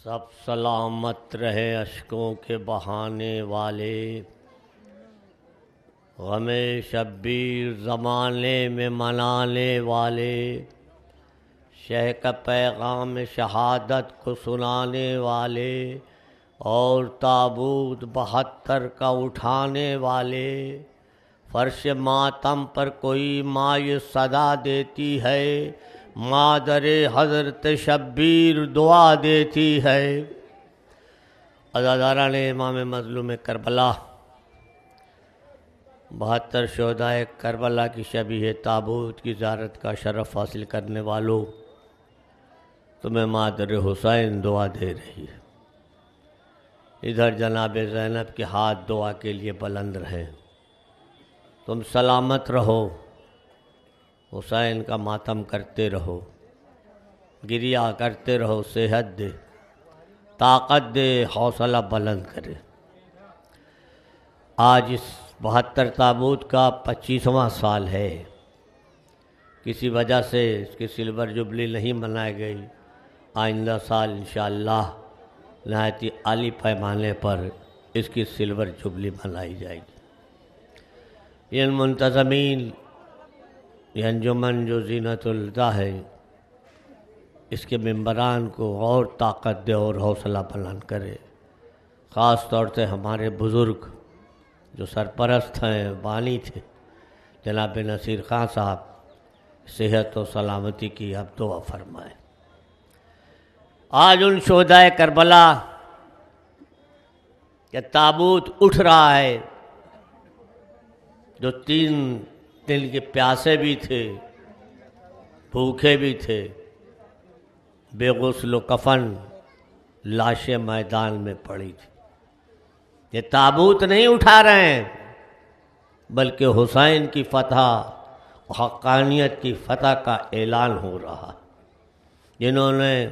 سب سلامت رہے اشکوں کے بہانے والے، غم شبیر زمانے میں منانے والے، شہ کا پیغام شہادت کو سنانے والے، اور تابوت 72 کا اٹھانے والے۔ فرش ماتم پر کوئی ماں یہ صدا دیتی ہے، مادر حضرت شبیر دعا دیتی ہے۔ عزاداران امام مظلوم کربلا، 72 شہدائے کربلا کی شبیہ تابوت کی زیارت کا شرف حاصل کرنے والوں، تمہیں مادر حسین دعا دے رہی ہے۔ ادھر جناب زینب کے ہاتھ دعا کے لیے بلند رہیں۔ تم سلامت رہو، حسین کا ماتم کرتے رہو، گریہ کرتے رہو، صحت دے، طاقت دے، حوصلہ بلند کرے۔ آج اس 72 تابوت کا 25واں سال ہے۔ کسی وجہ سے اس کی سلور جبلی نہیں منائی گئی۔ آئندہ سال انشاءاللہ نہایت عالی پیمانے پر اس کی سلور جبلی منائی جائے گی۔ یہ منتظمین، یہ انجمن جو زینت الدا ہے، اس کے ممبران کو اور طاقت دے اور حوصلہ بلند کرے۔ خاص طور سے ہمارے بزرگ جو سرپرست ہیں، بانی تھے، جناب نصیر خان صاحب، صحت و سلامتی کی اب دعا فرمائیں۔ آج ان شہدائے کربلا کہ تابوت اٹھ رہا ہے، جو 3 دن کے پیاسے بھی تھے، بھوکے بھی تھے، بے غسل و کفن لاشیں میدان میں پڑی تھی۔ یہ تابوت نہیں اٹھا رہے ہیں، بلکہ حسین کی فتح و حقانیت کی فتح کا اعلان ہو رہا۔ جنہوں نے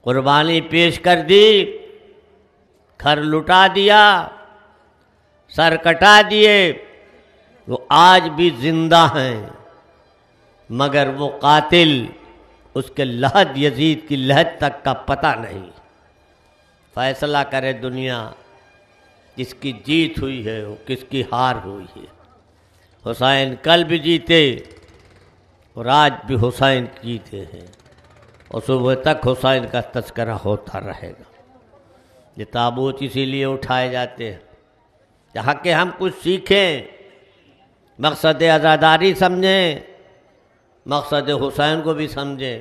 قربانی پیش کر دی، گھر لٹا دیا، سر کٹا دیے، وہ آج بھی زندہ ہیں، مگر وہ قاتل، اس کے لحد یزید کی لحد تک کا پتہ نہیں۔ فیصلہ کرے دنیا، کس کی جیت ہوئی ہے اور کس کی ہار ہوئی ہے۔ حسین کل بھی جیتے اور آج بھی حسین جیتے ہیں، اور صبح تک حسین کا تذکرہ ہوتا رہے گا۔ یہ تابوت اسی لیے اٹھائے جاتے ہیں جہاں کہ ہم کچھ سیکھیں، مقصد عزاداری سمجھیں، مقصد حسین کو بھی سمجھیں۔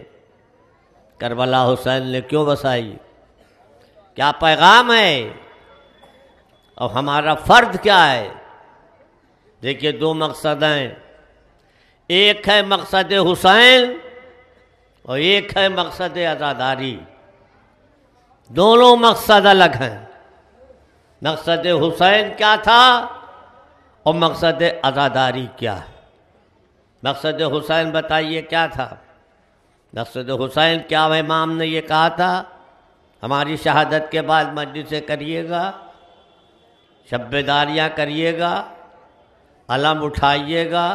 کربلا حسین نے کیوں بسائی، کیا پیغام ہے، اور ہمارا فرض کیا ہے؟ دیکھیے 2 مقصد ہیں، ایک ہے مقصد حسین اور ایک ہے مقصد عزاداری۔ دونوں مقصد الگ ہیں۔ مقصد حسین کیا تھا اور مقصد عزاداری کیا ہے؟ مقصد حسین بتائیے کیا تھا؟ مقصد حسین کیا امام نے یہ کہا تھا، ہماری شہادت کے بعد مجلسیں کریے گا، شب داریاں کریے گا، علم اٹھائیے گا،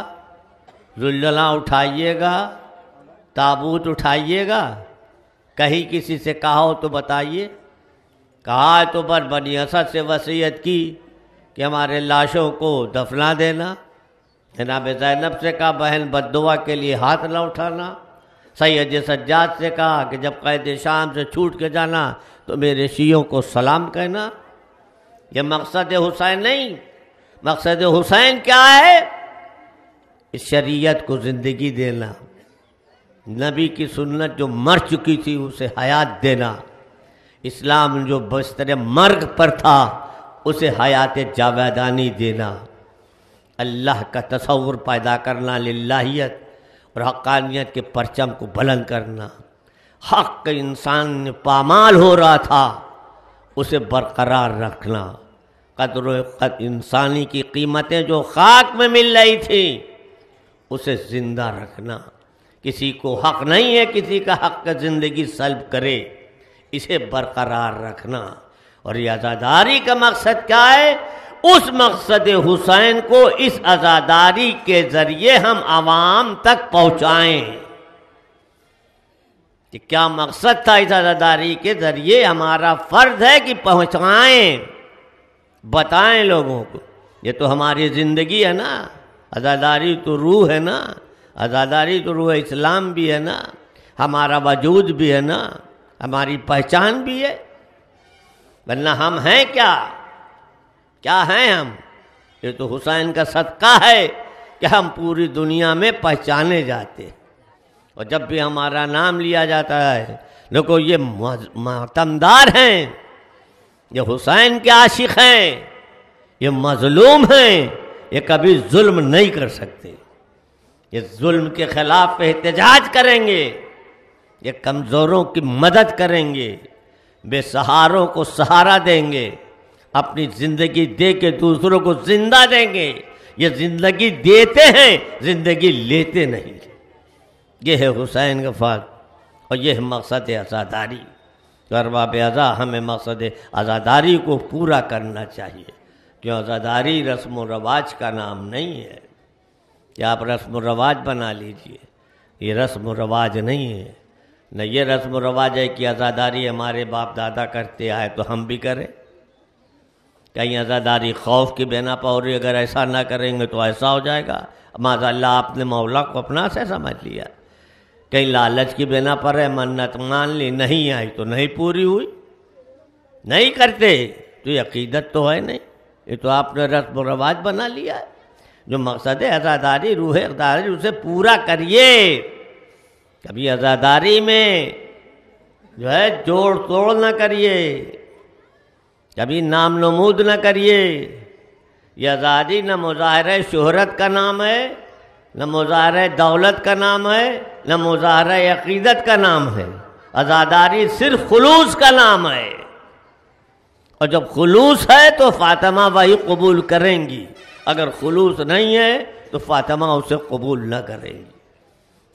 زلزلہ اٹھائیے گا، تابوت اٹھائیے گا۔ کہیں کسی سے کہا ہو تو بتائیے۔ کہا ہے تو بنی اسد سے وصیت کی کہ ہمارے لاشوں کو دفنا دینا۔ جناب زینب سے کہا بہن بددعا کے لیے ہاتھ نہ اٹھانا۔ سید سجاد سے کہا کہ جب قید شام سے چھوٹ کے جانا تو میرے شیعوں کو سلام کہنا۔ یہ مقصد حسین نہیں۔ مقصد حسین کیا ہے؟ اس شریعت کو زندگی دینا، نبی کی سنت جو مر چکی تھی اسے حیات دینا، اسلام جو بستر مرگ پر تھا اسے حیات جاویدانی دینا، اللہ کا تصور پیدا کرنا، للہیت اور حقانیت کے پرچم کو بلند کرنا۔ حق انسان پامال ہو رہا تھا اسے برقرار رکھنا، قدر و انسانی کی قیمتیں جو خاک میں مل رہی تھیں اسے زندہ رکھنا۔ کسی کو حق نہیں ہے کسی کا حق کا زندگی سلب کرے، اسے برقرار رکھنا۔ اور یہ عزاداری کا مقصد کیا ہے؟ اس مقصد حسین کو اس عزاداری کے ذریعے ہم عوام تک پہنچائیں کہ کیا مقصد تھا اس عزاداری کے ذریعے؟ ہمارا فرض ہے کہ پہنچائیں، بتائیں لوگوں کو۔ یہ تو ہماری زندگی ہے نا، عزاداری تو روح ہے نا، عزاداری تو روح اسلام بھی ہے نا، ہمارا وجود بھی ہے نا، ہماری پہچان بھی ہے۔ ورنہ ہم ہیں کیا؟ کیا ہیں ہم؟ یہ تو حسین کا صدقہ ہے کہ ہم پوری دنیا میں پہچانے جاتے، اور جب بھی ہمارا نام لیا جاتا ہے دیکھو یہ ماتمدار ہیں، یہ حسین کے عاشق ہیں، یہ مظلوم ہیں، یہ کبھی ظلم نہیں کر سکتے، یہ ظلم کے خلاف احتجاج کریں گے، یہ کمزوروں کی مدد کریں گے، بے سہاروں کو سہارا دیں گے، اپنی زندگی دے کے دوسروں کو زندہ دیں گے۔ یہ زندگی دیتے ہیں، زندگی لیتے نہیں۔ یہ ہے حسین کا فرض اور یہ ہے مقصد عزاداری۔ ارباب عزا ہمیں مقصد عزاداری کو پورا کرنا چاہیے، کیوں عزاداری رسم و رواج کا نام نہیں ہے کہ آپ رسم و رواج بنا لیجئے، یہ رسم و رواج نہیں ہے۔ نہ یہ رسم و رواج ہے کہ عزاداری ہمارے باپ دادا کرتے آئے تو ہم بھی کریں۔ کہیں عزاداری خوف کی بنا پر ہو رہی، اگر ایسا نہ کریں گے تو ایسا ہو جائے گا، معاذ اللہ آپ نے مولا کو اپنا سے سمجھ لیا۔ کہیں لالچ کی بنا پر ہے، منت مان لی، نہیں آئی تو نہیں پوری ہوئی، نہیں کرتے تو یہ عقیدت تو ہے نہیں، یہ تو آپ نے رسم و رواج بنا لیا ہے۔ جو مقصد ہے عزاداری، روح عزاداری، اسے پورا کریے۔ کبھی عزاداری میں جو ہے جوڑ توڑ نہ کریے، کبھی نام نمود نہ کریے۔ یہ آزادی نہ مظاہرہ شہرت کا نام ہے، نہ مظاہرہ دولت کا نام ہے، نہ مظاہرہ عقیدت کا نام ہے۔ عزاداری صرف خلوص کا نام ہے، اور جب خلوص ہے تو فاطمہ وہی قبول کریں گی، اگر خلوص نہیں ہے تو فاطمہ اسے قبول نہ کریں گی۔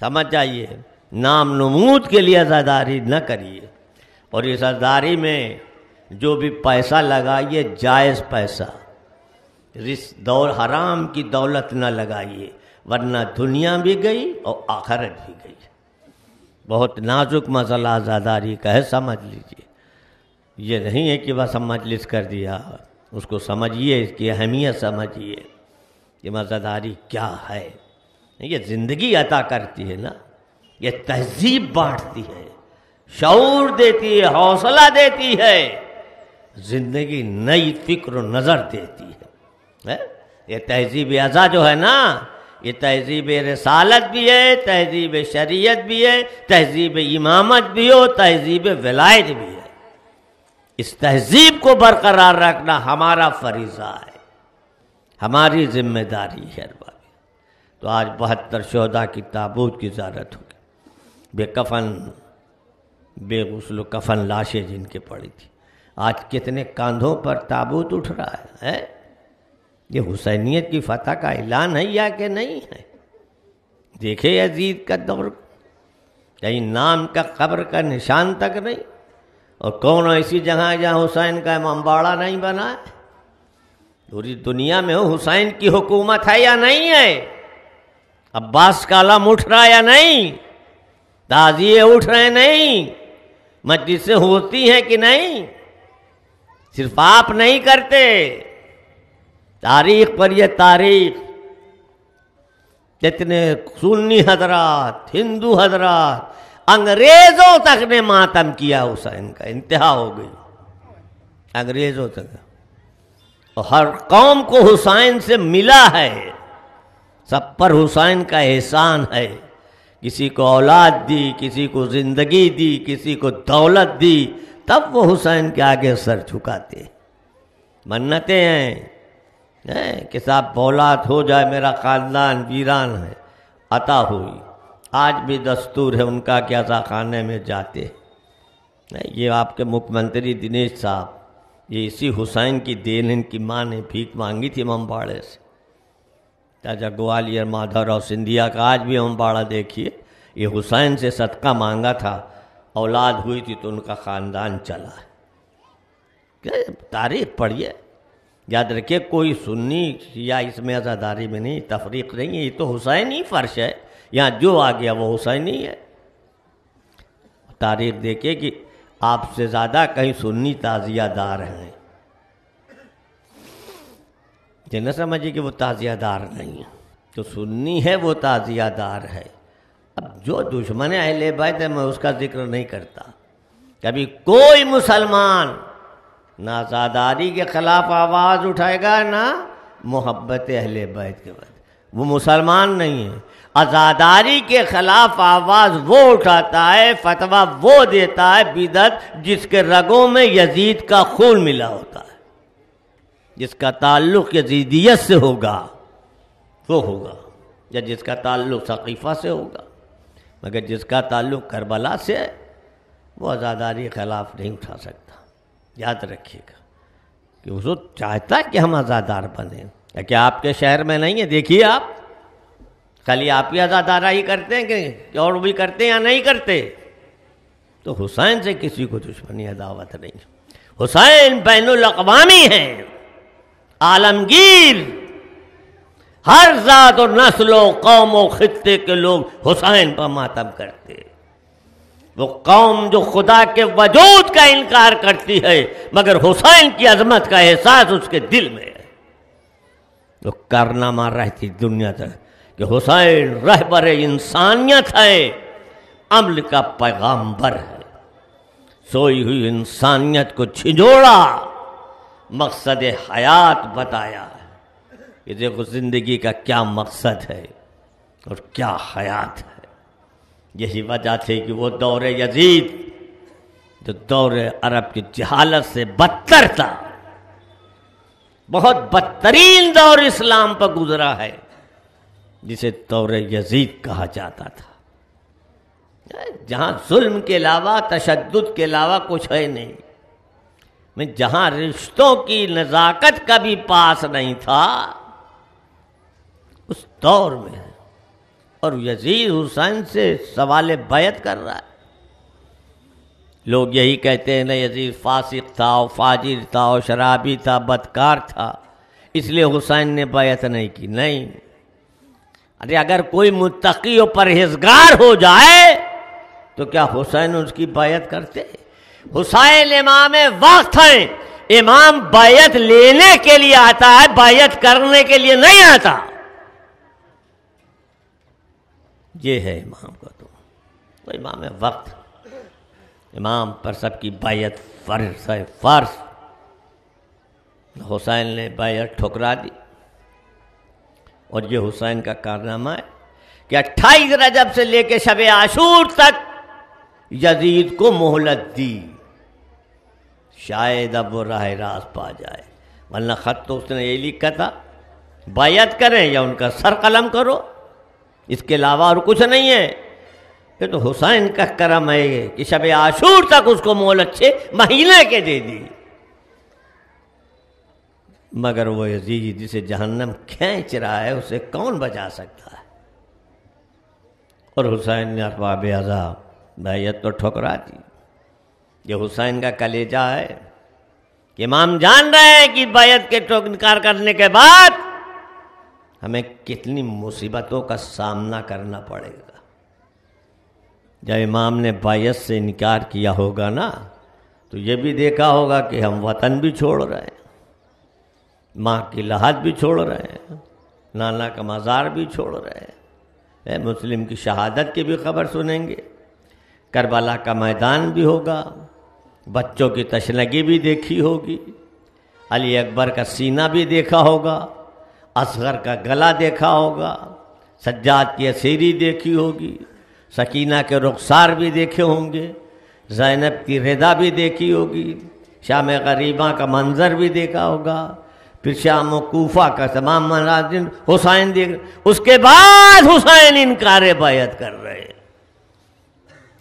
سمجھ جائیے، نام نمود کے لیے عزاداری نہ کریے، اور اس عزاداری میں جو بھی پیسہ لگائیے جائز پیسہ، حرام کی دولت نہ لگائیے، ورنہ دنیا بھی گئی اور آخرت بھی گئی۔ بہت نازک مسئلہ عزاداری کا ہے، سمجھ لیجئے۔ یہ نہیں ہے کہ بس ہم مجلس کر دیا، اس کو سمجھیے، اس کی اہمیت سمجھیے کہ عزاداری کیا ہے۔ یہ زندگی عطا کرتی ہے نا، یہ تہذیب بانٹتی ہے، شعور دیتی ہے، حوصلہ دیتی ہے، زندگی نئی فکر و نظر دیتی ہے۔ یہ تہذیب عزا جو ہے نا، یہ تہذیب رسالت بھی ہے، تہذیب شریعت بھی ہے، تہذیب امامت بھی ہو، تہذیب ولایت بھی ہے۔ اس تہذیب کو برقرار رکھنا ہمارا فریضہ ہے، ہماری ذمہ داری ہے۔ تو آج 72 شہداء کی تابوت کی زیارت ہوگی، بے کفن بے غسل و کفن لاشیں جن کے پڑی تھی۔ آج کتنے کاندھوں پر تابوت اٹھ رہا ہے۔ یہ حسینیت کی فتح کا اعلان ہے یا کہ نہیں ہے؟ دیکھے یزید کا دور، کہیں نام کا قبر کا نشان تک نہیں، اور کون ایسی جگہ جہاں حسین کا امامباڑہ نہیں بنا ہے؟ پوری دنیا میں حسین کی حکومت ہے یا نہیں ہے؟ عباس کا علم اٹھ رہا یا نہیں؟ تعزیے اٹھ رہے نہیں؟ مجلسیں ہوتی ہیں کہ نہیں؟ صرف آپ نہیں کرتے، تاریخ پر یہ تاریخ، جتنے سنی حضرات، ہندو حضرات، انگریزوں تک نے ماتم کیا حسین کا، انتہا ہو گئی انگریزوں تک، اور ہر قوم کو حسین سے ملا ہے، سب پر حسین کا احسان ہے، کسی کو اولاد دی، کسی کو زندگی دی، کسی کو دولت دی، تب وہ حسین کے آگے سر جھکاتے۔ منتیں ہیں کہ صاحب اولاد ہو جائے، میرا خاندان ویران ہے، عطا ہوئی۔ آج بھی دستور ہے ان کا کہ عزا خانے میں جاتے۔ یہ آپ کے مکھ منتری دنیش صاحب، یہ اسی حسین کی دین، ان کی ماں نے بھیک مانگی تھی امباڑے سے۔ راجہ گوالیار مادھو راؤ سندھیا کا آج بھی امباڑہ دیکھیے، یہ حسین سے صدقہ مانگا تھا، اولاد ہوئی تھی تو ان کا خاندان چلا ہے۔ تاریخ پڑھیے، یاد رکھیے، کوئی سنی یا اس میں عزاداری میں نہیں، تفریق نہیں ہے، یہ تو حسینی فرش ہے، یہاں جو آ گیا وہ حسینی ہے۔ تاریخ دیکھیے کہ آپ سے زیادہ کہیں سنی تعزیہ دار ہیں، یہ نہ سمجھیے کہ وہ تعزیہ دار نہیں ہے، جو سنی ہے وہ تعزیہ دار ہے۔ اب جو دشمن اہل بیت ہے میں اس کا ذکر نہیں کرتا، کبھی کوئی مسلمان نہ عزاداری کے خلاف آواز اٹھائے گا نہ محبت اہل بیت کے بعد، وہ مسلمان نہیں ہے۔ عزاداری کے خلاف آواز وہ اٹھاتا ہے، فتویٰ وہ دیتا ہے بدعت جس کے رگوں میں یزید کا خون ملا ہوتا ہے، جس کا تعلق یزیدیت سے ہوگا وہ ہوگا، یا جس کا تعلق ثقیفہ سے ہوگا، مگر جس کا تعلق کربلا سے ہے وہ عزاداری کے خلاف نہیں اٹھا سکتا۔ یاد رکھیے گا کہ وہ چاہتا ہے کہ ہم عزادار بنیں، کہ آپ کے شہر میں نہیں ہے، دیکھیے آپ خالی آپ ہی عزاداری کرتے ہیں کہ اور بھی کرتے ہیں یا نہیں کرتے؟ تو حسین سے کسی کو دشمنی عداوت نہیں، حسین بین الاقوامی ہیں، عالمگیر، ہر ذات و نسل و قوم و خطے کے لوگ حسین پر ماتم کرتے۔ وہ قوم جو خدا کے وجود کا انکار کرتی ہے مگر حسین کی عظمت کا احساس اس کے دل میں ہے، وہ کارنامہ رہتی دنیا تک کہ حسین رہبر انسانیت ہے، عمل کا پیغامبر ہے، سوئی ہوئی انسانیت کو جھنجھوڑا، مقصد حیات بتایا کہ دیکھو زندگی کا کیا مقصد ہے اور کیا حیات ہے۔ یہی وجہ تھی کہ وہ دور یزید جو دور عرب کی جہالت سے بدتر تھا، بہت بدترین دور اسلام پر گزرا ہے، جسے دور یزید کہا جاتا تھا، جہاں ظلم کے علاوہ تشدد کے علاوہ کچھ ہے نہیں، میں جہاں رشتوں کی نزاکت کا بھی پاس نہیں تھا اس دور میں ہے۔ اور یزید حسین سے سوال بیعت کر رہا ہے۔ لوگ یہی کہتے ہیں نا یزید فاسق تھا اور فاجر تھا اور شرابی تھا، بدکار تھا، اس لیے حسین نے بیعت نہیں کی۔ نہیں، ارے اگر کوئی متقی و پرہیزگار ہو جائے تو کیا حسین اس کی بیعت کرتے؟ حسین امام وقت ہیں، امام بیعت لینے کے لیے آتا ہے، بیعت کرنے کے لیے نہیں آتا۔ یہ ہے امام کا تو امام وقت، امام پر سب کی بیعت فرض ہے، فرض۔ حسین نے بیعت ٹھکرا دی، اور یہ حسین کا کارنامہ ہے کہ 28 رجب سے لے کے شب عاشور تک یزید کو مہلت دی، شاید اب وہ راہ راست پا جائے، ورنہ خط تو اس نے یہ لکھا تھا بیعت کریں یا ان کا سر قلم کرو، اس کے علاوہ اور کچھ نہیں ہے۔ یہ تو حسین کا کرم ہے کہ شب عاشور تک اس کو مہلت 6 مہینے کے دے دی، مگر وہ یزید جسے جہنم کھینچ رہا ہے اسے کون بچا سکتا ہے؟ اور حسین نے اسباب عذاب بیعت تو ٹھکرا دی۔ یہ حسین کا کلیجہ ہے کہ امام جان رہے ہیں کہ بیعت کے انکار کرنے کے بعد ہمیں کتنی مصیبتوں کا سامنا کرنا پڑے گا۔ جب امام نے بیعت سے انکار کیا ہوگا نا تو یہ بھی دیکھا ہوگا کہ ہم وطن بھی چھوڑ رہے ہیں، ماں کی لحد بھی چھوڑ رہے ہیں، نانا کا مزار بھی چھوڑ رہے ہیں، مسلم کی شہادت کی بھی خبر سنیں گے، کربلا کا میدان بھی ہوگا، بچوں کی تشنگی بھی دیکھی ہوگی، علی اکبر کا سینہ بھی دیکھا ہوگا، اصغر کا گلا دیکھا ہوگا، سجاد کی اسیری دیکھی ہوگی، سکینہ کے رخسار بھی دیکھے ہوں گے، زینب کی رضا بھی دیکھی ہوگی، شام غریباں کا منظر بھی دیکھا ہوگا، پھر شام و کوفہ کا تمام مناظر حسین دیکھ، اس کے بعد حسین انکار بیعت کر رہے ہیں۔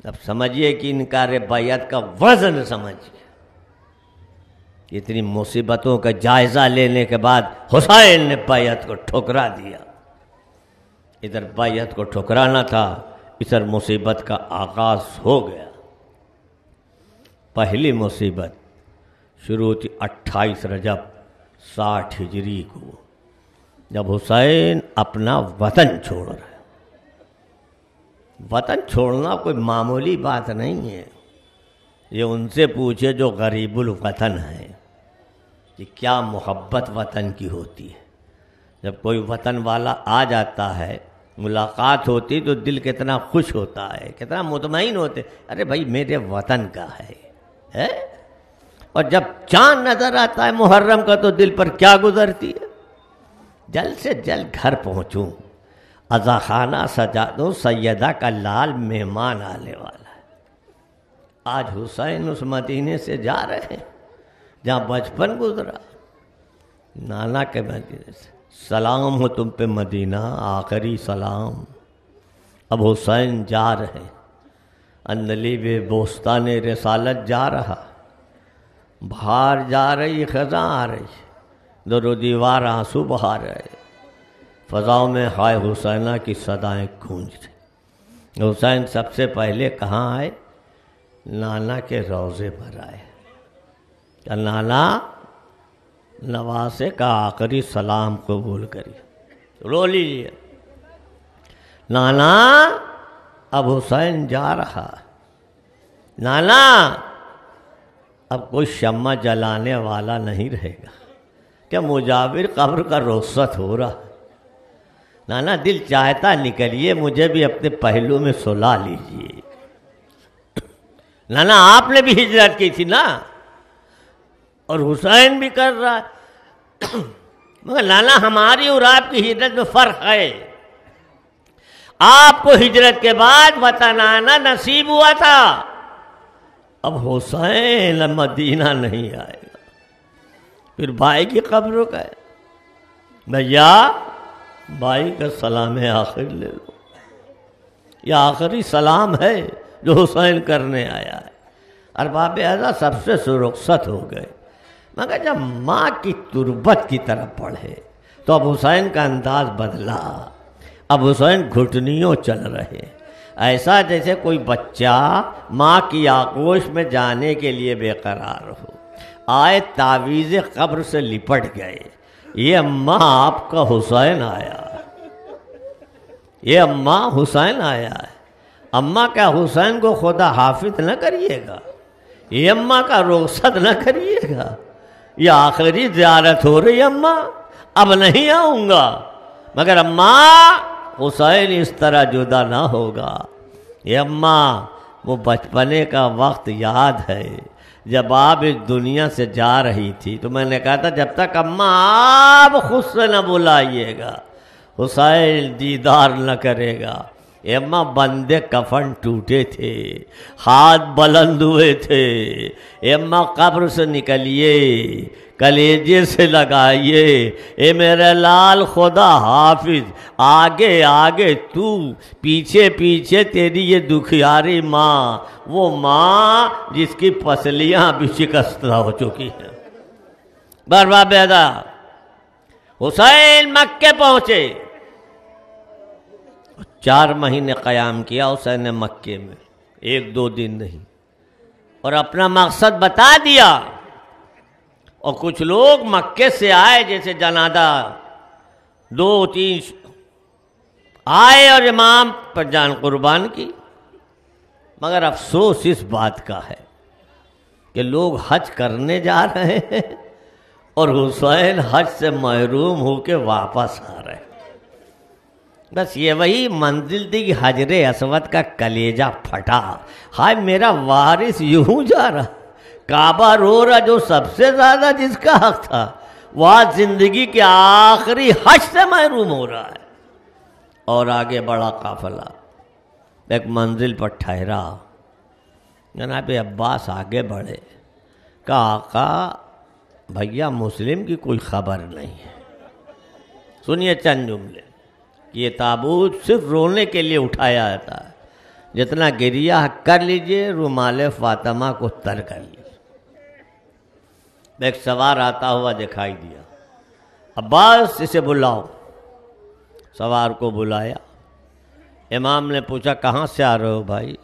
اب سمجھیے کہ انکار بیعت کا وزن سمجھیے، اتنی مصیبتوں کا جائزہ لینے کے بعد حسین نے بیعت کو ٹھکرا دیا۔ ادھر بیعت کو ٹھکرانا تھا، ادھر مصیبت کا آغاز ہو گیا۔ پہلی مصیبت شروع تھی 28 رجب 60 ہجری کو، جب حسین اپنا وطن چھوڑ رہے۔ وطن چھوڑنا کوئی معمولی بات نہیں ہے. یہ ان سے پوچھے جو غریب الوطن ہیں کہ کیا محبت وطن کی ہوتی ہے. جب کوئی وطن والا آ جاتا ہے، ملاقات ہوتی تو دل کتنا خوش ہوتا ہے، کتنا مطمئن ہوتے، ارے بھائی میرے وطن کا ہے. اور جب چاند نظر آتا ہے محرم کا تو دل پر کیا گزرتی ہے، جلد سے جلد گھر پہنچوں، عزا خانہ سجا دو، سیدہ کا لال مہمان آنے والا ہے. آج حسین اس مدینے سے جا رہے ہیں جہاں بچپن گزرا، نانا کے مدینے سے. سلام ہو تم پہ مدینہ، آخری سلام. اب حسین جا رہے، اندلیب بوستان رسالت جا رہا، بہار جا رہی، خزاں آ رہی، در و دیوار آنسو بہا رہے، فضاؤں میں ہائے حسینہ کی صدائیں گونج رہی. حسین سب سے پہلے کہاں آئے؟ نانا کے روضے پر آئے. کہ نانا نواسے کا آخری سلام قبول کریے. رو لیجیے. نانا اب حسین جا رہا، نانا اب کوئی شمع جلانے والا نہیں رہے گا، کیا مجاور قبر کا رخصت ہو رہا. نانا دل چاہتا نکلیے، مجھے بھی اپنے پہلو میں سلا لیجیے. نانا آپ نے بھی ہجرت کی تھی نا، اور حسین بھی کر رہا ہے، مگر نانا ہماری اور آپ کی ہجرت میں فرق ہے. آپ کو ہجرت کے بعد وطن آنا نصیب ہوا تھا، اب حسین مدینہ نہیں آئے گا. پھر بھائی کی قبر کا ہے، بھیا بھائی کا سلام آخر لے لو. یہ آخری سلام ہے جو حسین کرنے آیا ہے. ارباب اعضاء سب سے رخصت ہو گئے، مگر جب ماں کی تربت کی طرف پڑھے تو اب حسین کا انداز بدلا. اب حسین گھٹنیوں چل رہے، ایسا جیسے کوئی بچہ ماں کی آغوش میں جانے کے لیے بے قرار ہو. آئے تعویذ قبر سے لپٹ گئے. یہ اماں آپ کا حسین آیا ہے، یہ اماں حسین آیا ہے. اماں کیا حسین کو خدا حافظ نہ کریے گا؟ یہ اماں کا رخصت نہ کریے گا؟ یہ آخری زیارت ہو رہی اماں، اب نہیں آؤں گا. مگر اماں حسین اس طرح جدا نہ ہوگا. یہ اماں وہ بچپنے کا وقت یاد ہے جب آپ اس دنیا سے جا رہی تھی تو میں نے کہا تھا جب تک اماں آپ خود سے نہ بلائیے گا حسین دیدار نہ کرے گا. اے اماں بندے کفن ٹوٹے تھے، ہاتھ بلند ہوئے تھے. اے اماں قبر سے نکلیے، کلیجے سے لگائیے. اے میرے لال خدا حافظ، آگے آگے تو، پیچھے پیچھے تیری یہ دکھیاری ماں، وہ ماں جس کی پسلیاں بھی شکستہ ہو چکی ہیں. برباد ادا حسین مکے پہنچے، 4 مہینے قیام کیا حسین نے مکے میں، 1-2 دن نہیں، اور اپنا مقصد بتا دیا. اور کچھ لوگ مکے سے آئے جیسے جنادہ 2-3 آئے اور امام پر جان قربان کی. مگر افسوس اس بات کا ہے کہ لوگ حج کرنے جا رہے ہیں اور حسین حج سے محروم ہو کے واپس آ رہے ہیں. بس یہ وہی منزل تھی کہ حجر اسود کا کلیجہ پھٹا. ہائے میرا وارث یوں جا رہا، کعبہ رو رہا جو سب سے زیادہ جس کا حق تھا، وہ زندگی کے آخری حج سے محروم ہو رہا ہے. اور آگے بڑا قافلہ ایک منزل پر ٹھہرا. جناب عباس آگے بڑھے، کہا آقا بھیا مسلم کی کوئی خبر نہیں ہے. سنیے چند جملے. یہ تابوت صرف رونے کے لیے اٹھایا جاتا ہے، جتنا گریہ کر لیجئے رومال فاطمہ کو تر کر لیجئے. ایک سوار آتا ہوا دکھائی دیا، عباس اسے بلاؤ. سوار کو بلایا. امام نے پوچھا کہاں سے آ رہے ہو بھائی؟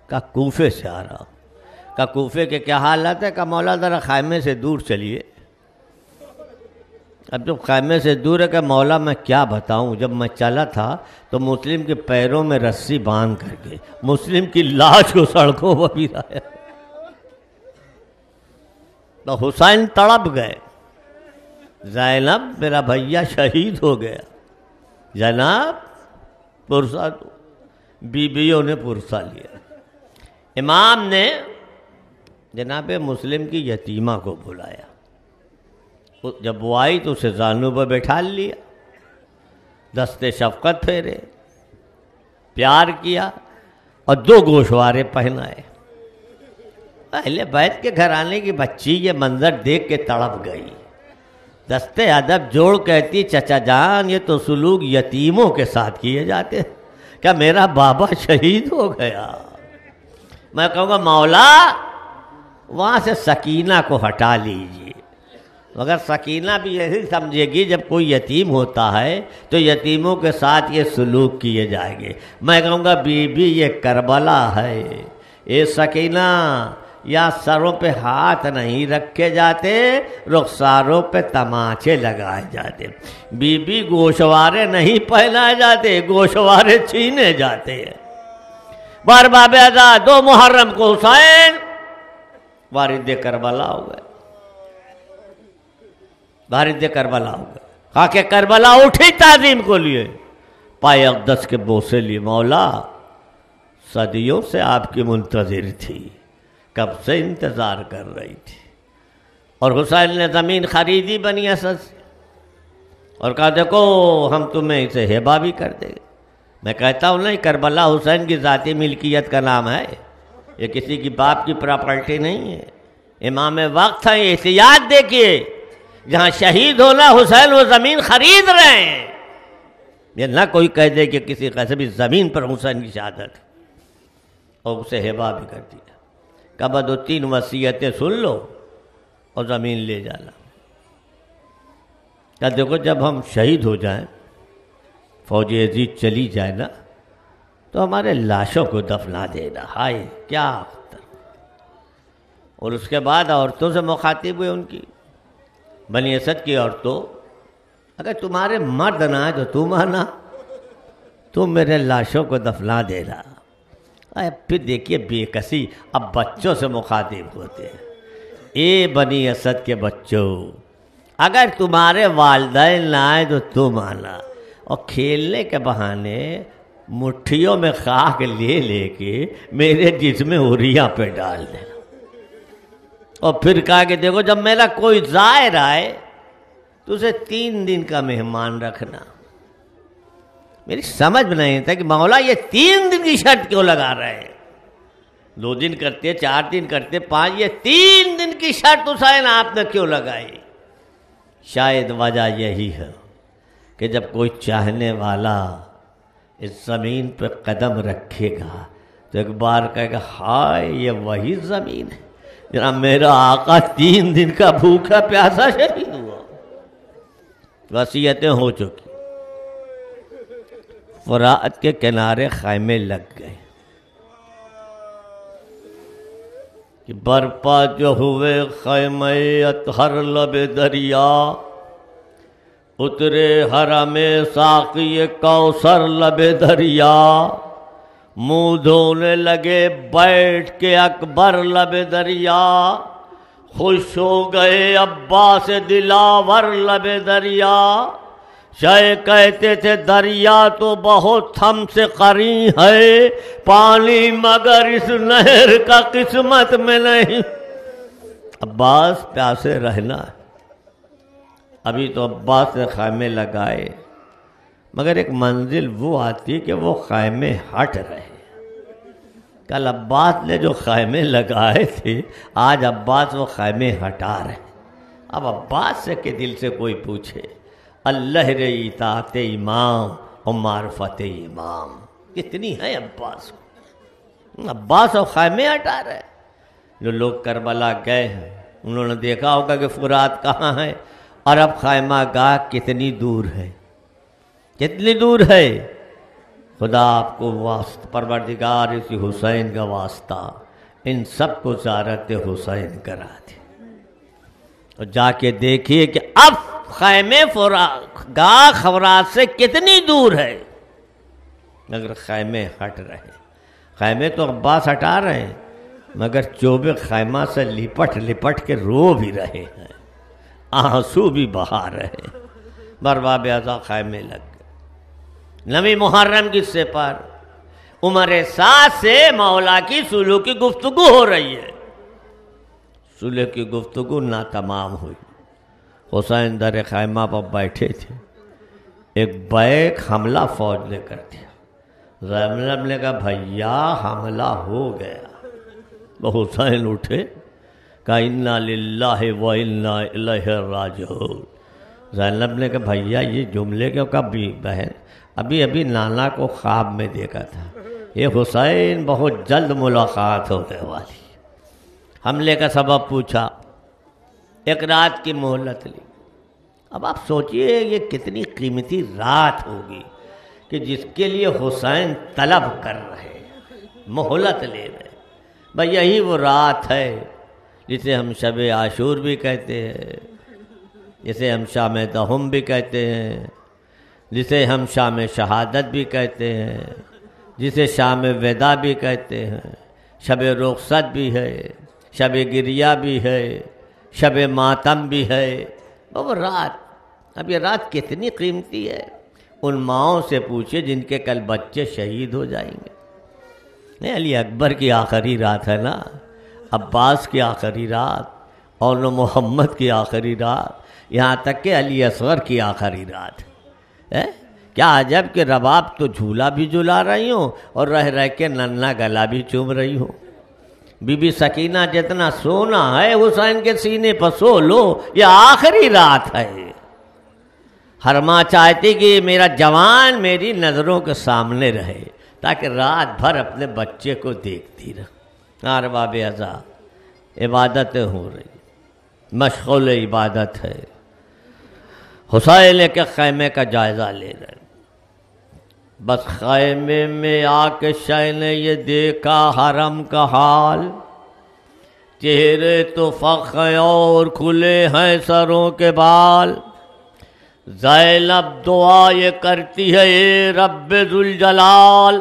کہا کوفے سے آ رہا ہوں. کہا کوفے کے کیا حالت ہے؟ کہا مولا ذرا خیمے سے دور چلیے. اب جب خیمے سے دور ہے کہ مولا میں کیا بتاؤں، جب میں چلا تھا تو مسلم کے پیروں میں رسی باندھ کر کے مسلم کی لاش کو سڑکوں پر گرایا، تو حسین تڑپ گئے، زینب میرا بھیا شہید ہو گیا، جناب پرسہ دو، بیویوں نے پرسہ لیا۔ امام نے جناب مسلم کی یتیمہ کو بلایا، جب وہ آئی تو اسے زانو پر بٹھا لیا، دستے شفقت پھیرے، پیار کیا اور 2 گوشوارے پہنائے۔ اہل بیت کے گھرانے کی بچی یہ منظر دیکھ کے تڑپ گئی، دستے ادب جوڑ کہتی چچا جان یہ تو سلوک یتیموں کے ساتھ کیے جاتے ہیں، کیا میرا بابا شہید ہو گیا؟ میں کہوں گا مولا وہاں سے سکینہ کو ہٹا لیجیے، مگر سکینہ بھی یہی سمجھے گی جب کوئی یتیم ہوتا ہے تو یتیموں کے ساتھ یہ سلوک کیے جائیں گے۔ میں کہوں گا بی بی یہ کربلا ہے، اے سکینہ یا سروں پہ ہاتھ نہیں رکھے جاتے، رخساروں پہ تماچے لگائے جاتے، بی بی گوشوارے نہیں پہنائے جاتے، گوشوارے چھینے جاتے ہیں۔ بار باب ادا 2 محرم کو حسین وارد کربلا ہو گئے، وارد کربلا ہو گئے، خاک کربلا اٹھی تعظیم کو لیے، پائے اقدس کے بوسے لیے، مولا صدیوں سے آپ کی منتظر تھی، کب سے انتظار کر رہی تھی۔ اور حسین نے زمین خریدی بنی اسد سے اور کہا دیکھو ہم تمہیں اسے ہبہ بھی کر دیں گے۔ میں کہتا ہوں نہیں، کربلا حسین کی ذاتی ملکیت کا نام ہے، یہ کسی کی باپ کی پراپرٹی نہیں ہے، امام وقت ہے۔ احتیاط دیکھیے، جہاں شہید ہونا حسین وہ زمین خرید رہے ہیں، یہ نہ کوئی کہہ دے کہ کسی قصبی زمین پر حسین کی شہادت اور اسے ہبہ بھی کر دیا۔ کب 2-3 وصیتیں سن لو اور زمین لے جانا۔ کیا دیکھو جب ہم شہید ہو جائیں، فوج عزیز چلی جائے نا، تو ہمارے لاشوں کو دفنا دینا، ہائے کیا اختر۔ اور اس کے بعد عورتوں سے مخاطب ہوئے، ان کی بنی اسد کی عورتوں، اگر تمہارے مرد نہ آئے تو تم آنا، تم میرے لاشوں کو دفنا دینا۔ پھر دیکھیے بے کسی، اب بچوں سے مخاطب ہوتے ہیں، اے بنی اسد کے بچوں اگر تمہارے والدین نہ آئے تو تم آنا، اور کھیلنے کے بہانے مٹھیوں میں خاک لے لے کے میرے جسم عریاں پہ ڈال دینا۔ اور پھر کہا کہ دیکھو جب میرا کوئی زائر آئے تو اسے 3 دن کا مہمان رکھنا۔ میری سمجھ میں نہیں تھا کہ مولا یہ 3 دن کی شرط کیوں لگا رہے ہیں، 2 دن کرتے، 4 دن کرتے، 5، یہ 3 دن کی شرط حسین آپ نے کیوں لگائی؟ شاید وجہ یہی ہے کہ جب کوئی چاہنے والا اس زمین پہ قدم رکھے گا تو ایک بار کہے گا ہائے یہ وہی زمین ہے جناب میرا آقا 3 دن کا بھوکا پیاسا شہید ہوا۔ وصیتیں ہو چکی، فرات کے کنارے خیمے لگ گئے کہ برپا جو ہوئے خیمے اطہر لب دریا، اترے حرم ساقی کوثر لب دریا، منہ دھونے لگے بیٹھ کے اکبر لب دریا، خوش ہو گئے عباس دلاور لب دریا، شاہ کہتے تھے دریا تو بہت ہم سے قریب ہے، پانی مگر اس نہر کا قسمت میں نہیں۔ عباس پیاسے رہنا ہے، ابھی تو عباس نے خیمے لگائے، مگر ایک منزل وہ آتی کہ وہ خیمے ہٹ رہے۔ کل عباس نے جو خیمے لگائے تھے آج عباس وہ خیمے ہٹا رہے۔ اب عباس سے کہ دل سے کوئی پوچھے اللہ رے اطاعت امام اور معرفت امام کتنی ہے عباس کو، عباس اور خیمے ہٹا رہے۔ جو لوگ کربلا گئے ہیں انہوں نے دیکھا ہوگا کہ فرات کہاں ہے اور اب خیمہ گاہ کتنی دور ہے، کتنی دور ہے۔ خدا آپ کو واسطہ پروردگار اسی حسین کا واسطہ ان سب کو زیارت حسین کرا دے، اور جا کے دیکھیے کہ اب خیمے گاہ خورات سے کتنی دور ہے، مگر خیمے ہٹ رہے، خیمے تو عباس ہٹا رہے ہیں مگر چوبے خیمہ سے لپٹ لپٹ کے رو بھی رہے ہیں، آنسو بھی بہا رہے ہیں۔ برباب اعضا خیمے لگ گئے۔ نویں محرم کی سپر عمر سعد سے مولا کی صلح کی گفتگو ہو رہی ہے۔ صلح کی گفتگو ناتمام ہوئی۔ حسین در خیمہ پر بیٹھے تھے، ایک بیک حملہ فوج نے کر دیا۔ زینب نے کہا بھیا حملہ ہو گیا۔ وہ حسین اٹھے، کہا انا للہ و انا الیہ راجعون۔ زینب نے کہا بھیا یہ جملے کیوں؟ کبھی بہن ابھی نانا کو خواب میں دیکھا تھا، یہ حسین بہت جلد ملاقات ہونے والی۔ حملے کا سبب پوچھا، ایک رات کی مہلت لی۔ اب آپ سوچئے یہ کتنی قیمتی رات ہوگی کہ جس کے لیے حسین طلب کر رہے ہیں، مہلت لے رہے۔ بھئی یہی وہ رات ہے جسے ہم شب عاشور بھی کہتے ہیں، جسے ہم شام دہم بھی کہتے ہیں، جسے ہم شام شہادت بھی کہتے ہیں، جسے شام وداع بھی کہتے ہیں، شب رخصت بھی ہے، شب گریہ بھی ہے، شب ماتم بھی ہے۔ وہ رات، اب یہ رات کتنی قیمتی ہے۔ ان ماؤں سے پوچھے جن کے کل بچے شہید ہو جائیں گے۔ نہیں، علی اکبر کی آخری رات ہے نا، عباس کی آخری رات، اور محمد کی آخری رات، یہاں تک کہ علی اصغر کی آخری رات ہے۔ کیا عجب کہ رباب تو جھولا بھی جھلا رہی ہوں اور رہ رہ کے ننھا گلا بھی چوم رہی ہوں۔ بی بی سکینہ جتنا سونا ہے حسین کے سینے پر سو لو، یہ آخری رات ہے۔ ہر ماں چاہتی کہ میرا جوان میری نظروں کے سامنے رہے تاکہ رات بھر اپنے بچے کو دیکھتی رہے۔ ارباب اعضا عبادتیں ہو رہی، مشغول عبادت ہے۔ حسین کے خیمے کا جائزہ لے رہے، بس خیمے میں آ کے شاہ نے یہ دیکھا حرم کا حال، چہرے تو فخ ہیں اور کھلے ہیں سروں کے بال۔ زینب دعا یہ کرتی ہے اے رب ذوالجلال،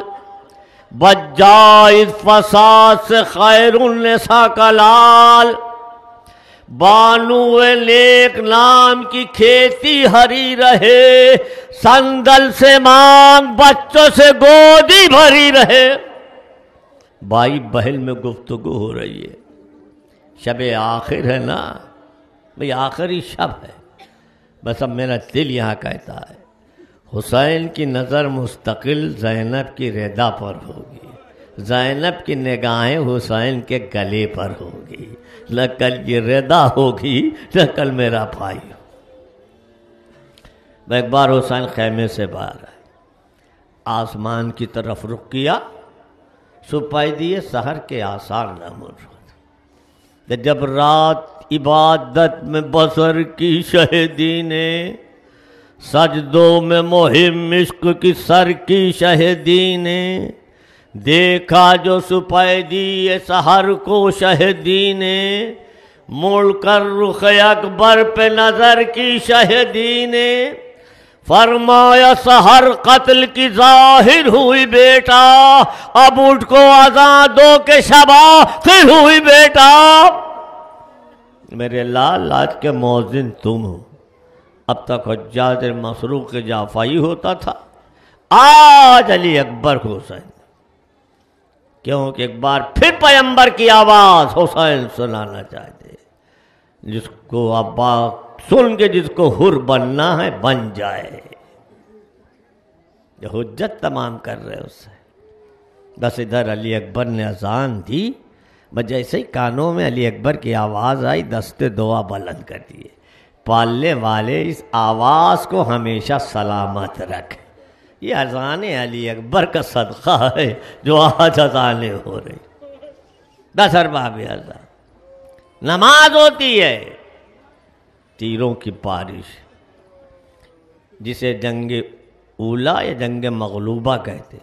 بچ جائے اس فساد سے خیر النساء کا لال۔ بانو نیک نام کی کھیتی ہری رہے، سندل سے مانگ بچوں سے گودی بھری رہے۔ بھائی بہن میں گفتگو ہو رہی ہے، شب آخر ہے نا، بھئی آخری شب ہے۔ بس اب میرا دل یہاں کہتا ہے حسین کی نظر مستقل زینب کی رضا پر ہوگی، زینب کی نگاہیں حسین کے گلے پر ہوگی، نہ کل یہ رضا ہوگی نہ کل میرا بھائی ہو۔ میں ایک بار حسین خیمے سے باہر آئے، آسمان کی طرف رخ کیا، سپائی دیے سحر کے آثار ناموجود۔ جب رات عبادت میں بسر کی شہدی نے، سجدوں میں مہم عشق کی سر کی شہدی نے، دیکھا جو سپیدی سحر کو شہدی نے، مڑ کر رخ اکبر پہ نظر کی شہدی نے، فرمایا سحر قتل کی ظاہر ہوئی بیٹا، اب اٹھ کو اذان دو کہ شب آخر ہوئی بیٹا۔ میرے لال آج کے مؤذن تم ہو، اب تک حجاج مسروق کے جعفری ہوتا تھا، آج علی اکبر حسین، کیونکہ ایک بار پھر پیغمبر کی آواز حسین سنانا چاہتے، جس کو ابا سن کے جس کو حر بننا ہے بن جائے۔ یہ حجت تمام کر رہے اس سے، بس ادھر علی اکبر نے اذان دی، بس جیسے ہی کانوں میں علی اکبر کی آواز آئی دستے دعا بلند کر دیے، پالنے والے اس آواز کو ہمیشہ سلامت رکھ۔ یہ اذان علی اکبر کا صدقہ ہے جو آج اذانیں ہو رہی۔ بس ارباب اعضا نماز ہوتی ہے، تیروں کی بارش، جسے جنگ اولا یا جنگ مغلوبہ کہتے۔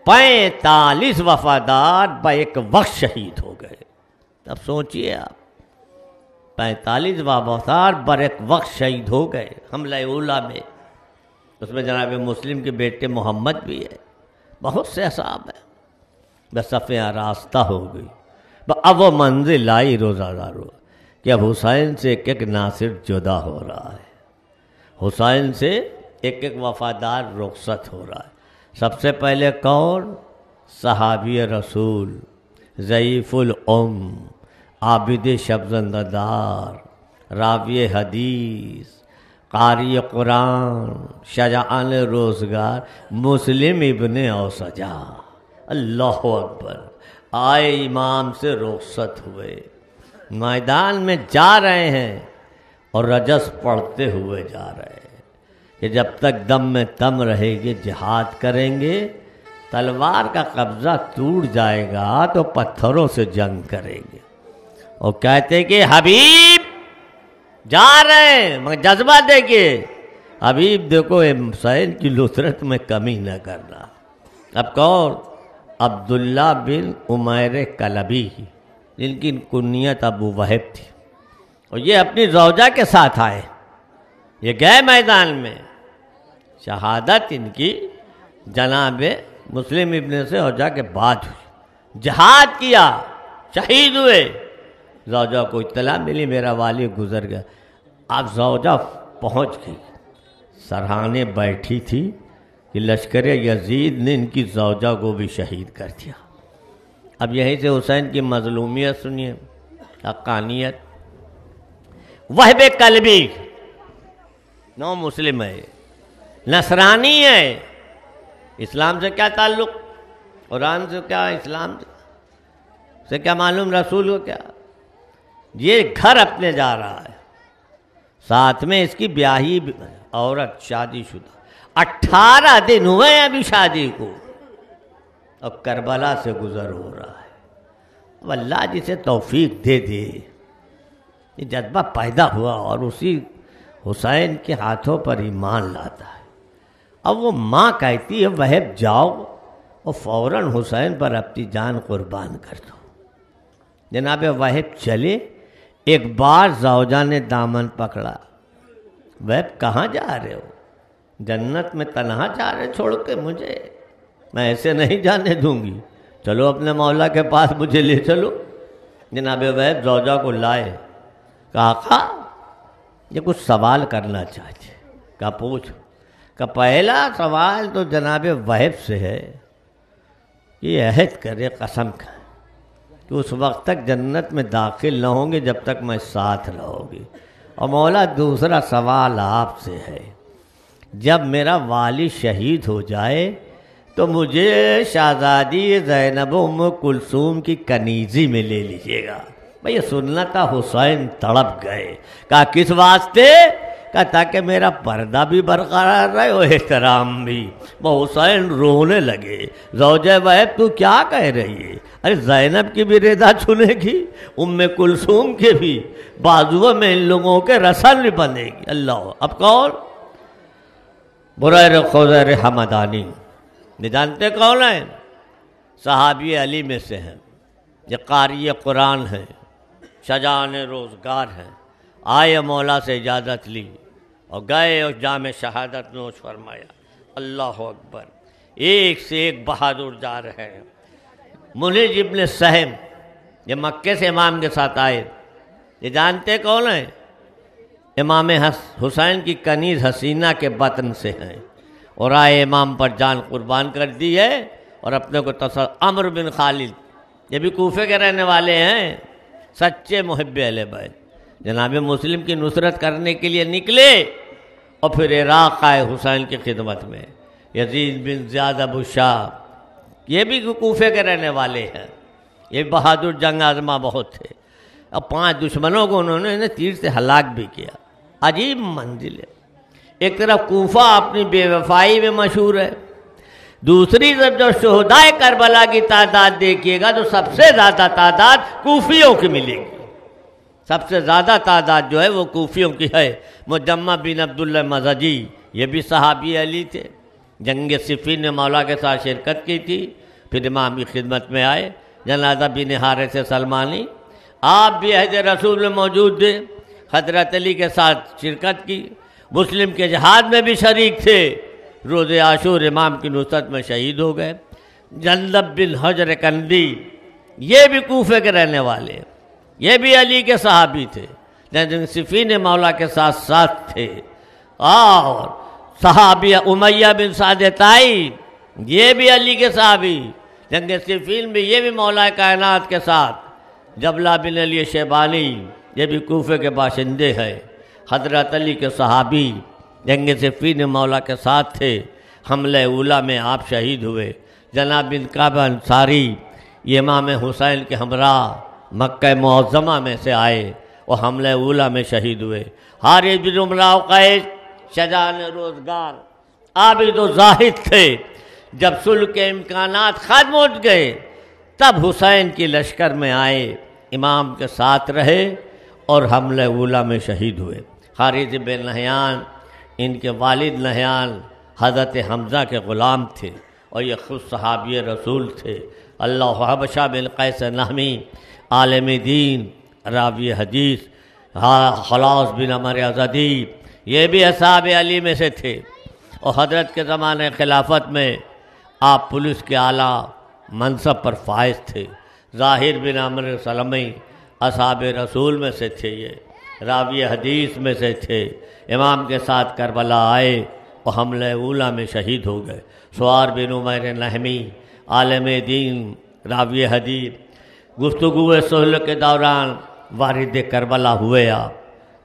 45 وفادار با ایک وقت شہید ہو گئے۔ اب سوچئے آپ 45واں بوسار برک وقت شہید ہو گئے حملہ اولا میں. اس میں جناب مسلم کے بیٹے محمد بھی ہے، بہت سے اصحاب ہیں. بس صفیں آراستہ ہو گئی. اب وہ منزل آئی روزہ دارو کہ اب حسین سے ایک ایک ناصر جدا ہو رہا ہے، حسین سے ایک ایک وفادار رخصت ہو رہا ہے. سب سے پہلے کون؟ صحابی رسول، ضعیف الام، عابد شبزندہ دار، راوی حدیث، قاری قرآن، شجاعان روزگار، مسلم ابن اوسجا. اللہ اکبر. آئے امام سے رخصت ہوئے، میدان میں جا رہے ہیں اور رجس پڑھتے ہوئے جا رہے ہیں کہ جب تک دم میں دم رہے گی جہاد کریں گے، تلوار کا قبضہ ٹوٹ جائے گا تو پتھروں سے جنگ کریں گے. اور کہتے کہ حبیب جا رہے ہیں، مگر جذبہ دیکھیے حبیب دیکھو حسین کی نصرت میں کمی نہ کرنا. اب کون؟ عبداللہ بن عمیر کلبی، جن کی کنیت ابو وہب تھی، اور یہ اپنی زوجہ کے ساتھ آئے. یہ گئے میدان میں، شہادت ان کی جناب مسلم ابن سے اوجا کے بعد ہوئی. جہاد کیا، شہید ہوئے. زوجہ کو اطلاع ملی میرا والی گزر گیا. اب زوجہ پہنچ گئی، سرہانے بیٹھی تھی کہ لشکر یزید نے ان کی زوجہ کو بھی شہید کر دیا. اب یہیں سے حسین کی مظلومیت سنیے، حقانیت. وہب کلبی نو مسلم ہے، نصرانی ہے. اسلام سے کیا تعلق؟ قرآن سے کیا؟ اسلام سے کیا معلوم؟ رسول کو کیا؟ یہ گھر اپنے جا رہا ہے، ساتھ میں اس کی بیاہی عورت شادی شدہ. 18 دن ہوئے ہیں ابھی شادی کو، اور کربلا سے گزر ہو رہا ہے. اب اللہ جسے توفیق دے دے، یہ جذبہ پیدا ہوا اور اسی حسین کے ہاتھوں پر ایمان لاتا ہے. اب وہ ماں کہتی ہے وہب جاؤ اور فوراً حسین پر اپنی جان قربان کر دو. جناب وہب چلے. ایک بار زوجہ نے دامن پکڑا، وہب کہاں جا رہے ہو؟ جنت میں تنہا جا رہے چھوڑ کے مجھے؟ میں ایسے نہیں جانے دوں گی، چلو اپنے مولا کے پاس مجھے لے چلو. جناب وہب زوجہ کو لائے. کہا آقا یہ کچھ سوال کرنا چاہتے. کہا پوچھ. کہ پہلا سوال تو جناب وہب سے ہے، یہ عہد کرے، قسم کھائے کہ اس وقت تک جنت میں داخل نہ ہوں گے جب تک میں ساتھ رہو گی. اور مولا دوسرا سوال آپ سے ہے، جب میرا والی شہید ہو جائے تو مجھے شہزادی زینب ام کلثوم کی کنیزی میں لے لیجیے گا. بھئی یہ سننا تھا. حسین تڑپ گئے. کہا کس واسطے؟ کہا تاکہ میرا پردہ بھی برقرار رہے اور احترام بھی. وہ حسین رونے لگے. زوجہ وہب تو کیا کہہ رہی ہے؟ ارے زینب کی بھی رضا چھنے گی، ام کلثوم کے بھی، بازووں میں ان لوگوں کے رسل بھی بنے گی. اللہ. اب کون؟ بریر خضیر حمدانی. نہیں جانتے کون ہیں؟ صحابی علی میں سے ہیں. یہ قاری قرآن ہیں، شجاعان روزگار ہیں. آئے مولا سے اجازت لی اور گئے اور جام شہادت نوش فرمایا. اللہ اکبر. ایک سے ایک بہادر جا رہے ہیں. ملج ابن سہم یہ مکے سے امام کے ساتھ آئے. یہ جانتے کون ہیں؟ امام حسین کی کنیز حسینہ کے بطن سے ہیں، اور آئے امام پر جان قربان کر دی ہے. اور اپنے کو عمرو بن خالد، یہ بھی کوفے کے رہنے والے ہیں، سچے محب اہل بیت. جناب مسلم کی نصرت کرنے کے لیے نکلے اور پھر عراق آئے حسین کی خدمت میں. یزید بن زیاد ابو شاہ یہ بھی کوفے کے رہنے والے ہیں. یہ بہادر جنگ آزما بہت تھے. اب 5 دشمنوں کو انہوں نے تیر سے ہلاک بھی کیا. عجیب منزل ہے. ایک طرف کوفہ اپنی بے وفائی میں مشہور ہے، دوسری طرف جو شہدائے کربلا کی تعداد دیکھیے گا تو سب سے زیادہ تعداد کوفیوں کی ملے گی. سب سے زیادہ تعداد جو ہے وہ کوفیوں کی ہے. مجمع بن عبداللہ مزجی یہ بھی صحابی علی تھے. جنگ صفین میں مولا کے ساتھ شرکت کی تھی. پھر امام کی خدمت میں آئے. جنازہ بن حارث سلمانی آپ بھی عہد رسول میں موجود تھے. حضرت علی کے ساتھ شرکت کی، مسلم کے جہاد میں بھی شریک تھے، روز عاشور امام کی نصرت میں شہید ہو گئے۔ جندب بن حجر کندی یہ بھی کوفے کے رہنے والے، یہ بھی علی کے صحابی تھے، لیکن صفین مولا کے ساتھ ساتھ تھے۔ اور صحابی امیہ بن سعد طائی یہ بھی علی کے صحابی، جنگ صفین میں یہ بھی مولا کائنات کے ساتھ۔ جبلہ بن علی شیبانی یہ بھی کوفے کے باشندے ہیں، حضرت علی کے صحابی، جنگ صفین مولا کے ساتھ تھے، حملہ اولیٰ میں آپ شہید ہوئے۔ جناب بن کعب انصاری یہ امام حسین کے ہمراہ مکہ معظمہ میں سے آئے اور حملہ اولیٰ میں شہید ہوئے۔ حارث بن امراء قیس شجاعان روزگار عابد و زاہد تھے، جب صلح کے امکانات ختم ہو گئے تب حسین کی لشکر میں آئے، امام کے ساتھ رہے اور حملہ اولیٰ میں شہید ہوئے۔ حارث بن نہیان ان کے والد نہیان حضرت حمزہ کے غلام تھے اور یہ خود صحابی رسول تھے۔ اللہ حبشہ بن قیس نہمی عالم دین راوی حدیث، خلاص بن عمر ازدی یہ بھی اصحاب علی میں سے تھے، اور حضرت کے زمانے خلافت میں آپ پولیس کے اعلیٰ منصب پر فائز تھے۔ ظاہر بن عمرو سلمی اصحاب رسول میں سے تھے، یہ راوی حدیث میں سے تھے، امام کے ساتھ کربلا آئے اور حملہ اولیٰ میں شہید ہو گئے۔ سوار بن عمیر نہمی عالم دین راوی حدیث، گفتگو صلح کے دوران وارد کربلا ہوئے آپ،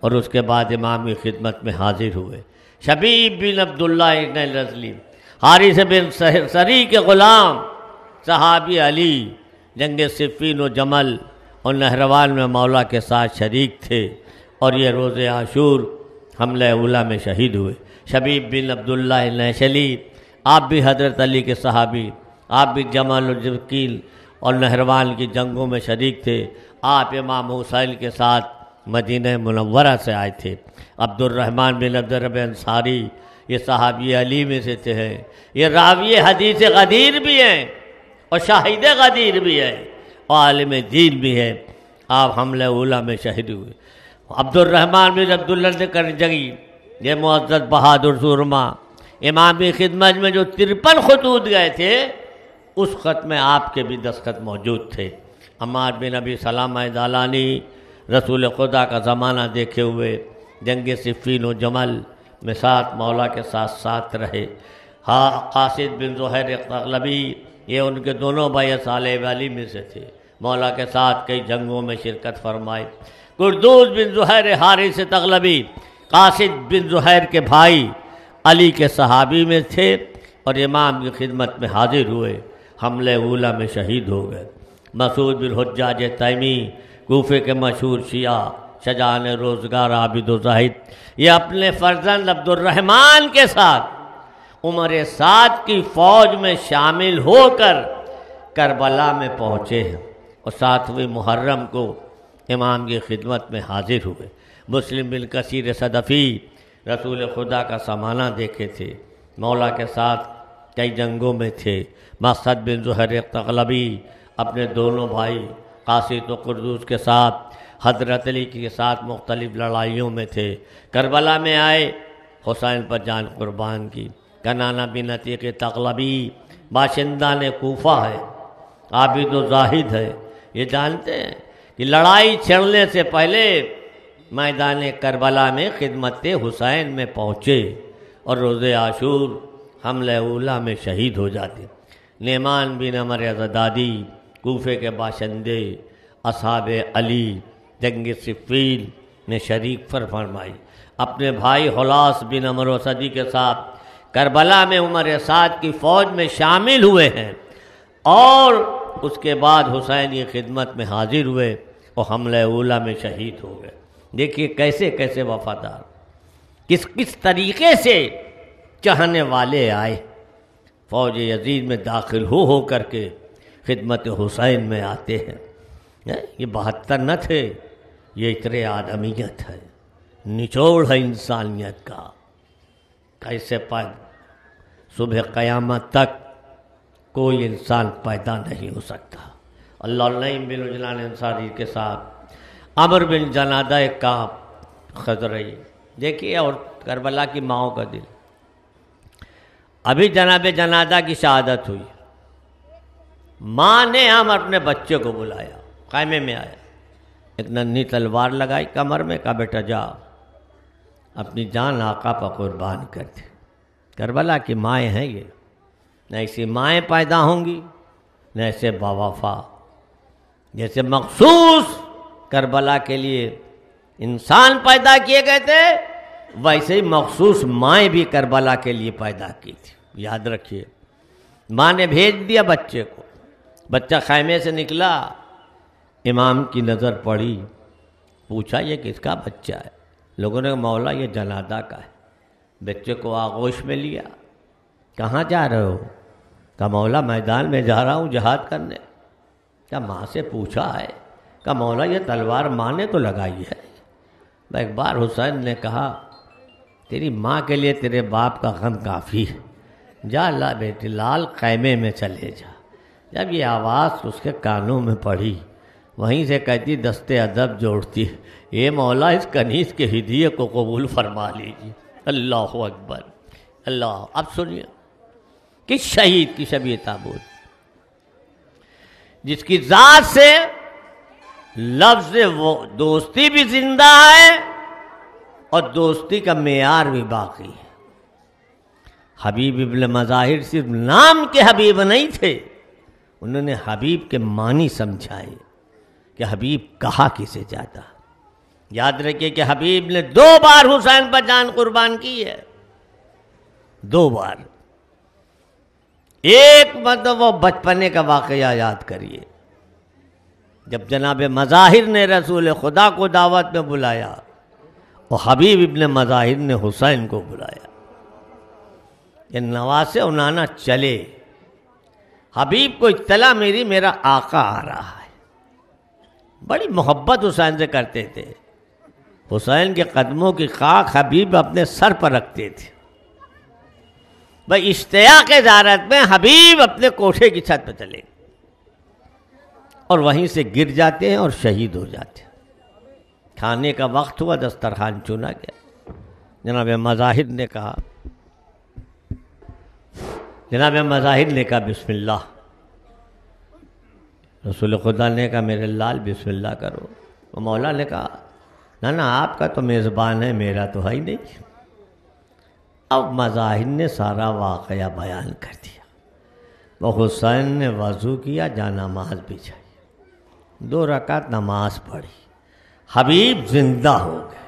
اور اس کے بعد امام کی خدمت میں حاضر ہوئے۔ شبیب بن عبداللہ ابن الرزلی حارث بن سری کے غلام صحابی علی، جنگ صفین و جمل اور نہروان میں مولا کے ساتھ شریک تھے، اور یہ روز عاشور حملہ اولیٰ میں شہید ہوئے۔ شبیب بن عبداللہ النیشلی آپ بھی حضرت علی کے صحابی، آپ بھی جمل و جوکیل اور نہروان کی جنگوں میں شریک تھے۔ آپ امام حسین کے ساتھ مدینہ منورہ سے آئے تھے۔ عبد الرحمن بن عبد الرب انصاری یہ صحابی علی میں سے تھے، یہ راوی حدیث غدیر بھی ہیں اور شاہد غدیر بھی ہیں اور عالم دین بھی ہیں۔ آپ حملہ اولیٰ میں شہید ہوئے۔ عبد الرحمن بن عبداللہ کرجگی یہ معزز بہادر سورما، امام کی خدمت میں جو 53 خطوط گئے تھے اس خط میں آپ کے بھی دستخط موجود تھے۔ عمار بن ابی سلامہ دالانی رسول خدا کا زمانہ دیکھے ہوئے جنگ صفین و جمل میں ساتھ مولا کے ساتھ رہے۔ قاصد بن زہیر تغلبی یہ ان کے دونوں بھائی صالح علی میں سے تھے، مولا کے ساتھ کئی جنگوں میں شرکت فرمائی۔ قردوس بن زہیر حارث تغلبی قاصد بن زہیر کے بھائی علی کے صحابی میں تھے اور امام کی خدمت میں حاضر ہوئے، حملہ اولیٰ میں شہید ہو گئے۔ مسعود بن حجاج تیمی کوفے کے مشہور شیعہ شجاعان روزگار عابد و زاہد یہ اپنے فرزند عبد الرحمن کے ساتھ عمر سعد کی فوج میں شامل ہو کر کربلا میں پہنچے ہیں اور 7ویں محرم کو امام کی خدمت میں حاضر ہوئے۔ مسلم بن کثیر صدفی رسول خدا کا سامانہ دیکھے تھے، مولا کے ساتھ کئی جنگوں میں تھے۔ مقصد بن زہیر تغلبی اپنے دونوں بھائی قاصد و قردوس کے ساتھ حضرت علی کے ساتھ مختلف لڑائیوں میں تھے، کربلا میں آئے، حسین پر جان قربان کی۔ کنانہ بن عتیق تغلبی باشندہ نے کوفہ ہے، عابد و زاہد ہے، یہ جانتے ہیں کہ لڑائی چھڑنے سے پہلے میدان کربلا میں خدمت حسین میں پہنچے اور روز عاشور حملہ اولیٰ میں شہید ہو جاتے۔ نعمان بن عمر ازدادی کوفے کے باشندے اصحاب علی جنگ صفین میں شریک فرمائی، اپنے بھائی خلاص بن عمر اسدی کے ساتھ کربلا میں عمر سعد کی فوج میں شامل ہوئے ہیں، اور اس کے بعد حسین کی خدمت میں حاضر ہوئے اور حملہ اولیٰ میں شہید ہو گئے۔ دیکھیے کیسے کیسے وفادار، کس طریقے سے چاہنے والے آئے، فوج یزید میں داخل ہو کر کے خدمت حسین میں آتے ہیں۔ یہ 72 نہ تھے، یہ اترے آدمیت ہے، نچوڑ ہے انسانیت کا۔ کیسے صبح قیامت تک کوئی انسان پیدا نہیں ہو سکتا۔ اللہ نعیم بن عجلان انصاری کے ساتھ عمر بن جنادہ کعب خضرئی، دیکھیے، اور کربلا کی ماؤں کا دل. ابھی جناب جنازہ کی شہادت ہوئی، ماں نے ہم اپنے بچے کو بلایا، خیمے میں آیا، ایک ننھی تلوار لگائی کمر میں، کہا بیٹا جا اپنی جان آقا پر قربان کر دے. کربلا کی مائیں ہیں یہ، نہ ایسی مائیں پیدا ہوں گی نہ ایسے باوفا. جیسے مخصوص کربلا کے لیے انسان پیدا کیے گئے تھے، ویسے ہی مخصوص مائیں بھی کربلا کے لیے پیدا کی تھی. یاد رکھیے، ماں نے بھیج دیا بچے کو، بچہ خیمے سے نکلا، امام کی نظر پڑی، پوچھا یہ کس کا بچہ ہے؟ لوگوں نے کہا مولا یہ جنازہ کا ہے. بچے کو آغوش میں لیا. کہاں جا رہے ہو؟ کہا مولا میدان میں جا رہا ہوں جہاد کرنے. کیا ماں سے پوچھا ہے؟ کہا مولا یہ تلوار ماں نے تو لگائی ہے. ایک بار حسین نے کہا تیری ماں کے لیے تیرے باپ کا غم کافی ہے، جا لا بیٹی لال خیمے میں چلے جا. جب یہ آواز اس کے کانوں میں پڑی، وہیں سے کہتی دستے ادب جوڑتی، اے مولا اس کنیز کے ہدیے کو قبول فرما لیجیے. اللہ اکبر اللہ. اب سنیے کس شہید کی شبیہ تابوت، جس کی ذات سے لفظ وہ دوستی بھی زندہ ہے اور دوستی کا معیار بھی باقی ہے. حبیب ابن مظاہر صرف نام کے حبیب نہیں تھے، انہوں نے حبیب کے معنی سمجھائے کہ حبیب کہا کسے جاتا. یاد رکھیے کہ حبیب نے 2 بار حسین پر جان قربان کی ہے، 2 بار. ایک مطلب وہ بچپنے کا واقعہ یاد کریے، جب جناب مظاہر نے رسول خدا کو دعوت میں بلایا اور حبیب ابن مظاہر نے حسین کو بلایا. یہ نواسے انانا چلے، حبیب کو اطلاع میری میرا آقا آ رہا ہے. بڑی محبت حسین سے کرتے تھے. حسین کے قدموں کی خاک حبیب اپنے سر پر رکھتے تھے. بھائی اشتیاق زیارت میں حبیب اپنے کوٹھے کی چھت پہ چلے اور وہیں سے گر جاتے ہیں اور شہید ہو جاتے ہیں. کھانے کا وقت ہوا، دسترخوان چنا گیا. جناب مظاہر نے کہا بسم اللہ. رسول خدا نے کہا میرے لال بسم اللہ کرو. اور مولا نے کہا نہ آپ کا تو میزبان ہے، میرا تو ہے ہی نہیں. اب مظاہر نے سارا واقعہ بیان کر دیا. وہ حسین نے وضو کیا، جانماز بچھائی، 2 رکعت نماز پڑھی، حبیب زندہ ہو گئے.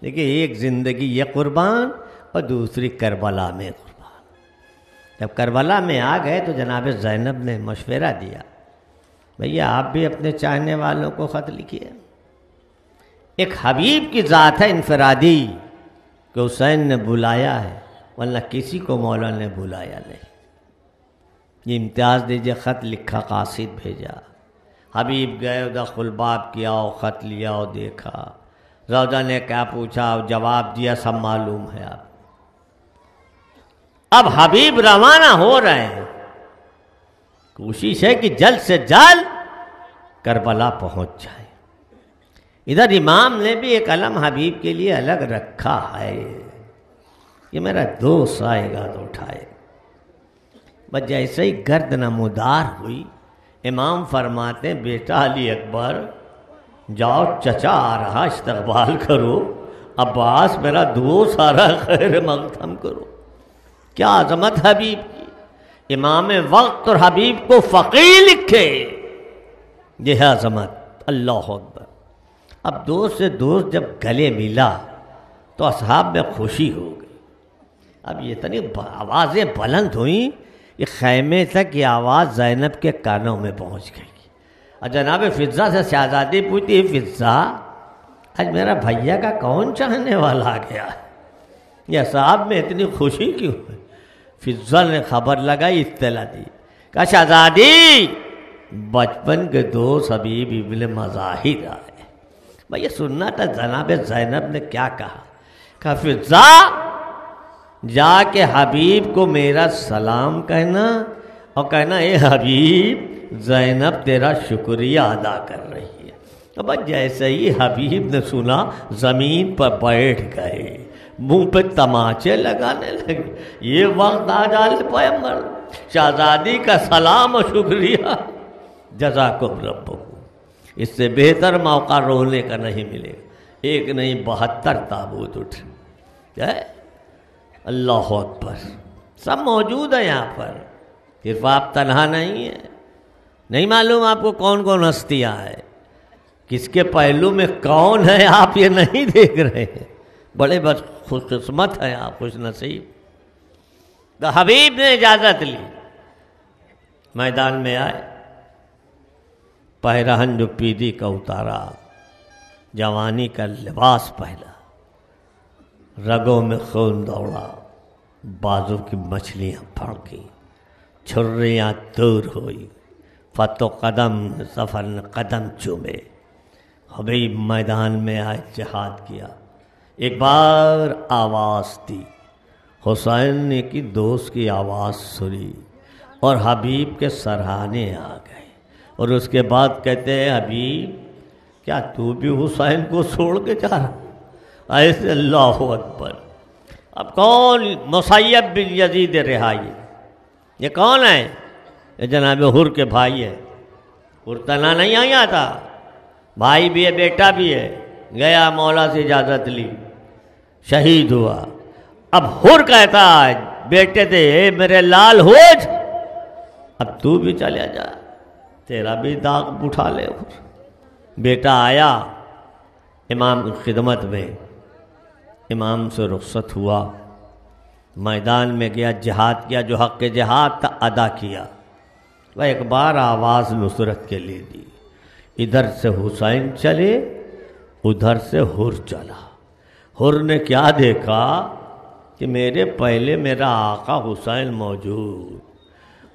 دیکھیے ایک زندگی یہ قربان اور دوسری کربلا میں قربان. جب کربلا میں آ گئے تو جناب زینب نے مشورہ دیا، بھیا آپ بھی اپنے چاہنے والوں کو خط لکھیے. ایک حبیب کی ذات ہے انفرادی کہ حسین نے بلایا ہے، ورنہ کسی کو مولا نے بلایا نہیں. یہ امتیاز دیجئے، خط لکھا، قاصد بھیجا. حبیب گئے، ادھر خلباب کیا اور خط لیا اور دیکھا. روضہ نے کیا پوچھا اور جواب دیا، سب معلوم ہے آپ. اب حبیب روانہ ہو رہے ہیں، کوشش ہے کہ جلد سے جلد کربلا پہنچ جائے. ادھر امام نے بھی ایک علم حبیب کے لیے الگ رکھا ہے، یہ میرا دوست آئے گا تو اٹھائے. بس جیسے ہی گرد نمودار ہوئی، امام فرماتے ہیں بیٹا علی اکبر جاؤ، چچا آ رہا استقبال کرو، عباس میرا دوست آ رہا خیر مقدم کرو. کیا عظمت حبیب کی. امام وقت اور حبیب کو فقیہ لکھے، یہ ہے عظمت. اللہ اکبر. اب دوست سے دوست جب گلے ملا تو اصحاب میں خوشی ہو گئی. اب یہ اتنی آوازیں بلند ہوئیں، یہ خیمے تک یہ آواز زینب کے کانوں میں پہنچ گئی. اور جناب فضہ سے شہزادی پوچھتی، فضہ آج میرا بھیا کا کون چاہنے والا آ گیا ہے، یہ اصحاب میں اتنی خوشی کیوں ہے؟ فضہ نے خبر لگائی، اطلاع دی، کہا شہزادی بچپن کے دوست حبیب ابن مظاہر آئے. بھائی یہ سننا تھا جناب زینب نے کیا کہا. کہا فضہ جا کے حبیب کو میرا سلام کہنا اور کہنا اے حبیب زینب تیرا شکریہ ادا کر رہی ہے. تو بس جیسے ہی حبیب نے سنا زمین پر بیٹھ گئے، منہ پہ تماچے لگانے لگے۔ یہ وقت آ ڈالے پیغمبر، شہزادی کا سلام و شکریہ، جزاکم ربکم۔ اس سے بہتر موقع رونے کا نہیں ملے گا۔ ایک نہیں 72 تابوت اٹھے، اللہ اکبر، سب موجود ہے یہاں پر، صرف آپ تنہا نہیں ہیں۔ نہیں معلوم آپ کو کون کون ہستیاں ہیں، کس کے پہلو میں کون ہے، آپ یہ نہیں دیکھ رہے ہیں۔ بڑے بس خوش قسمت ہیں آپ، خوش نصیب۔ تو حبیب نے اجازت لی، میدان میں آئے، پیرہن جو پیدی کا اتارا، جوانی کا لباس پہنا، رگوں میں خون دوڑا، بازو کی مچھلیاں پھڑ گئی، چھریاں دور ہوئی، فتو قدم سفر نے قدم چومے، حبیب میدان میں آئے، جہاد کیا۔ ایک بار آواز دی، حسین نے کی دوست کی آواز سنی اور حبیب کے سرہانے آ گئے، اور اس کے بعد کہتے ہیں حبیب کیا تو بھی حسین کو چھوڑ کے جا رہا؟ ایسے اللہ اکبر۔ اب کون؟ مسیب بن یزید رہائی، یہ کون ہے؟ یہ جناب حر کے بھائی ہے۔ حر تنہا نہیں آیا تھا، بھائی بھی ہے بیٹا بھی ہے، گیا مولا سے اجازت لی، شہید ہوا۔ اب حر کہتا ہے بیٹے تھے، اے میرے لال ہوج، اب تو بھی چلے جا، تیرا بھی داغ اٹھا لے۔ بیٹا آیا امام کی خدمت میں، امام سے رخصت ہوا، میدان میں گیا، جہاد کیا، جو حق جہاد تھا ادا کیا۔ وہ ایک بار آواز نصرت کے لیے دی، ادھر سے حسین چلے، ادھر سے حر چلا۔ حر نے کیا دیکھا کہ میرے پہلے میرا آقا حسین موجود،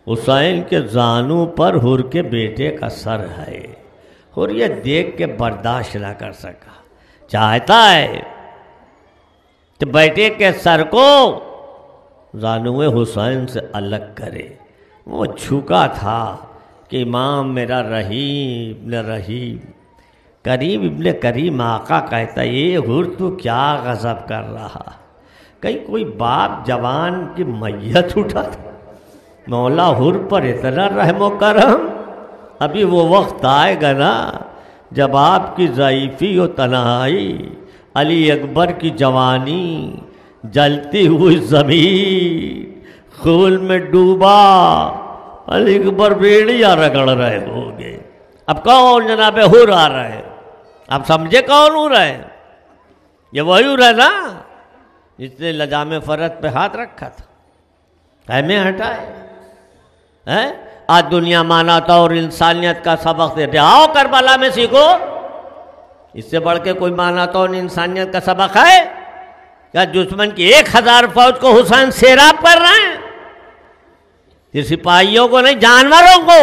حسین کے زانوں پر حر کے بیٹے کا سر ہے۔ حر یہ دیکھ کے برداشت نہ کر سکا، چاہتا ہے کہ بیٹے کے سر کو زانوں حسین سے الگ کرے۔ وہ جھکا تھا کہ امام میرا رحیم ابن رحیم، کریم ابن کریم آقا کہتا ہے یہ حر تو کیا غضب کر رہا، کہیں کوئی باپ جوان کی میت اٹھا تھا؟ مولا حر پر اتنا رحم و کرم، ابھی وہ وقت آئے گا نا جب آپ کی ضعیفی و تنہائی، علی اکبر کی جوانی، جلتی ہوئی زمین، خون میں ڈوبا علی اکبر بیڑیاں رگڑ رہے ہوں گے۔ اب کون جناب حر آ رہے ہیں؟ آپ سمجھے کون ہو رہے ہیں؟ یہ وہی ہو رہا ہے نا جس نے لجام فرد پہ ہاتھ رکھا تھا، خیمے ہٹائے۔ آج دنیا ماناتا اور انسانیت کا سبق دیتے، آؤ کربلا میں سیکھو۔ اس سے بڑھ کے کوئی ماناتا اور انسانیت کا سبق ہے کیا؟ دشمن کی 1000 فوج کو حسین سیراب کر رہے ہیں، یہ سپاہیوں کو نہیں جانوروں کو۔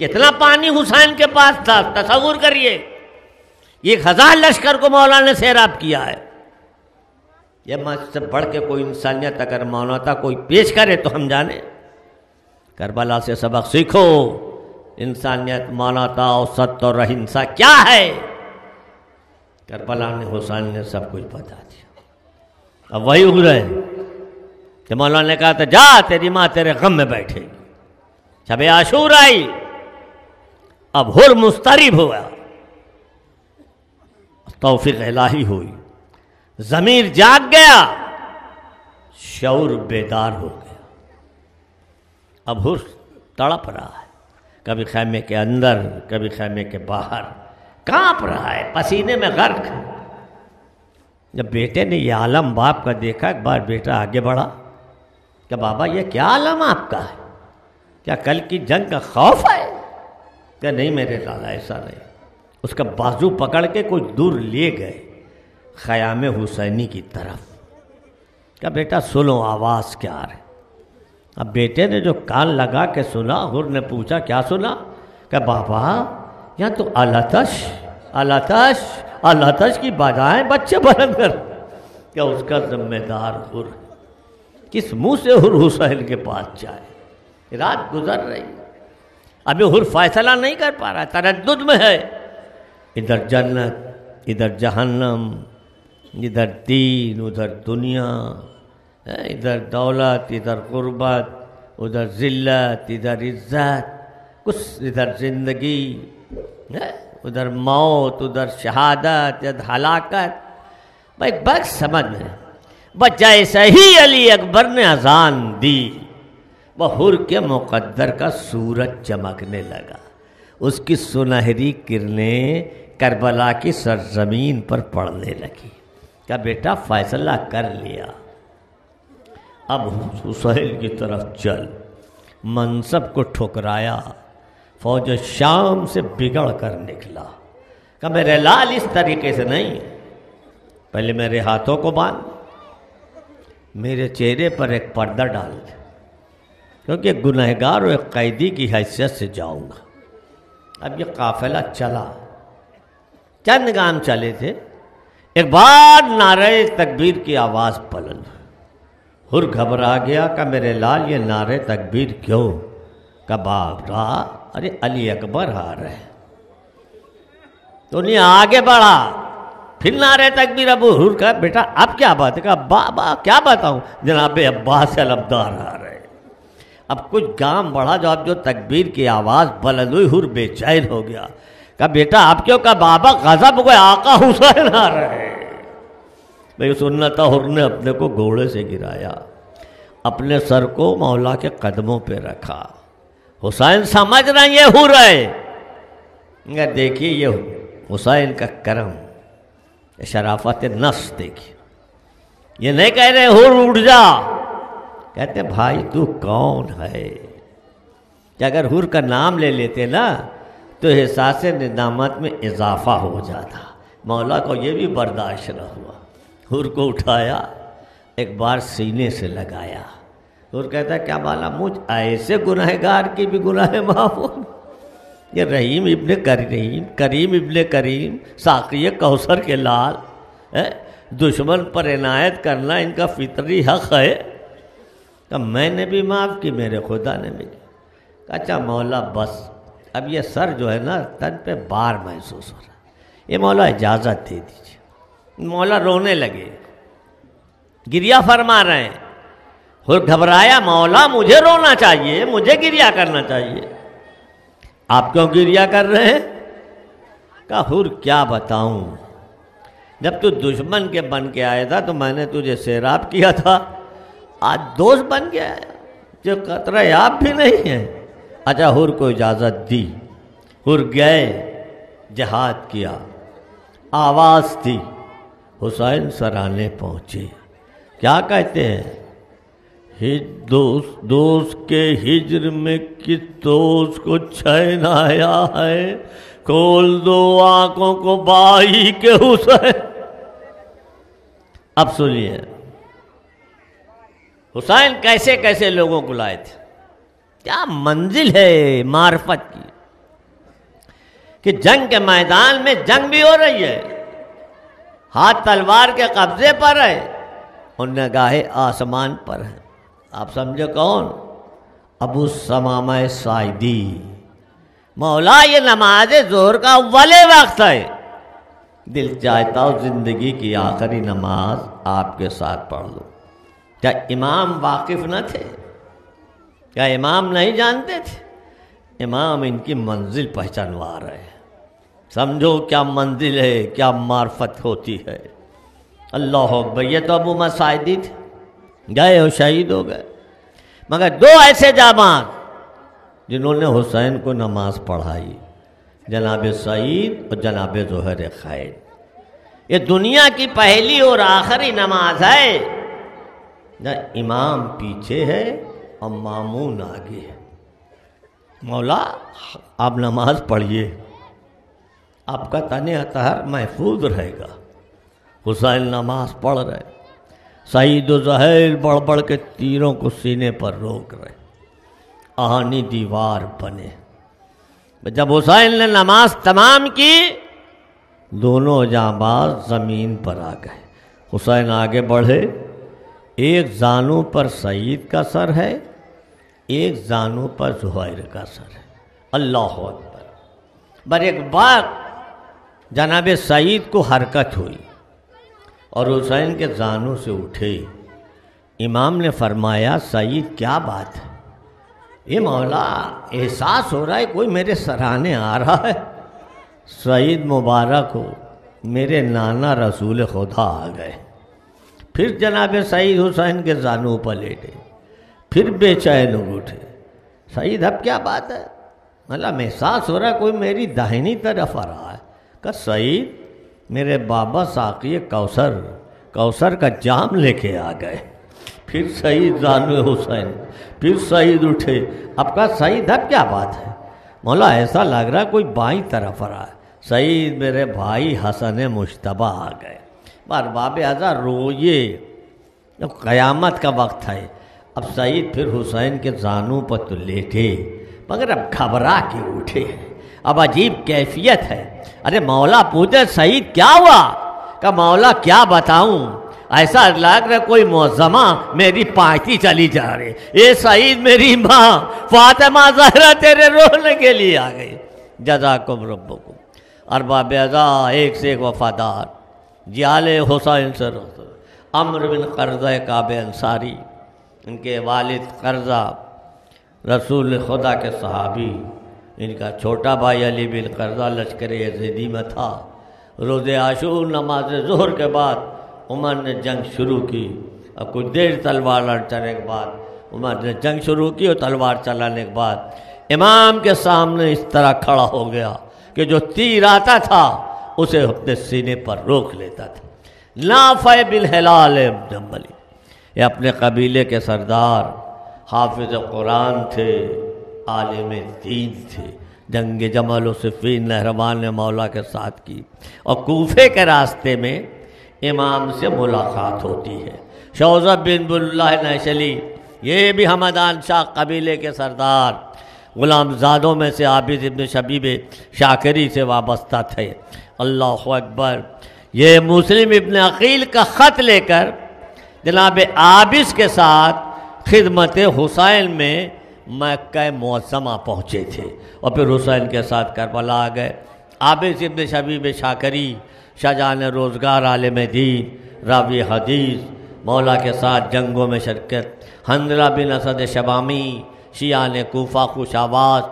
کتنا پانی حسین کے پاس تھا تصور کریے، 1000 لشکر کو مولا نے سیراب کیا ہے۔ یہ مجھ سے بڑھ کے کوئی انسانیت اگر مانوتا کوئی پیش کرے تو ہم جانے۔ کربلا سے سبق سیکھو، انسانیت، مانوتا اور ست اور اہنسا کیا ہے۔ کربلا نے حسین نے سب کچھ بتا دیا۔ اب وہی ہو رہے ہیں کہ مولا نے کہا تھا جا تیری ماں تیرے غم میں بیٹھے گی۔ شب عاشور آئی، اب حر مضطرب ہوا، توفیق الہی ہوئی، ضمیر جاگ گیا، شعور بیدار ہو گیا۔ اب حر تڑپ رہا ہے، کبھی خیمے کے اندر کبھی خیمے کے باہر، کانپ رہا ہے، پسینے میں غرق۔ جب بیٹے نے یہ عالم باپ کا دیکھا، ایک بار بیٹا آگے بڑھا کہ بابا یہ کیا عالم آپ کا ہے؟ کیا کل کی جنگ کا خوف ہے؟ کہ نہیں میرے لالا ایسا نہیں۔ اس کا بازو پکڑ کے کچھ دور لے گئے خیام حسینی کی طرف۔ کہا بیٹا سنو آواز کیا آ رہی؟ اب بیٹے نے جو کان لگا کے سنا، حر نے پوچھا کیا سنا؟ کہ بابا یہاں تو الاتش الاتش الاتش کی بجائیں بچے بلند کر۔ کیا اس کا ذمہ دار حر؟ کس منہ سے حر حسین کے پاس جائے؟ رات گزر رہی، ابھی حر فیصلہ نہیں کر پا رہا، تردد میں ہے۔ ادھر جنت ادھر جہنم، ادھر دین ادھر دنیا، ادھر دولت ادھر غربت، ادھر ذلت ادھر عزت، کچھ ادھر زندگی، ادھر موت ادھر شہادت ادھر ہلاکت۔ بھائی بس سمجھ میں بس جیسے ہی علی اکبر نے اذان دی وہ حر کے مقدر کا سورج چمکنے لگا، اس کی سنہری کرنیں کربلا کی سرزمین پر پڑنے لگی۔ کہا بیٹا فیصلہ کر لیا، اب حسین کی طرف چل۔ منصب کو ٹھکرایا، فوج شام سے بگڑ کر نکلا۔ کہا میرے لال اس طریقے سے نہیں، پہلے میرے ہاتھوں کو باندھ، میرے چہرے پر ایک پردہ ڈال دے، کیونکہ ایک گنہگار اور ایک قیدی کی حیثیت سے جاؤں گا۔ اب یہ قافلہ چلا، چند گام چلے تھے، ایک بار نعرہ تکبیر کی آواز بلند، حر گھبرا گیا کہ میرے لال یہ نعرہ تکبیر کیوں؟ کہ باپ رہا ارے علی اکبر آ رہے، تو انہیں آگے بڑھا، پھر نعرہ تکبیر۔ ابو حر کہا بیٹا اب کیا بات ہے؟ کہا بابا کیا بتاؤں، جناب عباس علمدار آ رہے۔ اب کچھ گام بڑھا، جو اب جو تکبیر کی آواز بلند ہوئی، حر بے چین ہو گیا۔ کہا بیٹا آپ کیوں؟ کہا بابا غضب ہوئے، آقا حسین آ رہے۔ بھئی سننا تھا، حر نے اپنے کو گھوڑے سے گرایا، اپنے سر کو مولا کے قدموں پہ رکھا۔ حسین سمجھ رہے ہیں یہ حر ہے، دیکھیے یہ حسین کا کرم، شرافت نفس دیکھیے، یہ نہیں کہہ رہے حر اٹھ جا، کہتے بھائی تو کون ہے؟ کہ اگر حر کا نام لے لیتے نا تو احساس ندامت میں اضافہ ہو جاتا۔ مولا کو یہ بھی برداشت نہ ہوا، حر کو اٹھایا، ایک بار سینے سے لگایا۔ حر کہتا ہے کیا بالا مجھ ایسے گنہگار کی بھی گناہ معاف ہو؟ یہ رحیم ابن کریم، کریم ابن کریم، ساقی کوثر کے لال، دشمن پر عنایت کرنا ان کا فطری حق ہے۔ کہ میں نے بھی معاف کی، میرے خدا نے بھی کی۔ اچھا مولا بس اب یہ سر جو ہے نا تن پہ بار محسوس ہو رہا ہے، یہ مولا اجازت دے دیجیے۔ مولا رونے لگے، گریہ فرما رہے ہیں۔ حر گھبرایا، مولا مجھے رونا چاہیے، مجھے گریہ کرنا چاہیے، آپ کیوں گریہ کر رہے ہیں؟ کہا حر کیا بتاؤں، جب تو دشمن کے بن کے آیا تھا تو میں نے تجھے سیراب کیا تھا، آج دوست بن گیا ہے جو قطرہ آپ بھی نہیں ہے۔ اچھا حر کو اجازت دی، حر گئے، جہاد کیا، آواز دی، حسین سرانے پہنچے۔ کیا کہتے ہیں؟ دوست کے ہجر میں کس دوست کو چین آیا ہے، کھول دو آنکھوں کو بائی کے حسین۔ اب سنیے حسین کیسے کیسے لوگوں کو لائے تھے، کیا منزل ہے معرفت کی، کہ جنگ کے میدان میں جنگ بھی ہو رہی ہے، ہاتھ تلوار کے قبضے پر ہے اور نگاہیں آسمان پر ہے۔ آپ سمجھو کون؟ ابو ثمامہ ساعدی۔ مولا یہ نماز ظہر کا اول وقت ہے، دل چاہتا ہوں زندگی کی آخری نماز آپ کے ساتھ پڑھ لوں۔ کیا امام واقف نہ تھے؟ کیا امام نہیں جانتے تھے؟ امام ان کی منزل پہچانوا رہے ہیں۔ سمجھو کیا منزل ہے، کیا معرفت ہوتی ہے۔ اللہ اکبر، یہ تو ابو مساعدی تھے، گئے اور شہید ہو گئے، مگر دو ایسے جانباز جنہوں نے حسین کو نماز پڑھائی، جناب سعید اور جناب زہر خیر۔ یہ دنیا کی پہلی اور آخری نماز ہے، نہ امام پیچھے ہے اور مامون آگے ہے۔ مولا آپ نماز پڑھیے، آپ کا تن اطہر محفوظ رہے گا۔ حسین نماز پڑھ رہے، سعید و زہیر بڑھ بڑھ کے تیروں کو سینے پر روک رہے، آہنی دیوار بنے۔ جب حسین نے نماز تمام کی، دونوں جانباز زمین پر آ گئے۔ حسین آگے بڑھے، ایک زانو پر سعید کا سر ہے، ایک زانو پر زہیر کا سر ہے۔ اللہ اکبر۔ بر ایک بار جناب سعید کو حرکت ہوئی اور حسین کے زانوں سے اٹھے۔ امام نے فرمایا سعید کیا بات ہے؟ یہ مولا احساس ہو رہا ہے کوئی میرے سرانے آ رہا ہے۔ سعید مبارک ہو، میرے نانا رسول خدا آ گئے۔ پھر جناب سعید حسین کے زانوں پر لیٹے، پھر بے چین اٹھے۔ سعید اب کیا بات ہے؟ مطلب احساس ہو رہا ہے کوئی میری داہنی طرف آ رہا ہے۔ کہ سعید میرے بابا ساقی کوثر کا جام لے کے آ گئے۔ پھر سعید زانو حسین، پھر سعید اٹھے۔ اب کہا سعید اب کیا بات ہے؟ مولا ایسا لگ رہا کوئی بائیں طرف آ رہا ہے۔ سعید میرے بھائی حسن مجتبیٰ آ گئے۔ باب اعظم روئے، اب قیامت کا وقت ہے۔ اب سعید پھر حسین کے زانوں پر تو لیٹے، مگر اب گھبرا کے اٹھے۔ اب عجیب کیفیت ہے۔ ارے مولا پوچھے سعید کیا ہوا؟ کہ مولا کیا بتاؤں، ایسا لگ رہا کوئی معظمہ میری پائتی چلی جا رہی۔ اے سعید میری ماں فاطمہ زہرا تیرے رونے کے لیے آ گئی۔ جزاکم ربکم۔ ارباب اعضا ایک سے ایک وفادار، جیال حسین سے عمرو بن قرظہ کعب انصاری، ان کے والد قرظہ رسول خدا کے صحابی، ان کا چھوٹا بھائی علی بن قرظہ لشکر یزیدی میں تھا۔ روز عاشور نماز ظہر کے بعد عمر نے جنگ شروع کی، اب کچھ دیر تلوار چلانے کے بعد عمر نے جنگ شروع کی، اور تلوار چلانے کے بعد امام کے سامنے اس طرح کھڑا ہو گیا کہ جو تیر آتا تھا اسے اپنے سینے پر روک لیتا تھا۔ نافع بن ہلال جملی، یہ اپنے قبیلے کے سردار، حافظ قرآن تھے، عالم دین تھے۔ جنگ جمل و صفین نہروان نے مولا کے ساتھ کی، اور کوفے کے راستے میں امام سے ملاقات ہوتی ہے۔ شوذب بن اللہ نشلی، یہ بھی حمدان شاہ قبیلے کے سردار، غلام زادوں میں سے عابد ابن شبیب شاکری سے وابستہ تھے۔ اللہ اکبر۔ یہ مسلم ابن عقیل کا خط لے کر جناب عابس کے ساتھ خدمت حسین میں مکہ معظمہ پہنچے تھے، اور پھر حسین کے ساتھ کربلا آ گئے۔ عابس ابن شبیب شاکری شاہجہاں روزگار عالم دین، راوی حدیث، مولا کے ساتھ جنگوں میں شرکت۔ حنظلہ بن اسد شبامی، شیعان کوفہ، خوش آواز،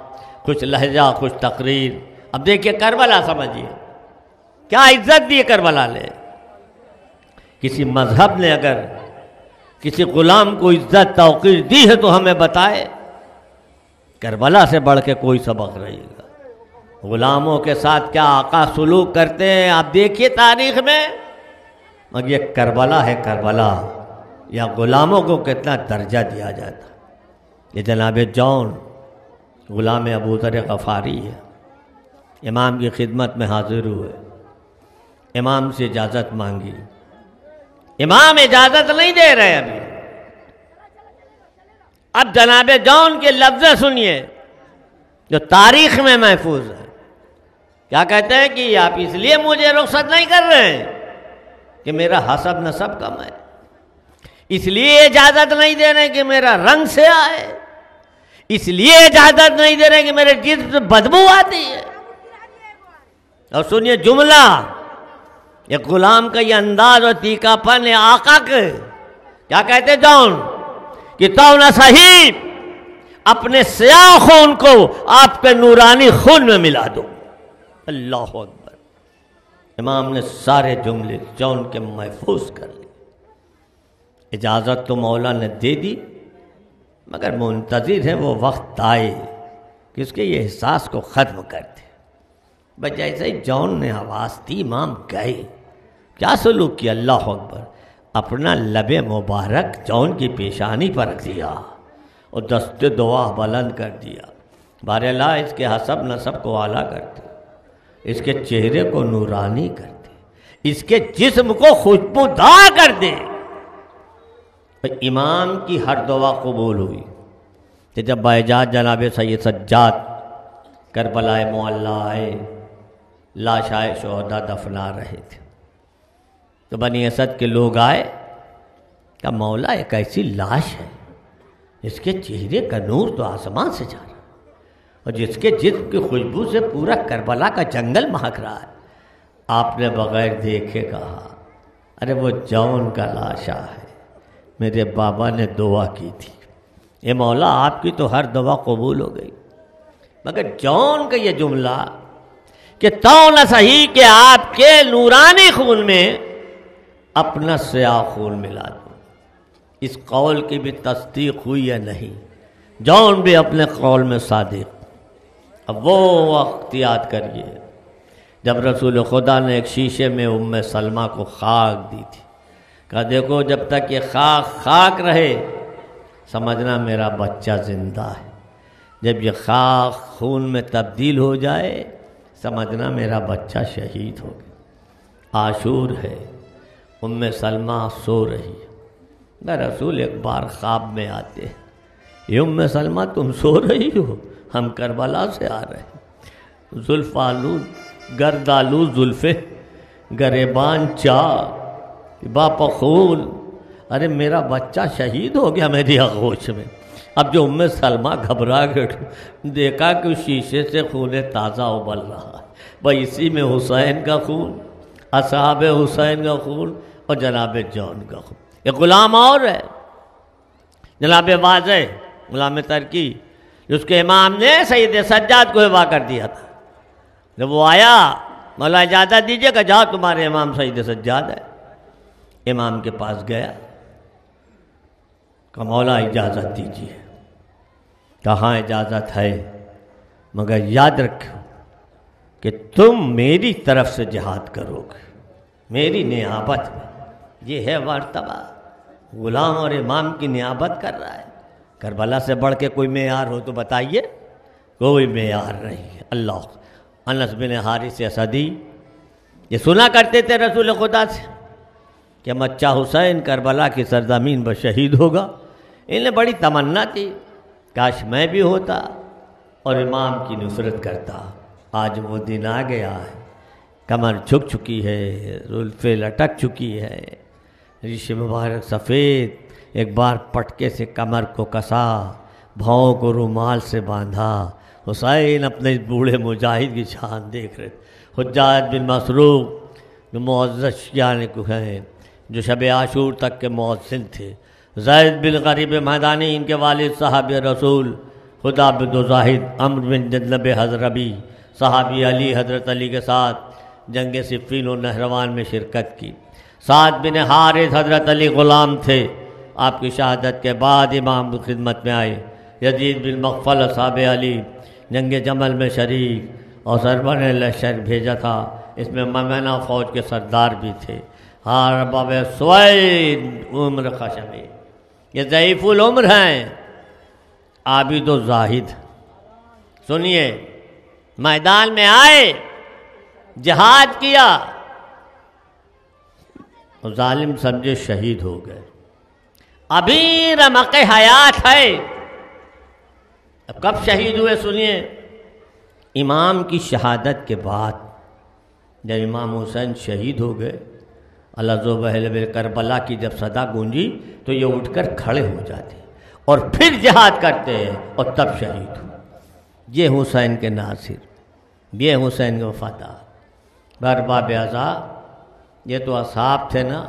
خوش لہجہ، خوش تقریر۔ اب دیکھیے کربلا سمجھیے کیا عزت دی کربلا نے۔ کسی مذہب نے اگر کسی غلام کو عزت توقیر دی ہے تو ہمیں بتائے، کربلا سے بڑھ کے کوئی سبق رہے گا۔ غلاموں کے ساتھ کیا آقا سلوک کرتے ہیں آپ دیکھیے تاریخ میں، مگر یہ کربلا ہے کربلا، یا غلاموں کو کتنا درجہ دیا جاتا۔ یہ جناب جون غلام ابو ذر غفاری ہے، امام کی خدمت میں حاضر ہوئے، امام سے اجازت مانگی، امام اجازت نہیں دے رہے ابھی۔ اب جناب جون کے لفظ سنیے جو تاریخ میں محفوظ ہے۔ کیا کہتے ہیں کہ آپ اس لیے مجھے رخصت نہیں کر رہے ہیں کہ میرا حسب نسب کم ہے، اس لیے اجازت نہیں دے رہے کہ میرا رنگ سے آئے، اس لیے اجازت نہیں دے رہے کہ میرے جسم سے بدبو آتی ہے۔ اور سنیے جملہ، ایک غلام کا یہ انداز اور تیکا پن ہے آقا کے۔ کیا کہتے جون کہ تو نہ صحیح اپنے سیاہ خون کو آپ کے نورانی خون میں ملا دو۔ اللہ اکبر۔ امام نے سارے جملے جون کے محفوظ کر لی۔ اجازت تو مولا نے دے دی، مگر منتظر ہے وہ وقت آئے کہ اس کے یہ احساس کو ختم کر دے۔ بس جیسے ہی جون نے آواز دی امام گئے۔ کیا سلوک کیا؟ اللہ اکبر۔ اپنا لب مبارک جون کی پیشانی پر رکھ دیا اور دست دعا بلند کر دیا۔ بار اللہ اس کے حسب نسب کو اعلیٰ کرتے، اس کے چہرے کو نورانی کر دے، اس کے جسم کو خوشبودار کر دے۔ امام کی ہر دعا قبول ہوئی کہ جب باجات جناب سید سجاد کربلا معلی آئے، لاشائے شہداء دفنا رہے تھے، تو بنی اسد کے لوگ آئے کہ مولا ایک ایسی لاش ہے اس کے چہرے کا نور تو آسمان سے جا رہا ہے، اور جس کے جسم کی خوشبو سے پورا کربلا کا جنگل مہک رہا ہے۔ آپ نے بغیر دیکھے کہا ارے وہ جون کا لاشا ہے، میرے بابا نے دعا کی تھی، اے مولا آپ کی تو ہر دعا قبول ہو گئی، مگر جون کا یہ جملہ کہ تو نہ صحیح کہ آپ کے نورانی خون میں اپنا سیاہ خون ملا دوں، اس قول کی بھی تصدیق ہوئی یا نہیں؟ جون بھی اپنے قول میں صادق۔ اب وہ وقت یاد کریے جب رسول خدا نے ایک شیشے میں ام سلمہ کو خاک دی تھی، کہا دیکھو جب تک یہ خاک خاک رہے سمجھنا میرا بچہ زندہ ہے، جب یہ خاک خون میں تبدیل ہو جائے سمجھنا میرا بچہ شہید ہو گیا۔ عاشور ہے، ام سلمہ سو رہی ہے، میں رسول ایک بار خواب میں آتے ہیں، یہ ام سلمہ تم سو رہی ہو، ہم کربلا سے آ رہے ہیں، زلف آلود گردالو زلفے گریبان چاک باپ خون، ارے میرا بچہ شہید ہو گیا میری آغوش میں۔ اب جو ام سلمہ گھبرا گئے دیکھا کہ شیشے سے خون تازہ ابل رہا ہے، بھائی اسی میں حسین کا خون، اصحاب حسین کا خون اور جناب جون کا خون۔ ایک غلام اور ہے جناب واضح غلام ترکی، جس کے امام نے سید سجاد کو ہبا کر دیا تھا، جب وہ آیا مولا اجازت دیجئے کہ جاؤ تمہارے امام سید سجاد ہے، امام کے پاس گیا کہ مولا اجازت دیجئے، کہاں اجازت ہے مگر یاد رکھو کہ تم میری طرف سے جہاد کرو گے میری نیابت میں، یہ ہے مرتبہ، غلام اور امام کی نیابت کر رہا ہے۔ کربلا سے بڑھ کے کوئی معیار ہو تو بتائیے، کوئی معیار نہیں ہے۔ اللہ انس بن حارث اسدی یہ سنا کرتے تھے رسول خدا سے کہ بچہ حسین کربلا کی سرزمین پر شہید ہوگا، انہیں بڑی تمنا تھی کاش میں بھی ہوتا اور امام کی نصرت کرتا۔ آج وہ دن آ گیا ہے، کمر جھک چکی ہے، زلفیں لٹک چکی ہے، ریش مبارک سفید، ایک بار پٹکے سے کمر کو کسا، بھاؤں کو رومال سے باندھا۔ حسین اپنے اس بوڑھے مجاہد کی شان دیکھ رہے تھے۔ حجاج بن مسروق جو معزز یعنی کو ہیں، جو شب عاشور تک کے مؤذن تھے، زید بن غریب میدانی ان کے والد صحابی رسول، خدا بن زاہد، عمرو بن جندب حضربی صحابی علی، حضرت علی کے ساتھ جنگ صفین و نہروان میں شرکت کی۔ سعد بن حارث حضرت علی غلام تھے، آپ کی شہادت کے بعد امام کی خدمت میں آئے۔ یزید بن مغفل اصحاب علی جنگ جمل میں شریک اور سربراہ نے لشکر بھیجا تھا، اس میں ممنہ فوج کے سردار بھی تھے۔ باب سوید عمر خشبی یہ ضعیف العمر ہیں، عابد و زاہد۔ سنیے میدان میں آئے، جہاد کیا، ظالم سمجھے شہید ہو گئے، ابھی رمق حیات ہے۔ اب کب شہید ہوئے سنیے، امام کی شہادت کے بعد جب امام حسین شہید ہو گئے، اللہ ذو کربلا کی جب صدا گونجی تو یہ اٹھ کر کھڑے ہو جاتے اور پھر جہاد کرتے ہیں اور تب شہید ہو۔ یہ حسین کے ناصر، یہ حسین کے وفادار۔ برباب اعضا یہ تو اصحاب تھے نا،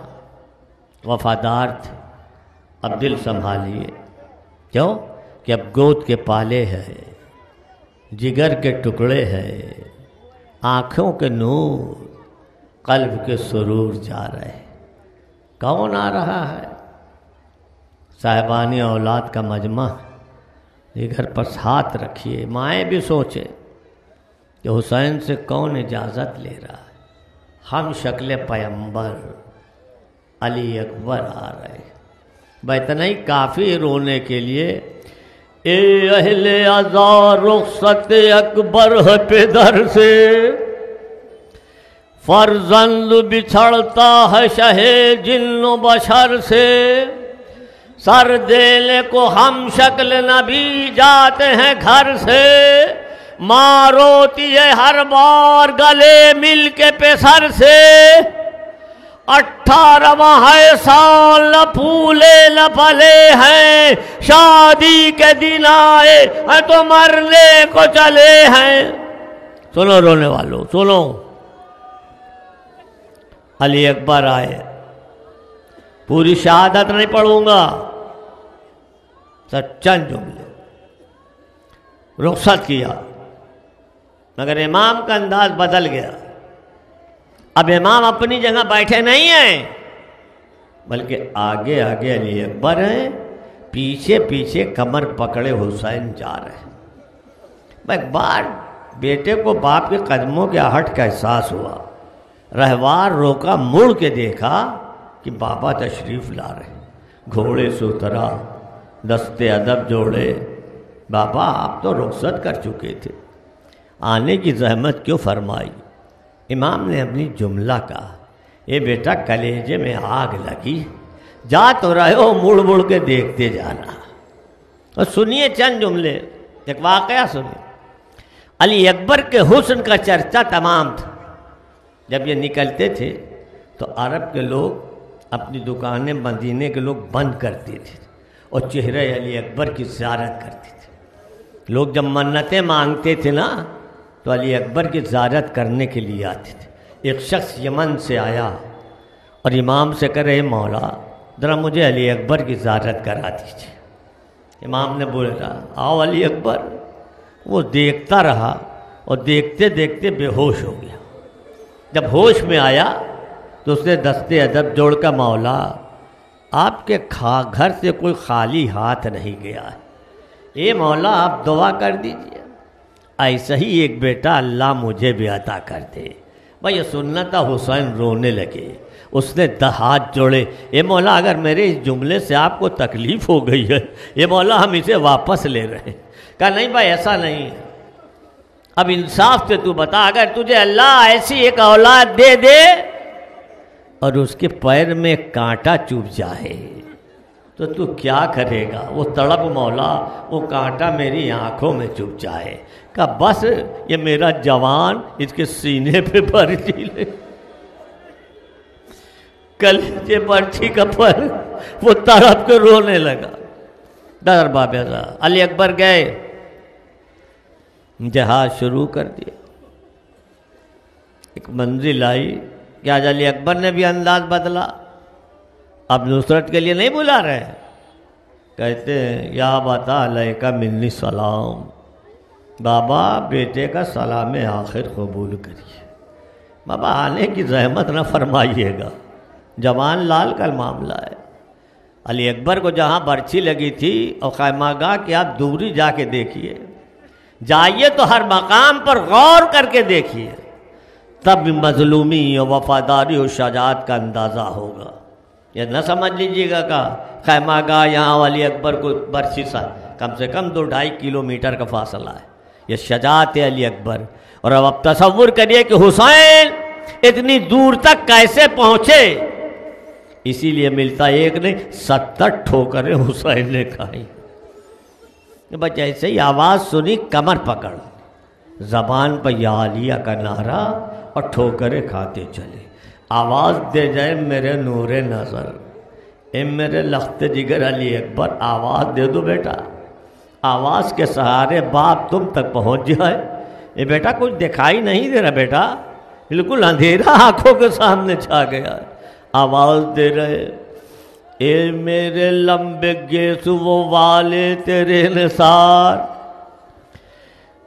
وفادار تھے، اب دل سنبھالیے، کیوں کہ اب گود کے پالے ہیں، جگر کے ٹکڑے ہیں، آنکھوں کے نور، قلب کے سرور جا رہے۔ کون آ رہا ہے؟ صاحبانی اولاد کا مجمع، جگر پر ہاتھ رکھیے، مائیں بھی سوچے کہ حسین سے کون اجازت لے رہا ہے۔ ہم شکل پیمبر علی اکبر آ رہے، اتنا ہی کافی رونے کے لیے۔ اے اہل عزا رخصت اکبر ہے پدر سے، فرزند بچھڑتا ہے شہ جن و بشر سے، سر دینے کو ہم شکل نبی جاتے ہیں گھر سے، ماں روتی ہے ہر بار گلے مل کے پسر سے، 18واں سال نہ پھولے نہ پھلے ہیں، شادی کے دن آئے ہیں تو مرنے کو چلے ہیں۔ سنو رونے والوں، سنو، علی اکبر آئے، پوری شہادت نہیں پڑھوں گا، سب چند جملے رخصت کیا، مگر امام کا انداز بدل گیا۔ اب امام اپنی جگہ بیٹھے نہیں ہیں، بلکہ آگے آگے علی اکبر ہیں، پیچھے پیچھے کمر پکڑے حسین جا رہے ہیں۔ ایک بار بیٹے کو باپ کے قدموں کے آہٹ کا احساس ہوا، رہوار روکا، مڑ کے دیکھا کہ بابا تشریف لا رہے، گھوڑے سے اترا، دستے ادب جوڑے۔ بابا آپ تو رخصت کر چکے تھے، آنے کی زحمت کیوں فرمائی؟ امام نے اپنی جملہ کہا، اے بیٹا کلیجے میں آگ لگی، جا تو رہے ہو، مڑ مڑ کے دیکھتے جانا۔ اور سنیے چند جملے، ایک واقعہ سنیے۔ علی اکبر کے حسن کا چرچا تمام تھا۔ جب یہ نکلتے تھے تو عرب کے لوگ اپنی دکانیں مدینے کے لوگ بند کرتے تھے اور چہرے علی اکبر کی زیارت کرتے تھے۔ لوگ جب منتیں مانگتے تھے نا تو علی اکبر کی زیارت کرنے کے لیے آتے تھے۔ ایک شخص یمن سے آیا اور امام سے کہہ رہے، مولا ذرا مجھے علی اکبر کی زیارت کرا دیجیے۔ امام نے بولا، آؤ علی اکبر۔ وہ دیکھتا رہا اور دیکھتے دیکھتے بے ہوش ہو گیا۔ جب ہوش میں آیا تو اس نے دستے ادب جوڑ کر، مولا آپ کے گھر سے کوئی خالی ہاتھ نہیں گیا ہے، اے مولا آپ دعا کر دیجئے، ایسا ہی ایک بیٹا اللہ مجھے بھی عطا کر دے۔ بھائی یہ سننا تھا، حسین رونے لگے، اس نے ہاتھ جوڑے، اے مولا اگر میرے اس جملے سے آپ کو تکلیف ہو گئی ہے، اے مولا ہم اسے واپس لے رہے ہیں۔ کہا نہیں بھائی ایسا نہیں ہے، اب انصاف سے تو بتا، اگر تجھے اللہ ایسی ایک اولاد دے دے اور اس کے پیر میں کانٹا چوب جائے تو کیا کرے گا؟ وہ تڑپ، مولا وہ کانٹا میری آنکھوں میں چوب جائے۔ کہا بس یہ میرا جوان اس کے سینے پہ برچھی لے، کلیجے برچھی کا پر، وہ تڑپ کے رونے لگا۔ در بابا علی اکبر گئے، جہاد شروع کر دیا۔ ایک منزل آئی کہ آج علی اکبر نے بھی انداز بدلا، اب نصرت کے لیے نہیں بلا رہے، کہتے ہیں یا بتا علیکہ منی سلام، بابا بیٹے کا سلام آخر قبول کریے، بابا آنے کی زحمت نہ فرمائیے گا، جوان لال کا معاملہ ہے۔ علی اکبر کو جہاں برچھی لگی تھی اور خیمہ گاہ کی آپ دوری جا کے دیکھیے، جائیے تو ہر مقام پر غور کر کے دیکھیے، تب مظلومی اور وفاداری اور شجاعت کا اندازہ ہوگا۔ یہ نہ سمجھ لیجیے گا کہ خیمہ گاہ یہاں علی اکبر کو برچھی کم سے کم 2-2.5 کلومیٹر کا فاصلہ ہے، یہ شجاعت ہے علی اکبر۔ اور اب تصور کریے کہ حسین اتنی دور تک کیسے پہنچے، اسی لیے ملتا ایک نہیں 70 ٹھوکریں حسین نے کھائی۔ بس ایسے ہی آواز سنی، کمر پکڑ، زبان پر یا علیہ کا نعرہ اور ٹھوکریں کھاتے چلے۔ آواز دے جائے میرے نور نظر، اے میرے لخت جگر علی اکبر، آواز دے دو بیٹا، آواز کے سہارے باپ تم تک پہنچ جائے۔ اے بیٹا کچھ دکھائی نہیں دے رہا بیٹا، بالکل اندھیرا آنکھوں کے سامنے چھا گیا۔ آواز دے رہے، اے میرے لمبے گیسو وہ والے تیرے نثار،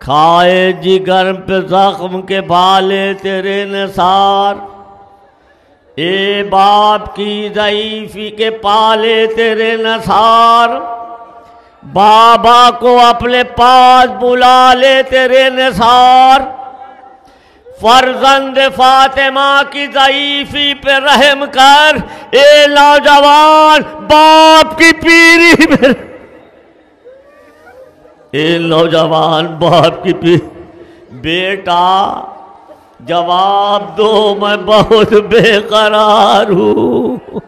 کھائے جگر پہ زخم کے بالے تیرے نثار، اے باپ کی ضعیفی کے پالے تیرے نثار، بابا کو اپنے پاس بلا لے تیرے نثار، فرزند فاطمہ کی ضعیفی پہ رحم کر، اے نوجوان باپ کی پیری پہ، اے نوجوان باپ کی پیری، بیٹا جواب دو میں بہت بے قرار ہوں۔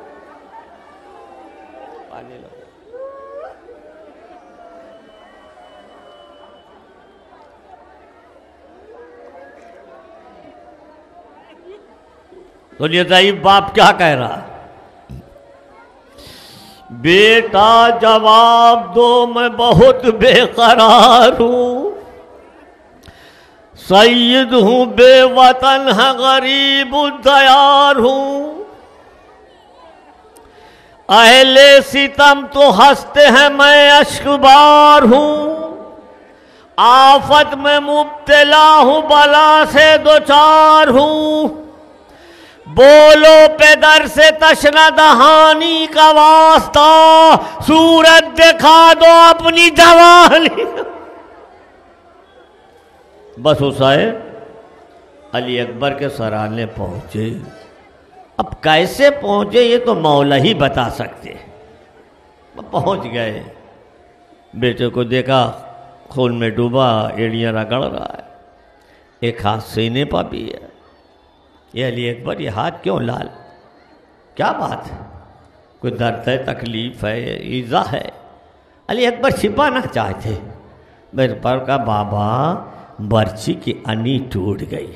تو یہ ضعیف باپ کیا کہہ رہا ہے؟ بیٹا جواب دو میں بہت بے قرار ہوں، سید ہوں بے وطن ہے غریب دیار ہوں، اہل ستم تو ہنستے ہیں میں اشکبار ہوں، آفت میں مبتلا ہوں بلا سے دوچار ہوں، بولو پدر سے تشنہ دہانی کا واسطہ، صورت دکھا دو اپنی جوانی۔ بس حسین علی اکبر کے سرانے پہنچے۔ اب کیسے پہنچے یہ تو مولا ہی بتا سکتے۔ پہنچ گئے، بیٹے کو دیکھا خون میں ڈوبا، ایڑیاں رگڑ رہا ہے، ایک ہاتھ سینے پا بھی ہے۔ یہ علی اکبر یہ ہاتھ کیوں لال؟ کیا بات ہے؟ کوئی درد ہے، تکلیف ہے، ایذا ہے؟ علی اکبر چھپانا چاہتے۔ میرے پر کہا بابا برچی کی انی ٹوٹ گئی،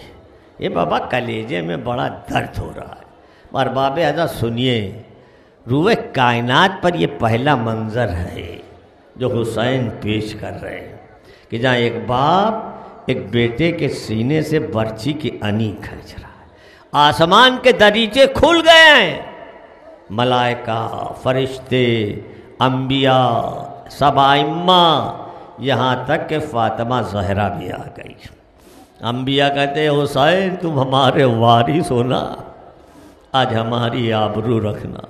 یہ بابا کلیجے میں بڑا درد ہو رہا ہے۔ اور باب اعظم سنیے، روح کائنات پر یہ پہلا منظر ہے جو حسین پیش کر رہے ہیں کہ جہاں ایک باپ ایک بیٹے کے سینے سے برچی کی انی کھینچ رہا ہے۔ آسمان کے دریچے کھل گئے ہیں، ملائکہ، فرشتے، انبیاء، سب ائمہ، یہاں تک کہ فاطمہ زہرا بھی آ گئی۔ انبیاء کہتے ہیں حسین تم ہمارے وارث ہونا، آج ہماری آبرو رکھنا۔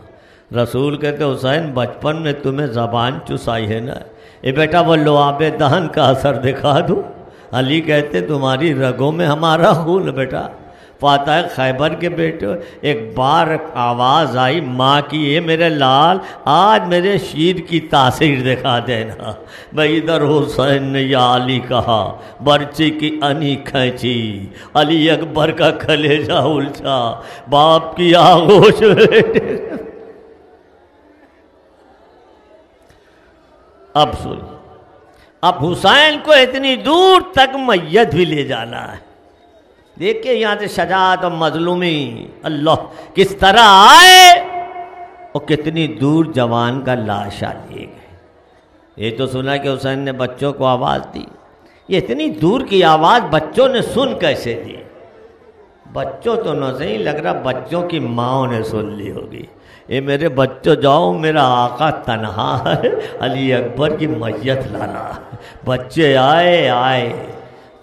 رسول کہتے حسین بچپن میں تمہیں زبان چسائی ہے نا، اے بیٹا وہ لعاب دہن کا اثر دکھا دوں۔ علی کہتے تمہاری رگوں میں ہمارا خون بیٹا۔ فاتح خیبر کے بیٹے، ایک بار آواز آئی ماں کی، اے میرے لال آج میرے شیر کی تاثیر دکھا دینا۔ بھائی ادھر حسین نے یا علی کہا، برچی کی انی کھینچی، علی اکبر کا کلیجہ الجھا، باپ کی آغوش بیٹے۔ اب سن، اب حسین کو اتنی دور تک میت بھی لے جانا ہے۔ دیکھیں یہاں سے شجاعت اور مظلومی، اللہ کس طرح آئے اور کتنی دور جوان کا لاشا لے گئے۔ یہ تو سنا کہ حسین نے بچوں کو آواز دی، یہ اتنی دور کی آواز بچوں نے سن کیسے دی؟ بچوں تو نہ صحیح لگ رہا، بچوں کی ماں نے سن لی ہوگی۔ اے میرے بچوں جاؤ، میرا آقا تنہا ہے، علی اکبر کی میت لانا۔ بچے آئے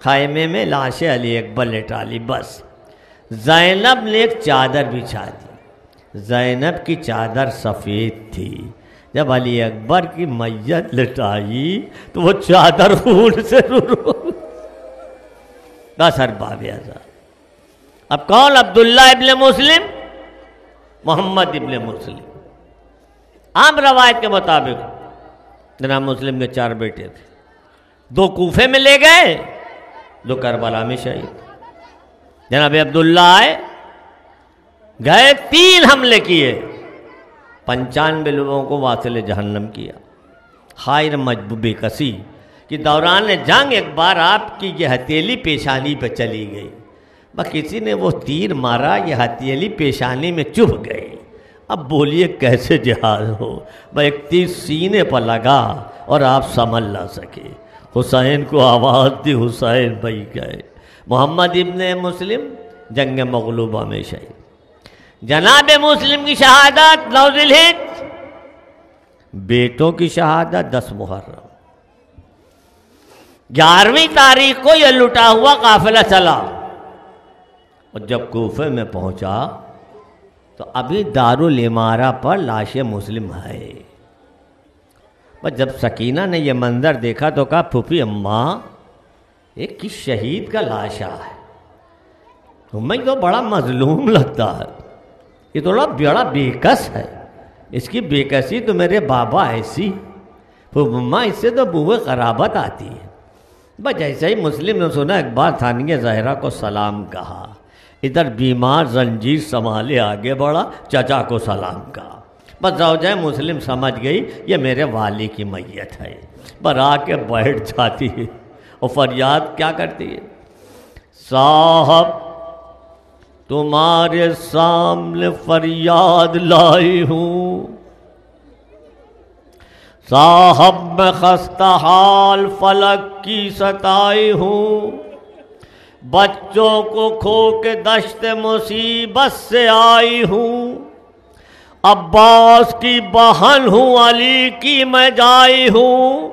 خیمے میں لاش علی اکبر لٹا لی۔ بس زینب نے ایک چادر بچھا دی، زینب کی چادر سفید تھی۔ جب علی اکبر کی میت لٹائی تو وہ چادر خون سے رو بس ہر باب اعظم۔ اب کون؟ عبداللہ ابن مسلم، محمد ابن مسلم۔ عام روایت کے مطابق جناب مسلم کے 4 بیٹے تھے، 2 کوفے میں لے گئے، 2 کربلا میں شہید۔ جناب عبداللہ آئے گئے، 3 حملے کیے، 95 لوگوں کو واصل جہنم کیا۔ خیر مجبوبی کسی کہ دوران جنگ ایک بار آپ کی یہ ہتھیلی پیشانی پہ چلی گئی، بس کسی نے وہ تیر مارا، یہ ہتھیلی پیشانی میں چبھ گئی۔ اب بولیے کیسے جہاد ہو؟ بس ایک تیر سینے پر لگا اور آپ سنبھل نہ سکے۔ حسین کو آواز دی، حسین بھائی گئے۔ محمد ابن مسلم جنگ مغلوبہ میں شہید۔ جناب مسلم کی شہادت 9 ذی الحجہ، بیٹوں کی شہادت 10 محرم۔ 11ویں تاریخ کو یہ لٹا ہوا قافلہ چلا، اور جب کوفے میں پہنچا تو ابھی دارالامارہ پر لاش مسلم ہے۔ بس جب سکینہ نے یہ منظر دیکھا تو کہا پھوپھی اماں ایک کس شہید کا لاشا ہے، تمہیں تو بڑا مظلوم لگتا ہے، یہ تو بڑا بے کس ہے، اس کی بے کسی تو میرے بابا ایسی، اماں اس سے تو بوئے قرابت آتی ہے۔ بس جیسے ہی مسلم نے سنا ایک بار ثانیہ زہرا کو سلام کہا، ادھر بیمار زنجیر سنبھالے آگے بڑھا، چچا کو سلام کہا۔ بس زوجہ مسلم سمجھ گئی یہ میرے والی کی میت ہے، پر آ کے بیٹھ جاتی ہے اور فریاد کیا کرتی ہے، صاحب تمہارے سامنے فریاد لائی ہوں، صاحب میں خستہ حال فلک کی ستائی ہوں، بچوں کو کھو کے دشت مصیبت سے آئی ہوں، عباس کی بہن ہوں، علی کی میں جائی ہوں،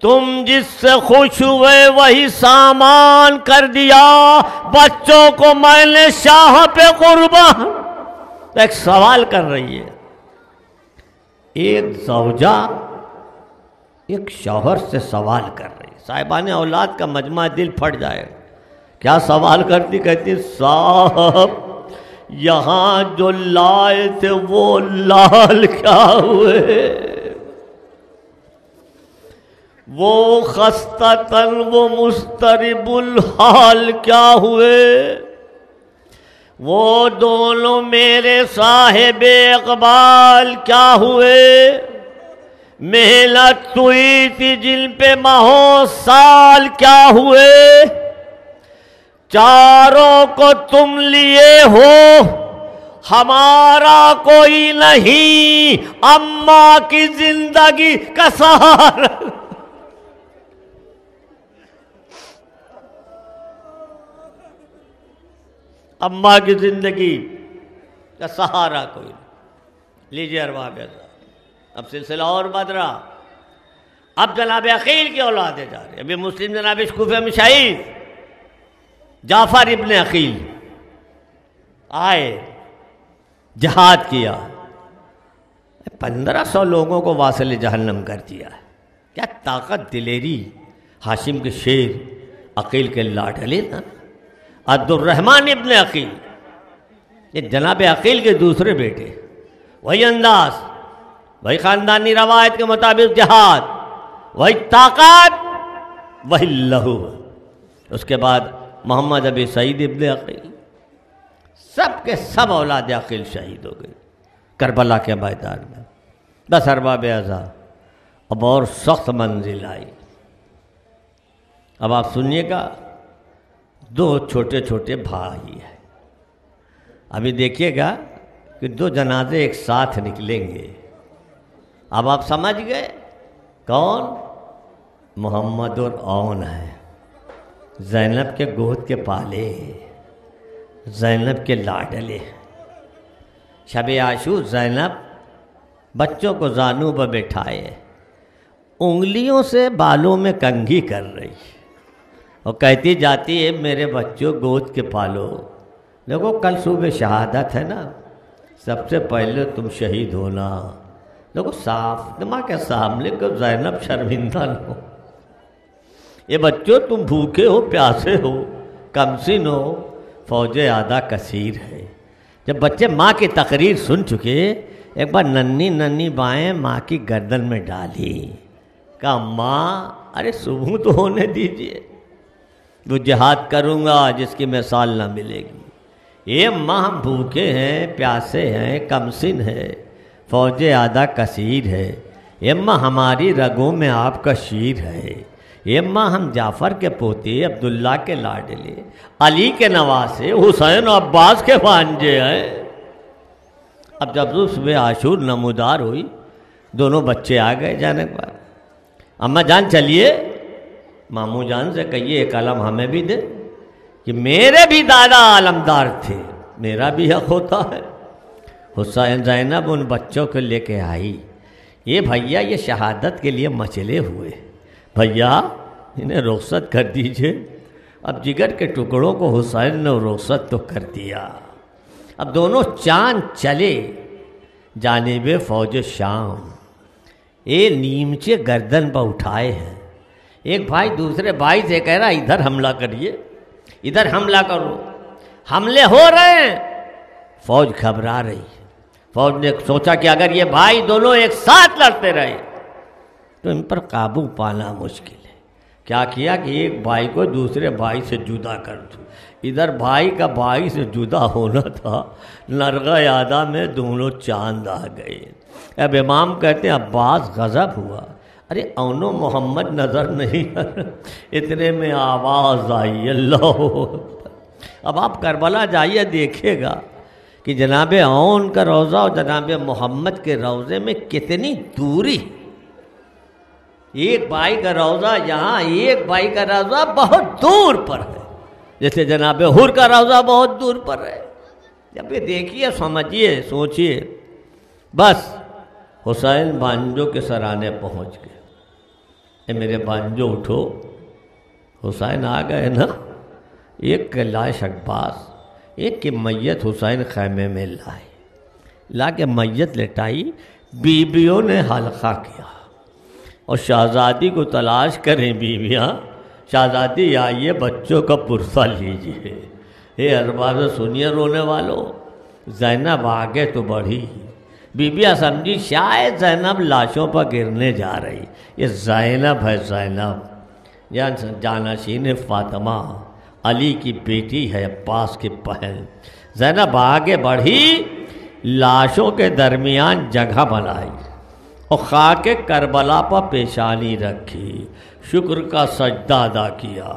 تم جس سے خوش ہوئے وہی سامان کر دیا، بچوں کو میں نے شاہ پہ قربان۔ ایک سوال کر رہی ہے، ایک زوجہ ایک شوہر سے سوال کر رہی ہے، صاحبان اولاد کا مجمع دل پھٹ جائے گا۔ کیا سوال کرتی؟ کہتی صاحب یہاں جو لائے تھے وہ لال کیا ہوئے، وہ خستہ تن وہ مضطرب الحال کیا ہوئے، وہ دونوں میرے صاحب اقبال کیا ہوئے، محنت ہوئی تھی جن پہ ماہوں سال کیا ہوئے، چاروں کو تم لیے ہو ہمارا کوئی نہیں، اماں کی زندگی کا سہارا۔ اماں کی زندگی کا سہارا کوئی نہیں۔ لیجیے ارباب اعزاز، اب سلسلہ اور بدرا، اب جناب عقیل کی اولادیں جا رہی ہیں۔ ابھی مسلم جناب اشکوفے میں شہید جعفر ابن عقیل آئے، جہاد کیا، 1500 لوگوں کو واصل جہنم کر دیا۔ کیا طاقت دلیری، ہاشم کے شیر، عقیل کے لاڈلے نا، عبد الرحمن ابن عقیل، یہ جناب عقیل کے دوسرے بیٹے، وہی انداز، وہی خاندانی روایت کے مطابق جہاد، وہی طاقت، وہی لہو۔ اس کے بعد محمد ابی سعید ابن عقیل، سب کے سب اولاد عقیل شہید ہو گئے کربلا کے میدان میں۔ بس ارباب اعزاز، اب اور سخت منزل آئی۔ اب آپ سنیے گا، دو چھوٹے چھوٹے بھائی ہیں۔ ابھی دیکھیے گا کہ دو جنازے ایک ساتھ نکلیں گے۔ اب آپ سمجھ گئے کون؟ محمد اور اون ہے، زینب کے گود کے پالے، زینب کے لاڈلے۔ شب عاشور زینب بچوں کو زانو پر بٹھائے، انگلیوں سے بالوں میں کنگھی کر رہی اور کہتی جاتی ہے میرے بچوں گود کے پالو۔ دیکھو کل صبح شہادت ہے نا، سب سے پہلے تم شہید ہونا۔ دیکھو صاف ماں کے سامنے کہ زینب شرمندہ نہ ہو۔ یہ بچوں تم بھوکے ہو، پیاسے ہو، کمسن ہو، فوج آدھا کثیر ہے۔ جب بچے ماں کی تقریر سن چکے، ایک بار ننھی ننھی بائیں ماں کی گردن میں ڈالی، کہا ماں ارے صبح تو ہونے دیجئے، وہ جہاد کروں گا جس کی مثال نہ ملے گی۔ یہ ماں ہم بھوکے ہیں، پیاسے ہیں، کمسن ہے، فوج آدھا کثیر ہے۔ یہ ماں ہماری رگوں میں آپ کا شیر ہے۔ یہ ماں ہم جعفر کے پوتے، عبداللہ کے لاڈلے، علی کے نواسے، حسین و عباس کے بھانجے ہیں۔ اب جب صبح عاشور نمودار ہوئی، دونوں بچے آ گئے جانے کے بعد، اماں جان چلیے، ماموں جان سے کہیے ایک علم ہمیں بھی دے کہ میرے بھی دادا علمدار تھے، میرا بھی حق ہوتا ہے۔ حسین زینب ان بچوں کو لے کے آئی، یہ بھیا یہ شہادت کے لیے مچلے ہوئے، بھیا انہیں رخصت کر دیجئے۔ اب جگر کے ٹکڑوں کو حسین نے رخصت تو کر دیا۔ اب دونوں چاند چلے جانب فوج شام، یہ نیمچے گردن پر اٹھائے ہیں۔ ایک بھائی دوسرے بھائی سے کہہ رہا ادھر حملہ کریے، ادھر حملہ کرو، حملے ہو رہے ہیں۔ فوج گھبرا رہی ہے۔ فوج نے سوچا کہ اگر یہ بھائی دونوں ایک ساتھ لڑتے رہے تو ان پر قابو پانا مشکل ہے۔ کیا کیا کہ ایک بھائی کو دوسرے بھائی سے جدا کر دو۔ ادھر بھائی کا بھائی سے جدا ہونا تھا، نرغہ یادہ میں دونوں چاند آ گئے۔ اب امام کہتے ہیں عباس غضب ہوا، ارے اون و محمد نظر نہیں، اتنے میں آواز آئی اللہ۔ اب آپ کربلا جائیے دیکھیے گا کہ جناب اون کا روضہ اور جناب محمد کے روضے میں کتنی دوری، ایک بھائی کا روضہ یہاں، ایک بھائی کا روضہ بہت دور پر ہے۔ جیسے جناب حور کا روضہ بہت دور پر ہے. جب یہ دیکھیے سمجھیے سوچیے. بس حسین بانجو کے سرانے پہنچ گئے. اے میرے بانجو اٹھو. حسین آ گئے نا. ایک لاش عباس، ایک کی میت حسین خیمے میں لائے. لا کے میت لٹائی. بیویوں نے حلقہ کیا اور شہزادی کو تلاش کریں بیویاں. شہزادی آئیے بچوں کا پرسہ لیجیے. اے ارباب سنیے رونے والوں. زینب آگے تو بڑھی. بیویاں سمجھی شاید زینب لاشوں پر گرنے جا رہی. یہ زینب ہے. زینب جانشین فاطمہ، علی کی بیٹی ہے، عباس کی بہن. زینب آگے بڑھی، لاشوں کے درمیان جگہ بنائی اور خاک کربلا پر پیشانی رکھی. شکر کا سجدہ ادا کیا.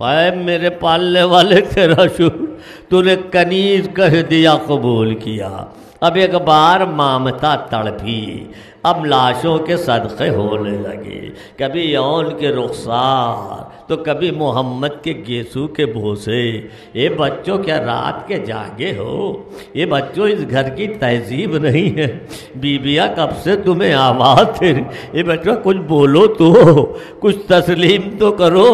اے میرے پالنے والے تیرا شکر، تو نے کنیز کہہ دیا قبول کیا. اب ایک بار مامتا تڑپی. اب لاشوں کے صدقے ہونے لگے. کبھی یون کے رخسار تو کبھی محمد کے گیسو کے بوسے. یہ بچوں کیا رات کے جاگے ہو؟ یہ بچوں اس گھر کی تہذیب نہیں ہے. بیویاں کب سے تمہیں آواز دے رہی. یہ بچوں کچھ بولو تو، کچھ تسلیم تو کرو.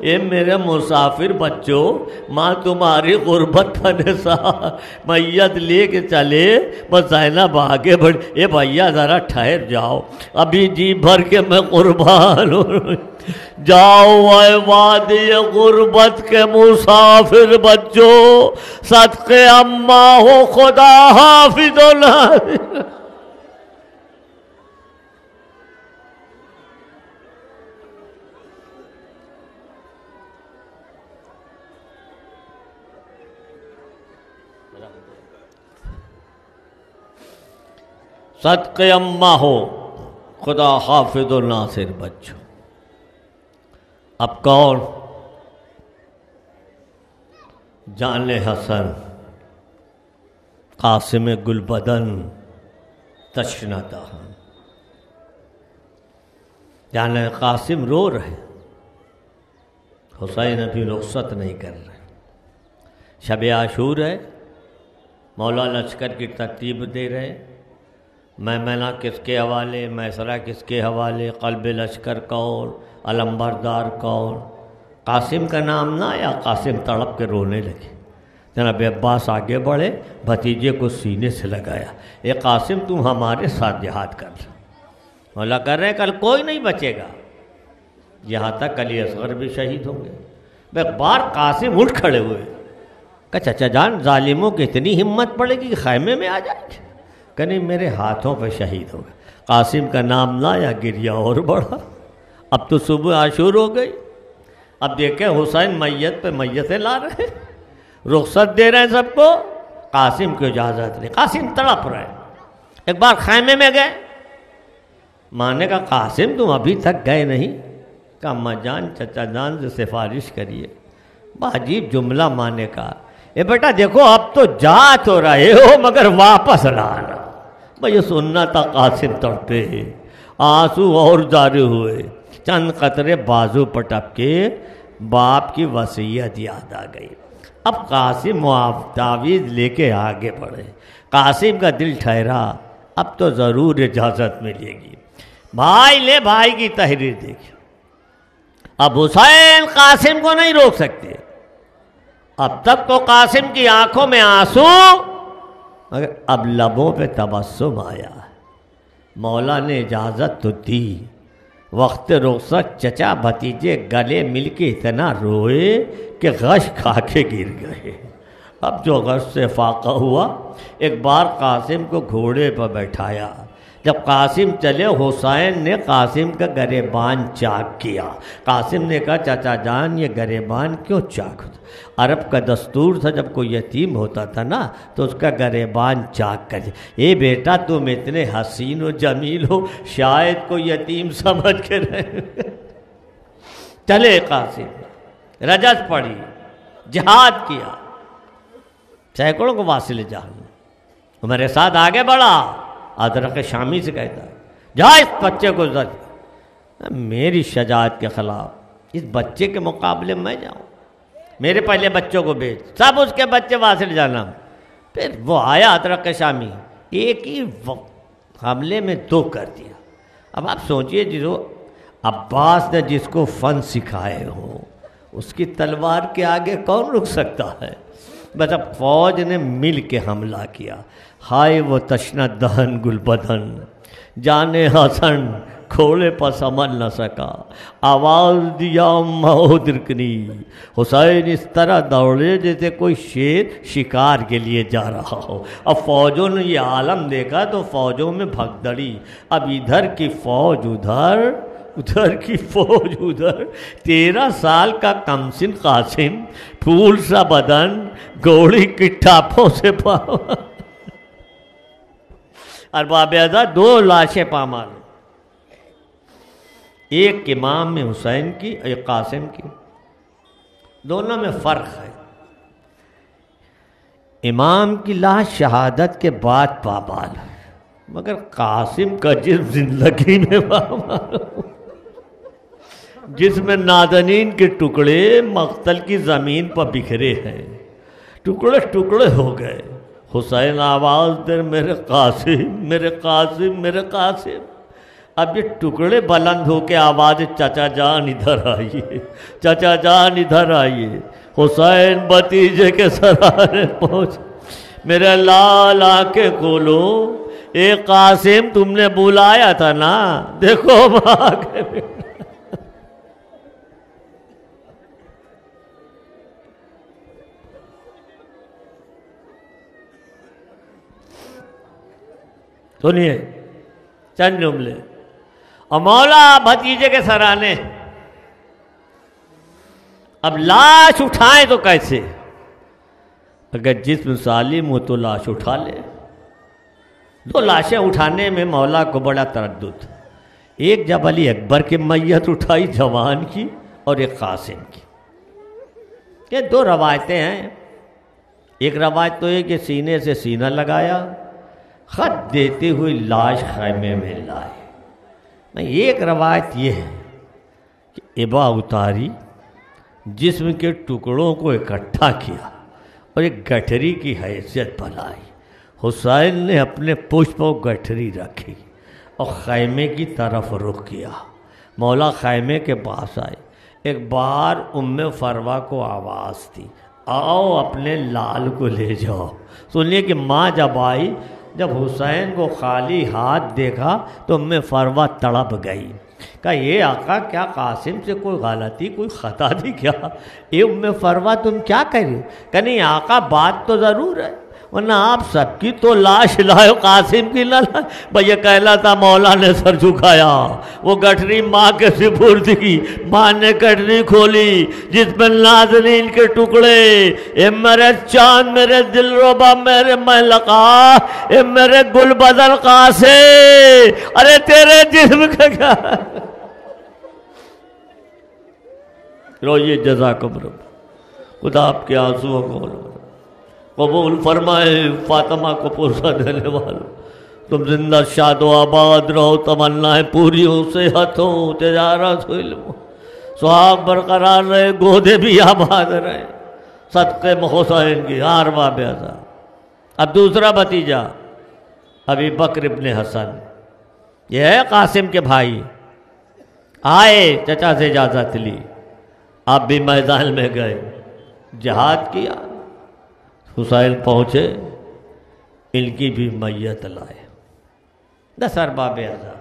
یہ میرے مسافر بچوں، ماں تمہاری غربت کا نثار. میت لے کے چلے. بس زینب آگے بڑھ. اے بھیا ذرا ٹھہر جاؤ، ابھی جی بھر کے میں قربان ہوں. جاؤ اے وادی غربت کے مسافر بچوں، صدقے اماں ہو خدا حافظ و ناصر. صدقے اماں ہو خدا حافظ و ناصر بچوں. اب کون؟ جان حسن، قاسم گلبدن، تشنہ دہن. جان قاسم رو رہے، حسین ابھی رخصت نہیں کر رہے. شب عاشور ہے، مولا لشکر کی ترتیب دے رہے. میمنہ کس کے حوالے، میسرہ کس کے حوالے، قلب لشکر کون، علمبردار کون. قاسم کا نام نہ آیا. قاسم تڑپ کے رونے لگے. جناب عباس آگے بڑھے، بھتیجے کو سینے سے لگایا. اے قاسم تم ہمارے ساتھ جہاد کر رہے. مولا کر رہے ہیں کل کوئی نہیں بچے گا. یہاں تک علی اصغر بھی شہید ہوں گے. ایک بار قاسم اٹھ کھڑے ہوئے کہ چچا جان ظالموں کی اتنی ہمت پڑے گی کہ خیمے میں آ جائیں گے. کہ نہیں میرے ہاتھوں پہ شہید ہو گئے. قاسم کا نام نہ یا گریا اور بڑھا. اب تو صبح عاشور ہو گئی. اب دیکھیں حسین میت پہ میتیں لا رہے ہیں، رخصت دے رہے ہیں سب کو. قاسم کو اجازت نہیں. قاسم تڑپ رہے. ایک بار خیمے میں گئے. ماں نے کہا قاسم تم ابھی تک گئے نہیں؟ کہ اماں جان چچا جان سے سفارش کریے. عجیب جملہ ماں نے کہا. اے بیٹا دیکھو اب تو جا تو رہے ہو مگر واپس لانا. بھئی سننا تھا. قاسم تڑپے، آنسو اور جاری ہوئے. چند قطرے بازو پر ٹپکے. باپ کی وصیت یاد آ گئی. اب قاسم تعویذ لے کے آگے بڑھے. قاسم کا دل ٹھہرا اب تو ضرور اجازت ملے گی. بھائی لے بھائی کی تحریر دیکھیں. اب حسین قاسم کو نہیں روک سکتے. اب تک تو قاسم کی آنکھوں میں آنسو، مگر اب لبوں پہ تبسم آیا. مولا نے اجازت تو دی. وقت رخصت چچا بھتیجے گلے مل کے اتنا روئے کہ غش کھا کے گر گئے. اب جو غش سے فاقہ ہوا، ایک بار قاسم کو گھوڑے پر بیٹھایا. جب قاسم چلے حسین نے قاسم کا گریبان چاک کیا. قاسم نے کہا چچا جان یہ گریبان کیوں چاک ہوتا؟ عرب کا دستور تھا جب کوئی یتیم ہوتا تھا نا تو اس کا گریبان چاک کر دے. اے بیٹا تم اتنے حسین و جمیل ہو، شاید کوئی یتیم سمجھ کے رہے. چلے قاسم، رجس پڑھی، جہاد کیا، سینکڑوں کو واصل جہان. میرے ساتھ آگے بڑھا. ادرک شامی سے کہتا جا اس بچے کو میری شجاعت کے خلاف اس بچے کے مقابلے میں جاؤں. میرے پہلے بچوں کو بھیج، سب اس کے بچے وہاں سے جانا۔ پھر وہ آیا ادرک شامی، ایک ہی حملے میں 2 کر دیا۔ اب آپ سوچئے جو عباس نے جس کو فن سکھائے ہو، اس کی تلوار کے آگے کون رک سکتا ہے؟ بس اب فوج نے مل کے حملہ کیا۔ ہائے وہ تشنہ دہن گل بدن، جانے حسن کھولے پر سنبھل نہ سکا، آواز دیا مہودرکنی۔ حسین اس طرح دوڑے جیسے کوئی شیر شکار کے لیے جا رہا ہو۔ اب فوجوں نے یہ عالم دیکھا تو فوجوں میں بھگدڑی، اب ادھر کی فوج ادھر، ادھر کی فوج ادھر۔ 13 سال کا کمسن قاسم، پھول سا بدن، گھوڑی کی ٹاپوں سے پاؤ۔ ارباب اعزاز 2 لاشیں پامال، ایک امام میں حسین کی، ایک قاسم کی، دونوں میں فرق ہے۔ امام کی لاش شہادت کے بعد پامال ہے، مگر قاسم کا جسم زندگی میں پامال، جس میں نازنین کے ٹکڑے مقتل کی زمین پر بکھرے ہیں، ٹکڑے ٹکڑے ہو گئے۔ حسین آواز دے، میرے قاسم، میرے قاسم، میرے قاسم۔ اب یہ ٹکڑے بلند ہو کے آواز، چچا جان ادھر آئیے، چچا جان ادھر آئیے۔ حسین بھتیجے کے سرانے پہنچ، میرے لال آنکھیں کھولو، اے قاسم تم نے بلایا تھا نا، دیکھو ماں کے بیٹا۔ سنیے چند جملے، اور مولا بھتیجے کے سرانے۔ اب لاش اٹھائیں تو کیسے؟ اگر جسم سالم ہو تو لاش اٹھا لے۔ 2 لاشیں اٹھانے میں مولا کو بڑا تردد، ایک جب علی اکبر کی میت اٹھائی جوان کی، اور ایک قاسم کی۔ یہ 2 روایتیں ہیں۔ ایک روایت تو ہے کہ سینے سے سینہ لگایا، خط دیتے ہوئے لاش خیمے میں لائے۔ ایک روایت یہ ہے کہ ابا اتاری، جسم کے ٹکڑوں کو اکٹھا کیا اور ایک گٹھری کی حیثیت بنائی۔ حسین نے اپنے پشت پر گٹھری رکھی اور خیمے کی طرف رخ کیا۔ مولا خیمے کے پاس آئے، ایک بار ام فروا کو آواز دی، آؤ اپنے لال کو لے جاؤ۔ سنیے کہ ماں جب آئی، جب حسین کو خالی ہاتھ دیکھا تو ام فروا تڑپ گئی، کہا یہ آقا کیا قاسم سے کوئی غلطی، کوئی خطا تھی کیا؟ اے ام فروا تم کیا کہہ رہی ہو؟ کہ نہیں آقا بات تو ضرور ہے، ورنہ آپ سب کی تو لاش لائے، قاسم کی نہ لائے۔ بھئی یہ کہلا تھا، مولا نے سر جھکایا، وہ گٹھری ماں کے سپرد کی، ماں نے گٹھری کھولی جس میں نازنین کے ٹکڑے، اے میرے چاند، میرے دل ربا، میرے مہلقا، اے میرے گل بدن قاسم، ارے تیرے جسم کا کیا؟ روئیے، جزاکم رب، خدا آپ کے آنسوؤں کو قبول فرمائے، فاطمہ کو پرسہ دینے والا، تم زندہ شاد و آباد رہو، تمنائیں پوری ہو، صحت ہو، تجارت ہو، علم ہو، سہاگ برقرار رہے، گودے بھی آباد رہے، صدقے حسین کی آروا بیازا۔ اب دوسرا بھتیجا ابی بکر ابن حسن، یہ ہے قاسم کے بھائی، آئے چچا سے اجازت لی، آپ بھی میدان میں گئے، جہاد کیا۔ حسین پہنچے، ان کی بھی میت لائے۔ 10 ارباب اعزاز،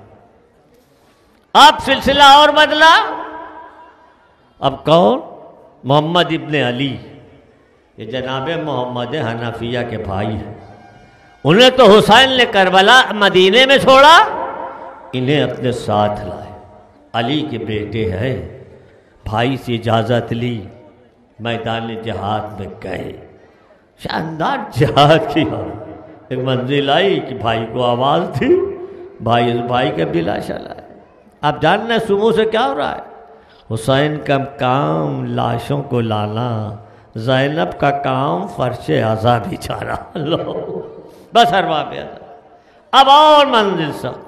اب سلسلہ اور بدلا۔ اب کون؟ محمد ابن علی، یہ جناب محمد حنفیہ کے بھائی ہیں۔ انہیں تو حسین نے کربلا مدینے میں چھوڑا، انہیں اپنے ساتھ لائے۔ علی کے بیٹے ہیں، بھائی سے اجازت لی، میدان جہاد میں گئے، شاندار جہاد کیا۔ ایک منزل آئی کہ بھائی کو آواز تھی، بھائی اس بھائی کا بھی لاشا لائے۔ آپ جاننا ہے سمو سے کیا ہو رہا ہے؟ حسین کا کام لاشوں کو لانا، زینب کا کام فرش عزا بچھانا۔ بس ارباب اب اور منزل سخت،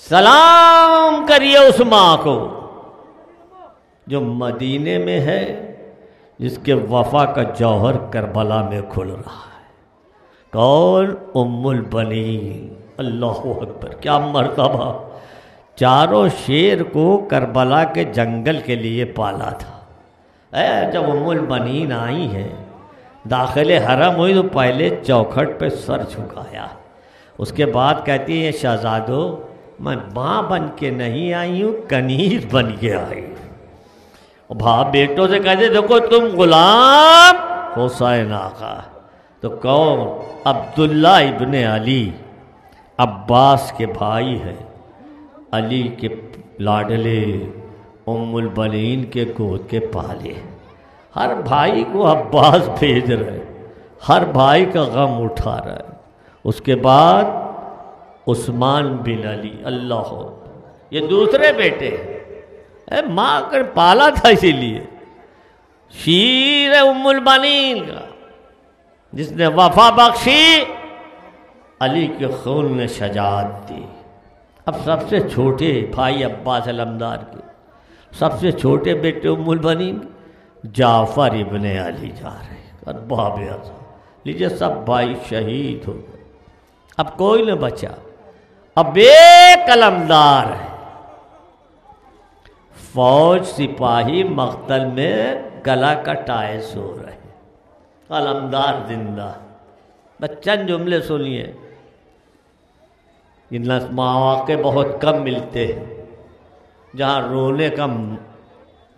سلام کریے اس ماں کو جو مدینے میں ہے جس کے وفا کا جوہر کربلا میں کھل رہا ہے. کون؟ ام البنین. اللہ اکبر، کیا مرتبہ! چاروں شیر کو کربلا کے جنگل کے لیے پالا تھا. جب ام البنین آئی ہیں، داخل حرم ہوئی تو پہلے چوکھٹ پہ سر جھکایا. اس کے بعد کہتی ہے شہزادو میں ماں بن کے نہیں آئی ہوں، کنیز بن کے آئی ہوں. بھائی بیٹوں سے کہتے دیکھو تم غلام حسین آقا. تو کون؟ عبداللہ ابن علی، عباس کے بھائی ہیں، علی کے لاڈلے، ام البنین کے گود کے پالے. ہر بھائی کو عباس بھیج رہے، ہر بھائی کا غم اٹھا رہے. اس کے بعد عثمان بن علی. اللہ، یہ دوسرے بیٹے ہیں، ماں کر پالا تھا اسی لیے. شیر ام البنین کا جس نے وفا بخشی، علی کے خون نے شجاعت دی. اب سب سے چھوٹے بھائی عباس علمدار کے سب سے چھوٹے بیٹے ام البنین جعفر ابن علی جا رہے ہیں. باب اعظم لیجیے، سب بھائی شہید ہو گئے. اب کوئی نہ بچا. اب ایک علمدار ہے. فوج سپاہی مقتل میں گلا کٹائے سو رہے، علمدار زندہ. بچن جملے سنیے، ان مواقع بہت کم ملتے ہیں جہاں رونے کا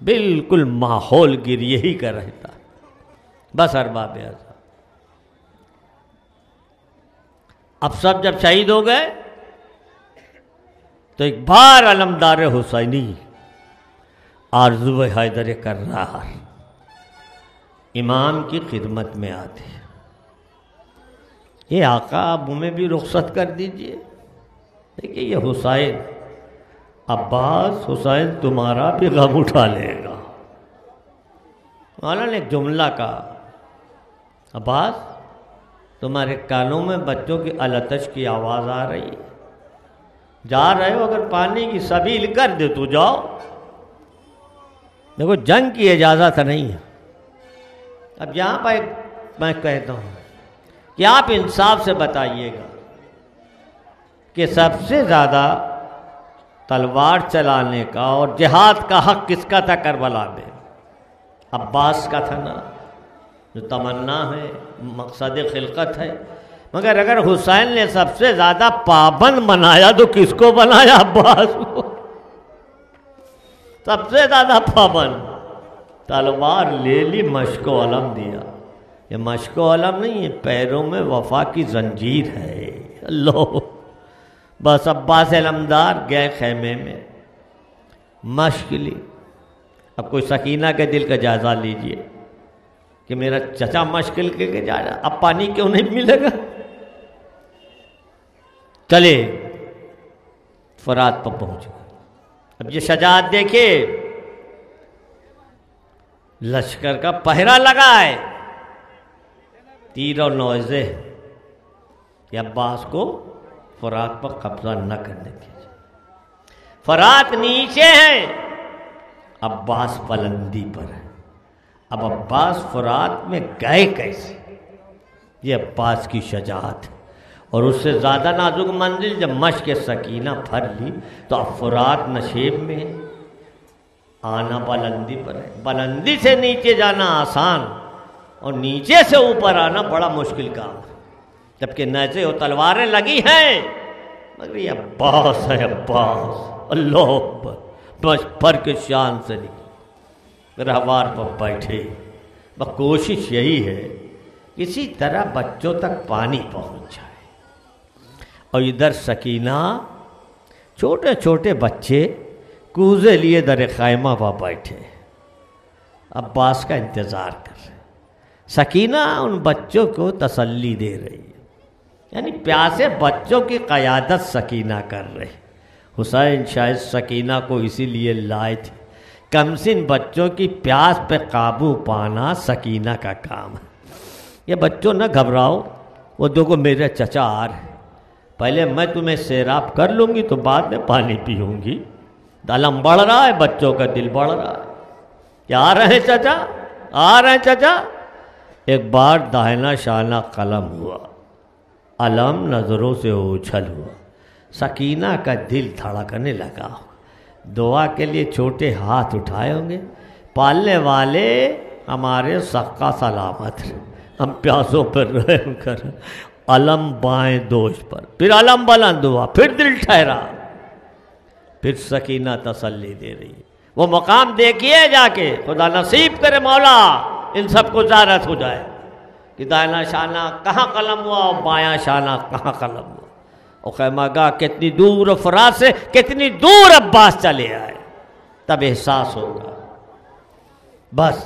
بالکل ماحول گریے ہی کا رہتا. بس ارباب اعظم اب سب جب شہید ہو گئے تو ایک بار علمدار حسینی آرزو حیدر کرار امام کی خدمت میں آتے. یہ آقا اب ہمیں بھی رخصت کر دیجئے. دیکھیے یہ حسین، عباس حسین تمہارا بھی غم اٹھا لے گا. مولانا نے ایک جملہ کہا، عباس تمہارے کانوں میں بچوں کی التش کی آواز آ رہی ہے، جا رہے ہو اگر پانی کی سبیل کر دے تو جاؤ. دیکھو جنگ کی اجازت نہیں ہے. اب یہاں پر میں کہتا ہوں کہ آپ انصاف سے بتائیے گا کہ سب سے زیادہ تلوار چلانے کا اور جہاد کا حق کس کا تھا کربلا میں؟ عباس کا تھا نا، جو تمنا ہے، مقصد خلقت ہے. مگر اگر حسین نے سب سے زیادہ پابند بنایا تو کس کو بنایا؟ عباس کو. سب سے زیادہ پابند. تلوار لے لی، مشک و علم دیا. یہ مشک و علم نہیں، یہ پیروں میں وفا کی زنجیر ہے. اللہ، بس عباس علمدار گئے خیمے میں، مشک لی. اب کوئی سکینہ کے دل کا جائزہ لیجئے کہ میرا چچا مشک کے جا رہا، اب پانی کیوں نہیں ملے گا؟ چلے فرات پر پہنچ گئے. اب یہ شجاعت دیکھیے، لشکر کا پہرا لگا ہے، تیر اور نیزے، کہ عباس کو فرات پر قبضہ نہ کرنے دیجیے. فرات نیچے ہے، عباس بلندی پر ہے. اب عباس فرات میں گئے کیسے؟ یہ عباس کی شجاعت ہے. اور اس سے زیادہ نازک منزل جب مشق سکینہ پھر لی تو اب فرات نشیب میں ہے، آنا بلندی پر ہے. بلندی سے نیچے جانا آسان اور نیچے سے اوپر آنا بڑا مشکل کام ہے، جبکہ نیزے اور تلواریں لگی ہیں. مگر یہ عباس ہے، عباس. اللہ اکبر. بس پر کے شان سے نکل رہوار پر بیٹھے. بس کوشش یہی ہے کسی طرح بچوں تک پانی پہنچ جائے. اور ادھر سکینہ، چھوٹے چھوٹے بچے کوزے لیے در خیمہ پر بیٹھے عباس کا انتظار کر رہے. سکینہ ان بچوں کو تسلی دے رہی ہے، یعنی پیاسے بچوں کی قیادت سکینہ کر رہے. حسین شاید سکینہ کو اسی لیے لائے تھے. کمسن بچوں کی پیاس پہ قابو پانا سکینہ کا کام ہے. یہ بچوں نہ گھبراؤ، وہ دیکھو میرے چچا آ رہے، پہلے میں تمہیں سیراب کر لوں گی تو بعد میں پانی پیوں گی. علم بڑھ رہا ہے، بچوں کا دل بڑھ رہا ہے. کیا آ رہے ہیں چچا؟ آ رہے ہیں چچا. ایک بار داہنا شانہ قلم ہوا، علم نظروں سے اچھل ہوا، سکینہ کا دل دھڑکنے لگا. دعا کے لیے چھوٹے ہاتھ اٹھائے ہوں گے. پالنے والے ہمارے سقا سلامت، ہم پیاسوں پر رحم کر. علم بائیں دوش پر، پھر علم بلند ہوا، پھر دل ٹھہرا. پھر سکینہ تسلی دے رہی ہے. وہ مقام دیکھیے جا کے، خدا نصیب کرے مولا ان سب کو زیارت ہو جائے کہ دائنا شانہ کہاں قلم ہوا اور بایاں شانہ کہاں قلم ہوا. اور خیمہ گاہ کتنی دور افراد سے کتنی دور عباس چلے آئے، تب احساس ہوگا بس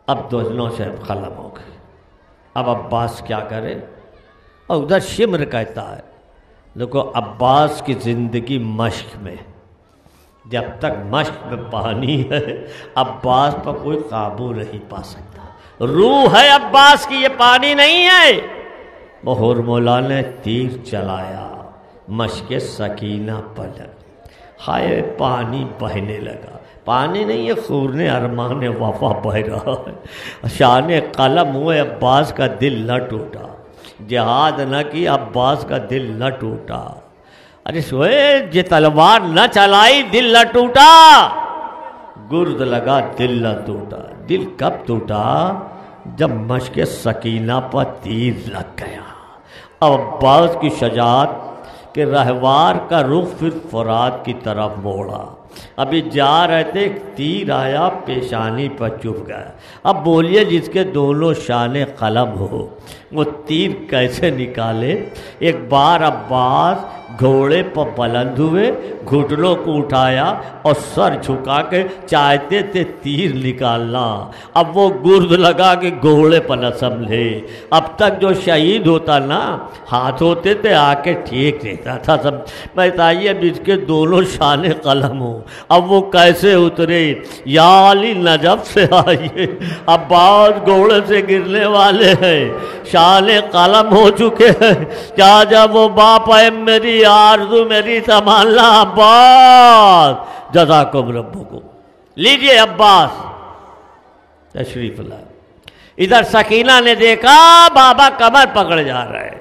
اب دونوں سے قلم ہو گئے. اب عباس کیا کرے؟ اور ادھر شمر کہتا ہے دیکھو عباس کی زندگی مشق میں، جب تک مشق میں پانی ہے عباس پر کوئی قابو نہیں پا سکتا. روح ہے عباس کی، یہ پانی نہیں ہے. بہر مولا نے تیر چلایا، مشق سکینہ پر ہائے پانی بہنے لگا. پانی نہیں ہے، خون ارمان وفا بہ رہا ہے. شان قلم ہوئے عباس کا دل نہ ٹوٹا، جہاد نہ کی عباس کا دل نہ ٹوٹا. ارے سوئے یہ تلوار نہ چلائی دل نہ ٹوٹا، گرد لگا دل نہ ٹوٹا. دل کب ٹوٹا؟ جب مشق سکینہ پر تیر لگ گیا. اب عباس کی شجاعت کہ رہوار کا رخ پھر فرات کی طرف موڑا. ابھی جا رہے تھے ایک تیر آیا پیشانی پر چبھ گیا. اب بولیے جس کے دونوں شان قلم ہو وہ تیر کیسے نکالے؟ ایک بار عباس گھوڑے پر بلند ہوئے، گھٹنوں کو اٹھایا اور سر جھکا کے چاہتے تھے تیر نکالنا. اب وہ گرد لگا کے گھوڑے پر نہ سنبھلے. اب تک جو شہید ہوتا نا ہاتھ ہوتے تھے آ کے ٹھیک رہتا تھا. سب بتائیے اب اس کے دونوں شان قلم ہوں اب وہ کیسے اترے؟ یا علی نجف سے آئیے. عباس گھوڑے سے گرنے والے ہیں، شان قلم ہو چکے ہیں. کیا جب وہ باپ ہے میری آرزو میری تمنا عباس جزاکم ربکم. لیجئے عباس تشریف لائے. ادھر سکینہ نے دیکھا بابا کمر پکڑے جا رہے ہیں،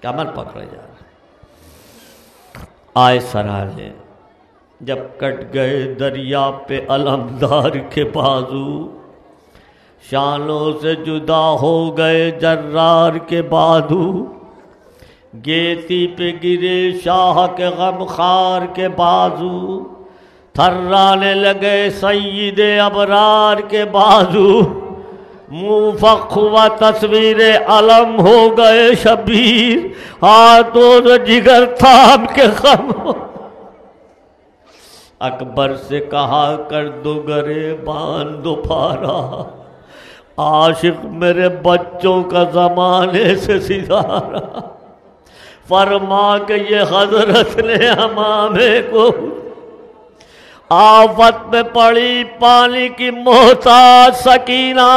کمر پکڑے جا رہے ہیں. آئے سرانے جب کٹ گئے دریا پہ علمدار کے بازو، شانوں سے جدا ہو گئے جرار کے بازو. گیتی پہ گرے شاہ کے غمخوار کے بازو، تھرانے لگے سید ابرار کے بازو. موفق ہوا تصویر علم ہو گئے شبیر، ہاتھوں سے جگر تھام کے خم. اکبر سے کہا کر دو گرے باندھ دو پارا، عاشق میرے بچوں کا زمانے سے سدھارا. فرما کہ یہ حضرت نے ہمامے کو آفت میں پڑی پانی کی محتاج سکینہ،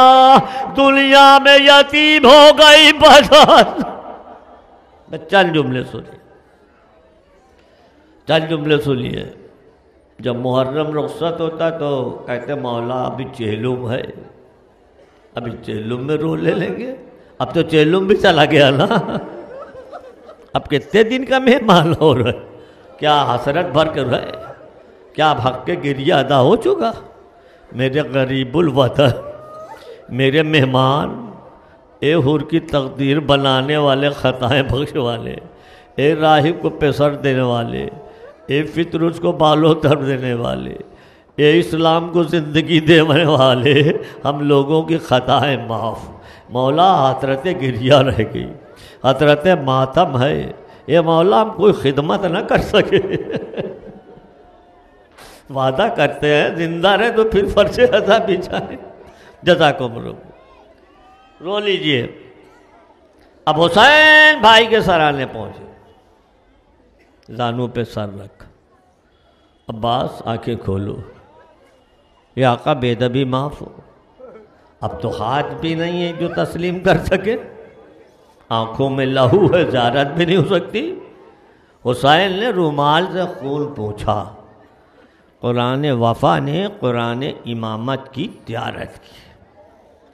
دنیا میں یتیم ہو گئی بداس. چند جملے سنیے، چند جملے سنیے. جب محرم رخصت ہوتا تو کہتے مولا ابھی چہلم ہے، ابھی چہلم میں رو لے لیں گے. اب تو چہلم بھی چلا گیا نا، اب کتنے دن کا مہمان ہو رہا ہے. کیا حسرت بھر کر رہے، کیا اب حق کے گریہ ادا ہو چکا؟ میرے غریب الوطن، میرے مہمان، اے حور کی تقدیر بنانے والے، خطائیں بخش والے، اے راہب کو پیسر دینے والے، اے فطرس کو بالوں تر دینے والے، اے اسلام کو زندگی دینے والے، ہم لوگوں کی خطائیں معاف. مولا حسرت گریہ رہ گئی، حسرت ماتم ہے. اے مولا ہم کوئی خدمت نہ کر سکے. وعدہ کرتے ہیں زندہ رہے تو پھر فرض ادا بھی جائے. جزاکم اللہ. رو لیجئے. اب حسین بھائی کے سرانے پہنچے، زانوں پہ سر رکھ. عباس آنکھیں کھولو، یہ آقا بے ادبی معاف ہو. اب تو ہاتھ بھی نہیں ہے جو تسلیم کر سکے، آنکھوں میں لہو ہے، زیارت بھی نہیں ہو سکتی. حسین نے رومال سے خون پوچھا قرآن وفا نے قرآن امامت کی تجارت کی۔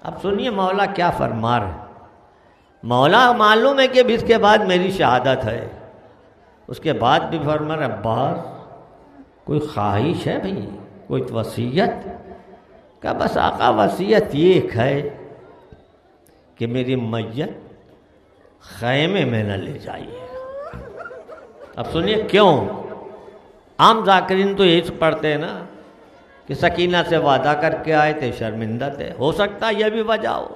اب سنیے مولا کیا فرما رہے۔ مولا معلوم ہے کہ اس کے بعد میری شہادت ہے، اس کے بعد بھی فرما رہے عباس کوئی خواہش ہے بھئی، کوئی وصیت؟ کہ بس آقا وصیت یہ ہے کہ میری میت خیمے میں نہ لے جائیے۔ اب سنیے کیوں؟ عام ذاکرین تو یہی پڑھتے ہیں نا کہ سکینہ سے وعدہ کر کے آئے تھے، شرمندہ تھے، ہو سکتا ہے یہ بھی وجہ ہو،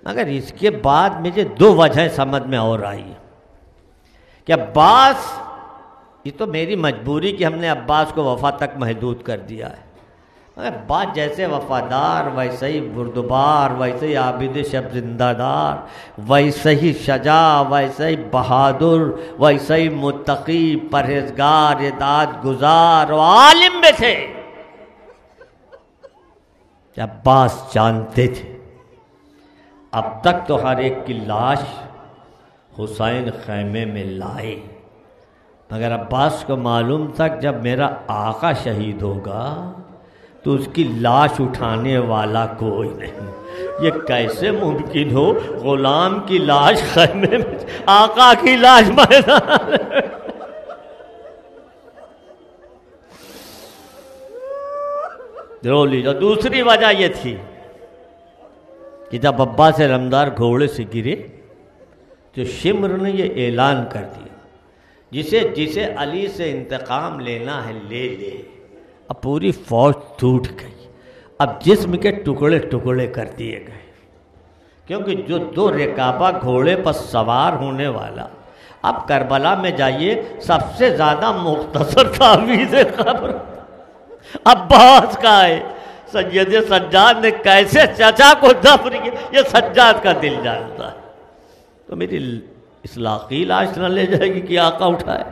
مگر اس کے بعد مجھے دو وجہیں سمجھ میں اور آئی کہ عباس، یہ تو میری مجبوری کہ ہم نے عباس کو وفا تک محدود کر دیا ہے، مگر بات جیسے وفادار ویسے ہی بردبار، ویسے ہی عابد شب زندہ دار، ویسے ہی شجاع، ویسے ہی بہادر، ویسے ہی متقی، پرہیزگار، اطاعت گزار و عالم میں تھے۔ عباس جانتے تھے اب تک تو ہر ایک کی لاش حسین خیمے میں لائے، مگر عباس کو معلوم تھا کہ جب میرا آقا شہید ہوگا تو اس کی لاش اٹھانے والا کوئی نہیں۔ یہ کیسے ممکن ہو غلام کی لاش خیمے میں، آقا کی لاش میدان میں۔ رو لیجیے۔ دوسری وجہ یہ تھی کہ جب عباس علمدار گھوڑے سے گرے تو شمر نے یہ اعلان کر دیا جسے علی سے انتقام لینا ہے لے لے۔ اب پوری فوج ٹوٹ گئی، اب جسم کے ٹکڑے ٹکڑے کر دیے گئے، کیونکہ جو دو رکابہ گھوڑے پر سوار ہونے والا، اب کربلا میں جائیے سب سے زیادہ مختصر تعویذ قبر عباس کا ہے۔ سید سجاد نے کیسے چچا کو دفن کیا یہ سجاد کا دل جانتا ہے۔ تو میری اسلاقی لاش نہ لے جائے گی کہ آقا اٹھائے؟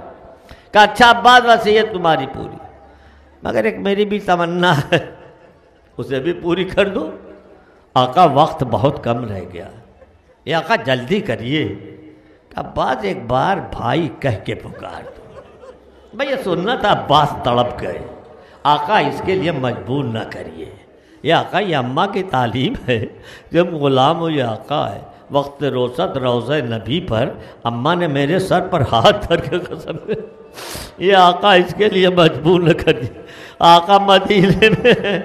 کہ اچھا عباس وصیت تمہاری پوری، مگر ایک میری بھی تمنا ہے، اسے بھی پوری کر دو۔ آقا وقت بہت کم رہ گیا، یہ آقا جلدی کریے۔ کہ عباس ایک بار بھائی کہہ کے پکار دو۔ بھئی یہ سننا تھا، عباس تڑپ گئے۔ آقا اس کے لیے مجبور نہ کریے، یہ آقا یہ اماں کی تعلیم ہے، جب غلام ہو یہ آقا ہے۔ وقت روزت روضہ نبی پر اماں نے میرے سر پر ہاتھ دھر کے قسم ہے، یہ آقا اس کے لیے مجبور نہ کریے۔ آقا مدینے میں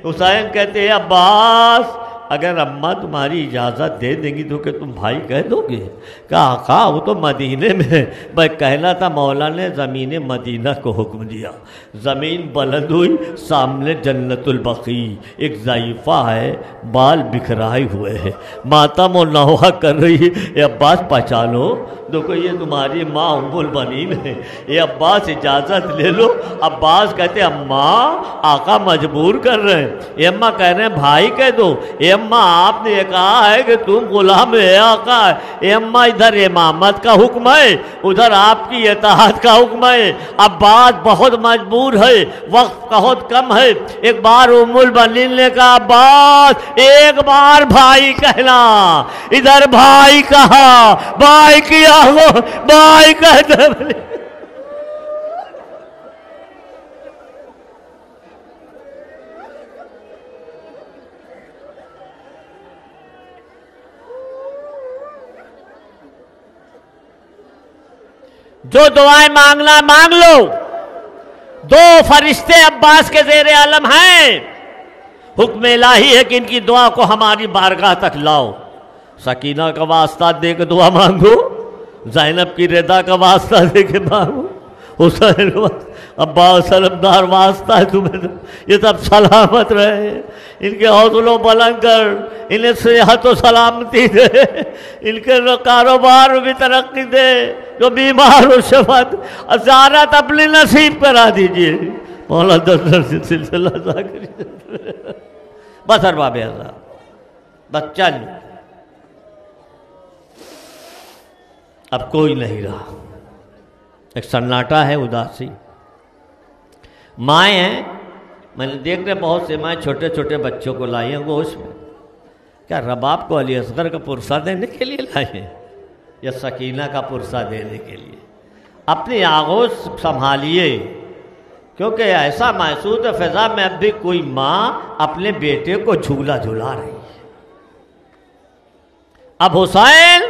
حسین کہتے ہیں عباس اگر اماں تمہاری اجازت دے دیں گی تو کہ تم بھائی کہہ دو گے؟ کہ آقا وہ تو مدینے میں، بھائی کہنا تھا مولا نے زمین مدینہ کو حکم دیا، زمین بلند ہوئی، سامنے جنت البقیع، ایک ضعیفہ ہے بال بکھرائے ہوئے ہیں، ماتم و نوحہ کر رہی ہے، یہ عباس پہچانو، دیکھو یہ تمہاری ماں ام البنین ہے، یہ عباس اجازت لے لو۔ عباس کہتے اماں آقا مجبور کر رہے ہیں، یہ اماں کہہ رہے ہیں بھائی کہہ دو، یہ اماں آپ نے یہ کہا ہے کہ تم غلام ہے آقا ہے، یہ اماں ادھر امامت کا حکم ہے، ادھر آپ کی اطاعت کا حکم ہے۔ عباس بہت مجبور ہے، وقت بہت کم ہے۔ ایک بار ام البنین نے کہا عباس ایک بار بھائی کہنا، ادھر بھائی کہا، بھائی کیا ہو، بھائی کہتے جو دعائیں مانگنا مانگ لو۔ دو فرشتے عباس کے زیر علم ہیں، حکم الہی ہے کہ ان کی دعا کو ہماری بارگاہ تک لاؤ۔ سکینہ کا واسطہ دے کے دعا مانگو، زینب کی رضا کا واسطہ دے کے مانگو، حسین عباس علمدار واسطہ ہے تمہیں، یہ سب سلامت رہے، ان کے حوصلوں بلند کر، انہیں صحت و سلامتی دے، ان کے کاروبار میں بھی ترقی دے، جو بیمار ہو شفت زیارت اپنی نصیب کرا دیجئے۔ مولا در سلسلہ ذاکری بس ارباب اعظم بس چل، اب کوئی نہیں رہا، ایک سناٹا ہے، اداسی۔ مائیں ہیں، میں نے دیکھ رہے بہت سے مائیں چھوٹے چھوٹے بچوں کو لائی ہیں گوشت میں، کیا رباب کو علی اصغر کا پرسہ دینے کے لیے لائی ہیں یا سکینہ کا پرسہ دینے کے لیے؟ اپنی آغوش سنبھالیے، کیونکہ ایسا محسوس ہے فضا میں اب بھی کوئی ماں اپنے بیٹے کو جھولا جھولا رہی ہے۔ اب حسین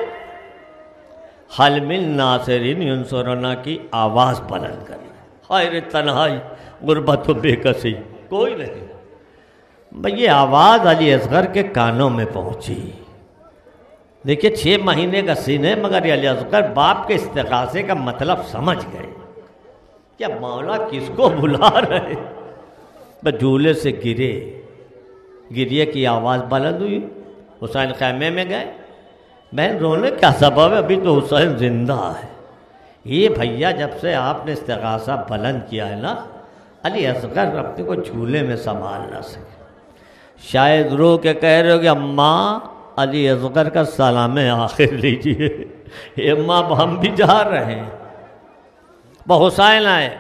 حل من ناصرین ینصرنا کی آواز بلند کر رہے، ہائے رے تنہائی، غربت و بے کسی، کوئی نہیں۔ بھئی یہ آواز علی اصغر کے کانوں میں پہنچی۔ دیکھیے 6 مہینے کا سینے، مگر یہ علی اصغر باپ کے استغاثے کا مطلب سمجھ گئے۔ کیا مولا کس کو بلا رہے؟ بس جھولے سے گریے کی آواز بلند ہوئی۔ حسین خیمے میں گئے۔ بہن رونے کیا سبب ہے؟ ابھی تو حسین زندہ ہے۔ یہ بھیا جب سے آپ نے استغاثہ بلند کیا ہے نا، علی اصغر اپنے کو جھولے میں سنبھال نہ سکے۔ شاید رو کے کہہ رہے ہو کہ اماں علی اصغر کا سلام آخر لیجئے، اماں ہم بھی جا رہے ہیں۔ وہ حسین آئے،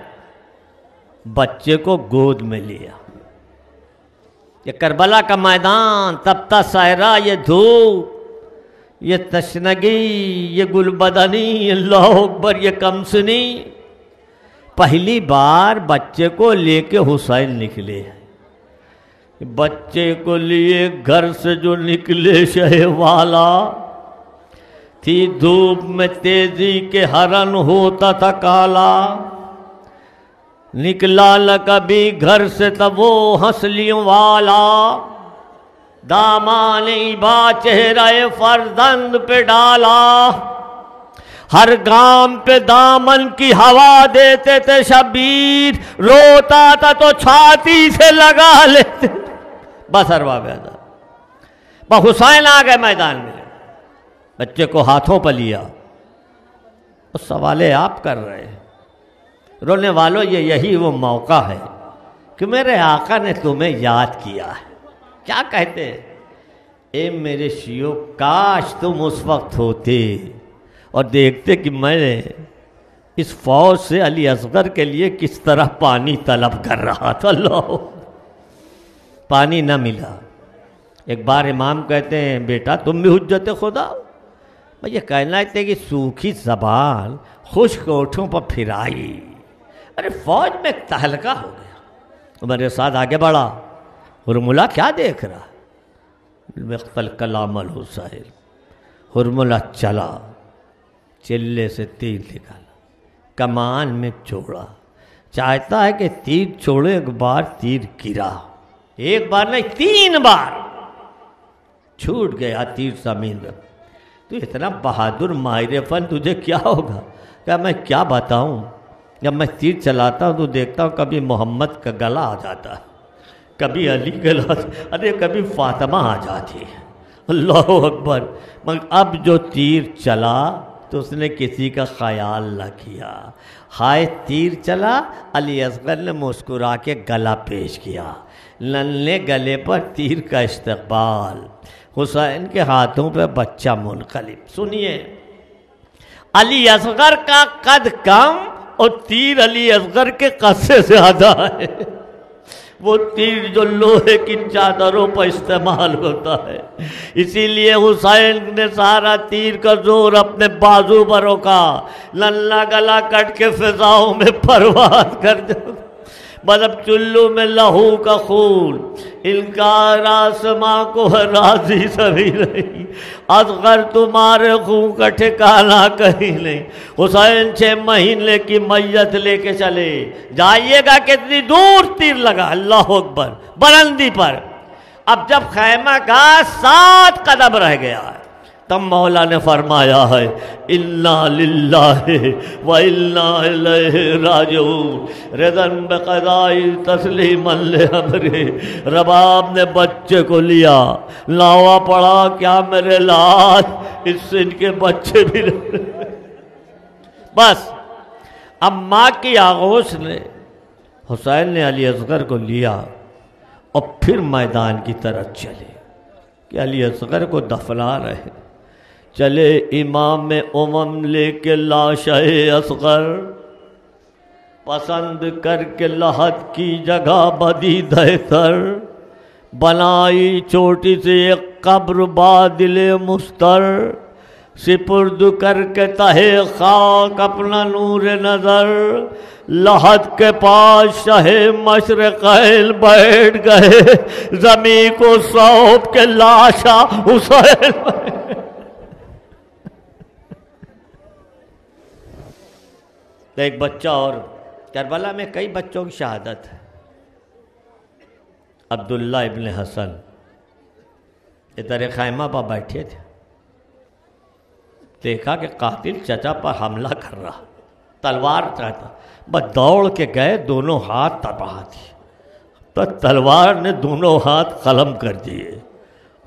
بچے کو گود میں لیا۔ یہ کربلا کا میدان، تپتا صحرا، یہ دھوپ، یہ تشنگی، یہ گل بدنی، اللہ اکبر، یہ کمسنی۔ پہلی بار بچے کو لے کے حسین نکلے۔ بچے کو لیے گھر سے جو نکلے شہ والا، تھی دھوپ میں تیزی کے ہرن ہوتا تھا کالا۔ نکلا نہ کبھی گھر سے تب وہ ہنسلیوں والا، دامانی با چہرہ فرزند پہ ڈالا۔ ہر گام پہ دامن کی ہوا دیتے تھے شبیر، روتا تھا تو چھاتی سے لگا لیتے۔ بس اروا بیدا با حسین آ گئے میدان میں، بچے کو ہاتھوں پہ لیا۔ اس سوالے آپ کر رہے ہیں رونے والوں، یہی وہ موقع ہے کہ میرے آقا نے تمہیں یاد کیا ہے۔ کیا کہتے ہیں؟ اے میرے شیعو، کاش تم اس وقت ہوتے اور دیکھتے کہ میں نے اس فوج سے علی اصغر کے لیے کس طرح پانی طلب کر رہا تھا۔ اللہ، پانی نہ ملا۔ ایک بار امام کہتے ہیں بیٹا تم بھی حجت خدا ہو۔ میں یہ کہنا ہے کہ سوکھی زبان خشک ہونٹوں پر پھرائی۔ ارے فوج میں ایک تہلکہ ہو گیا۔ میرے ساتھ آگے بڑھا، ہرملہ کیا دیکھ رہا؟ مختل کلام الحسین۔ ہرملہ چلا، چلے سے تیر نکالا، کمان میں چھوڑا۔ چاہتا ہے کہ تیر چھوڑے، ایک بار تیر گرا، ایک بار نہیں 3 بار چھوٹ گیا تیر زمین میں۔ تو اتنا بہادر ماہر فن، تجھے کیا ہوگا؟ کہ میں کیا بتاؤں؟ جب میں تیر چلاتا ہوں تو دیکھتا ہوں کبھی محمد کا گلا آ جاتا ہے، کبھی علی گلا، ارے کبھی فاطمہ آ جاتی ہے۔ اللہ اکبر۔ مگر اب جو تیر چلا تو اس نے کسی کا خیال نہ کیا۔ ہائے تیر چلا، علی اصغر نے مسکرا کے گلا پیش کیا، ننھے گلے پر تیر کا استقبال، حسین کے ہاتھوں پہ بچہ منقلب۔ سنیے، علی اصغر کا قد کم اور تیر علی اصغر کے قد سے زیادہ ہے۔ وہ تیر جو لوہے کی چادروں پر استعمال ہوتا ہے، اسی لیے حسین نے سارا تیر کا زور اپنے بازو پر روکا، ننھا گلا کٹ کے فضاؤں میں پرواز کر دو۔ مطلب چلو میں لہو کا خون، انکار آسماں کو راضی سبھی نہیں، اصغر تمہارے خون کا ٹھکانہ کہیں نہیں۔ حسین 6 مہینے کی میت لے کے چلے، جائیے گا کتنی دور تیر لگا، اللہ اکبر، بلندی پر۔ اب جب خیمہ کا 7 قدم رہ گیا ہے، تب مولا نے فرمایا ہے اِنَّا لِلَّهِ وَإِنَّا إِلَيْهِ رَاجِعُونَ، رضاً بقضاء تسلیماً لِأَمْرِهِ۔ رباب نے بچے کو لیا، لاوا پڑا، کیا میرے لال اس سے ان کے بچے بھی بس۔ اب ماں کی آغوش نے حسین نے علی اصغر کو لیا اور پھر میدان کی طرف چلے کہ علی اصغر کو دفنا رہے۔ چلے امام امم لے کے لاشِ اصغر، پسند کر کے لحد کی جگہ بدید تر، بنائی چھوٹی سی ایک قبر با دل مستر، سپرد کر کے تہے خاک اپنا نور نظر، لحد کے پاس شاہ مشرقین بیٹھ گئے، زمین کو سونپ کے لاشا حسین تو ایک بچہ اور، کربلا میں کئی بچوں کی شہادت ہے۔ عبداللہ ابن حسن ادھر خیمہ پر بیٹھے تھے، دیکھا کہ قاتل چچا پر حملہ کر رہا، تلوار چاہتا، بس دوڑ کے گئے، دونوں ہاتھ تباہ دیے، تو تلوار نے دونوں ہاتھ قلم کر دیے۔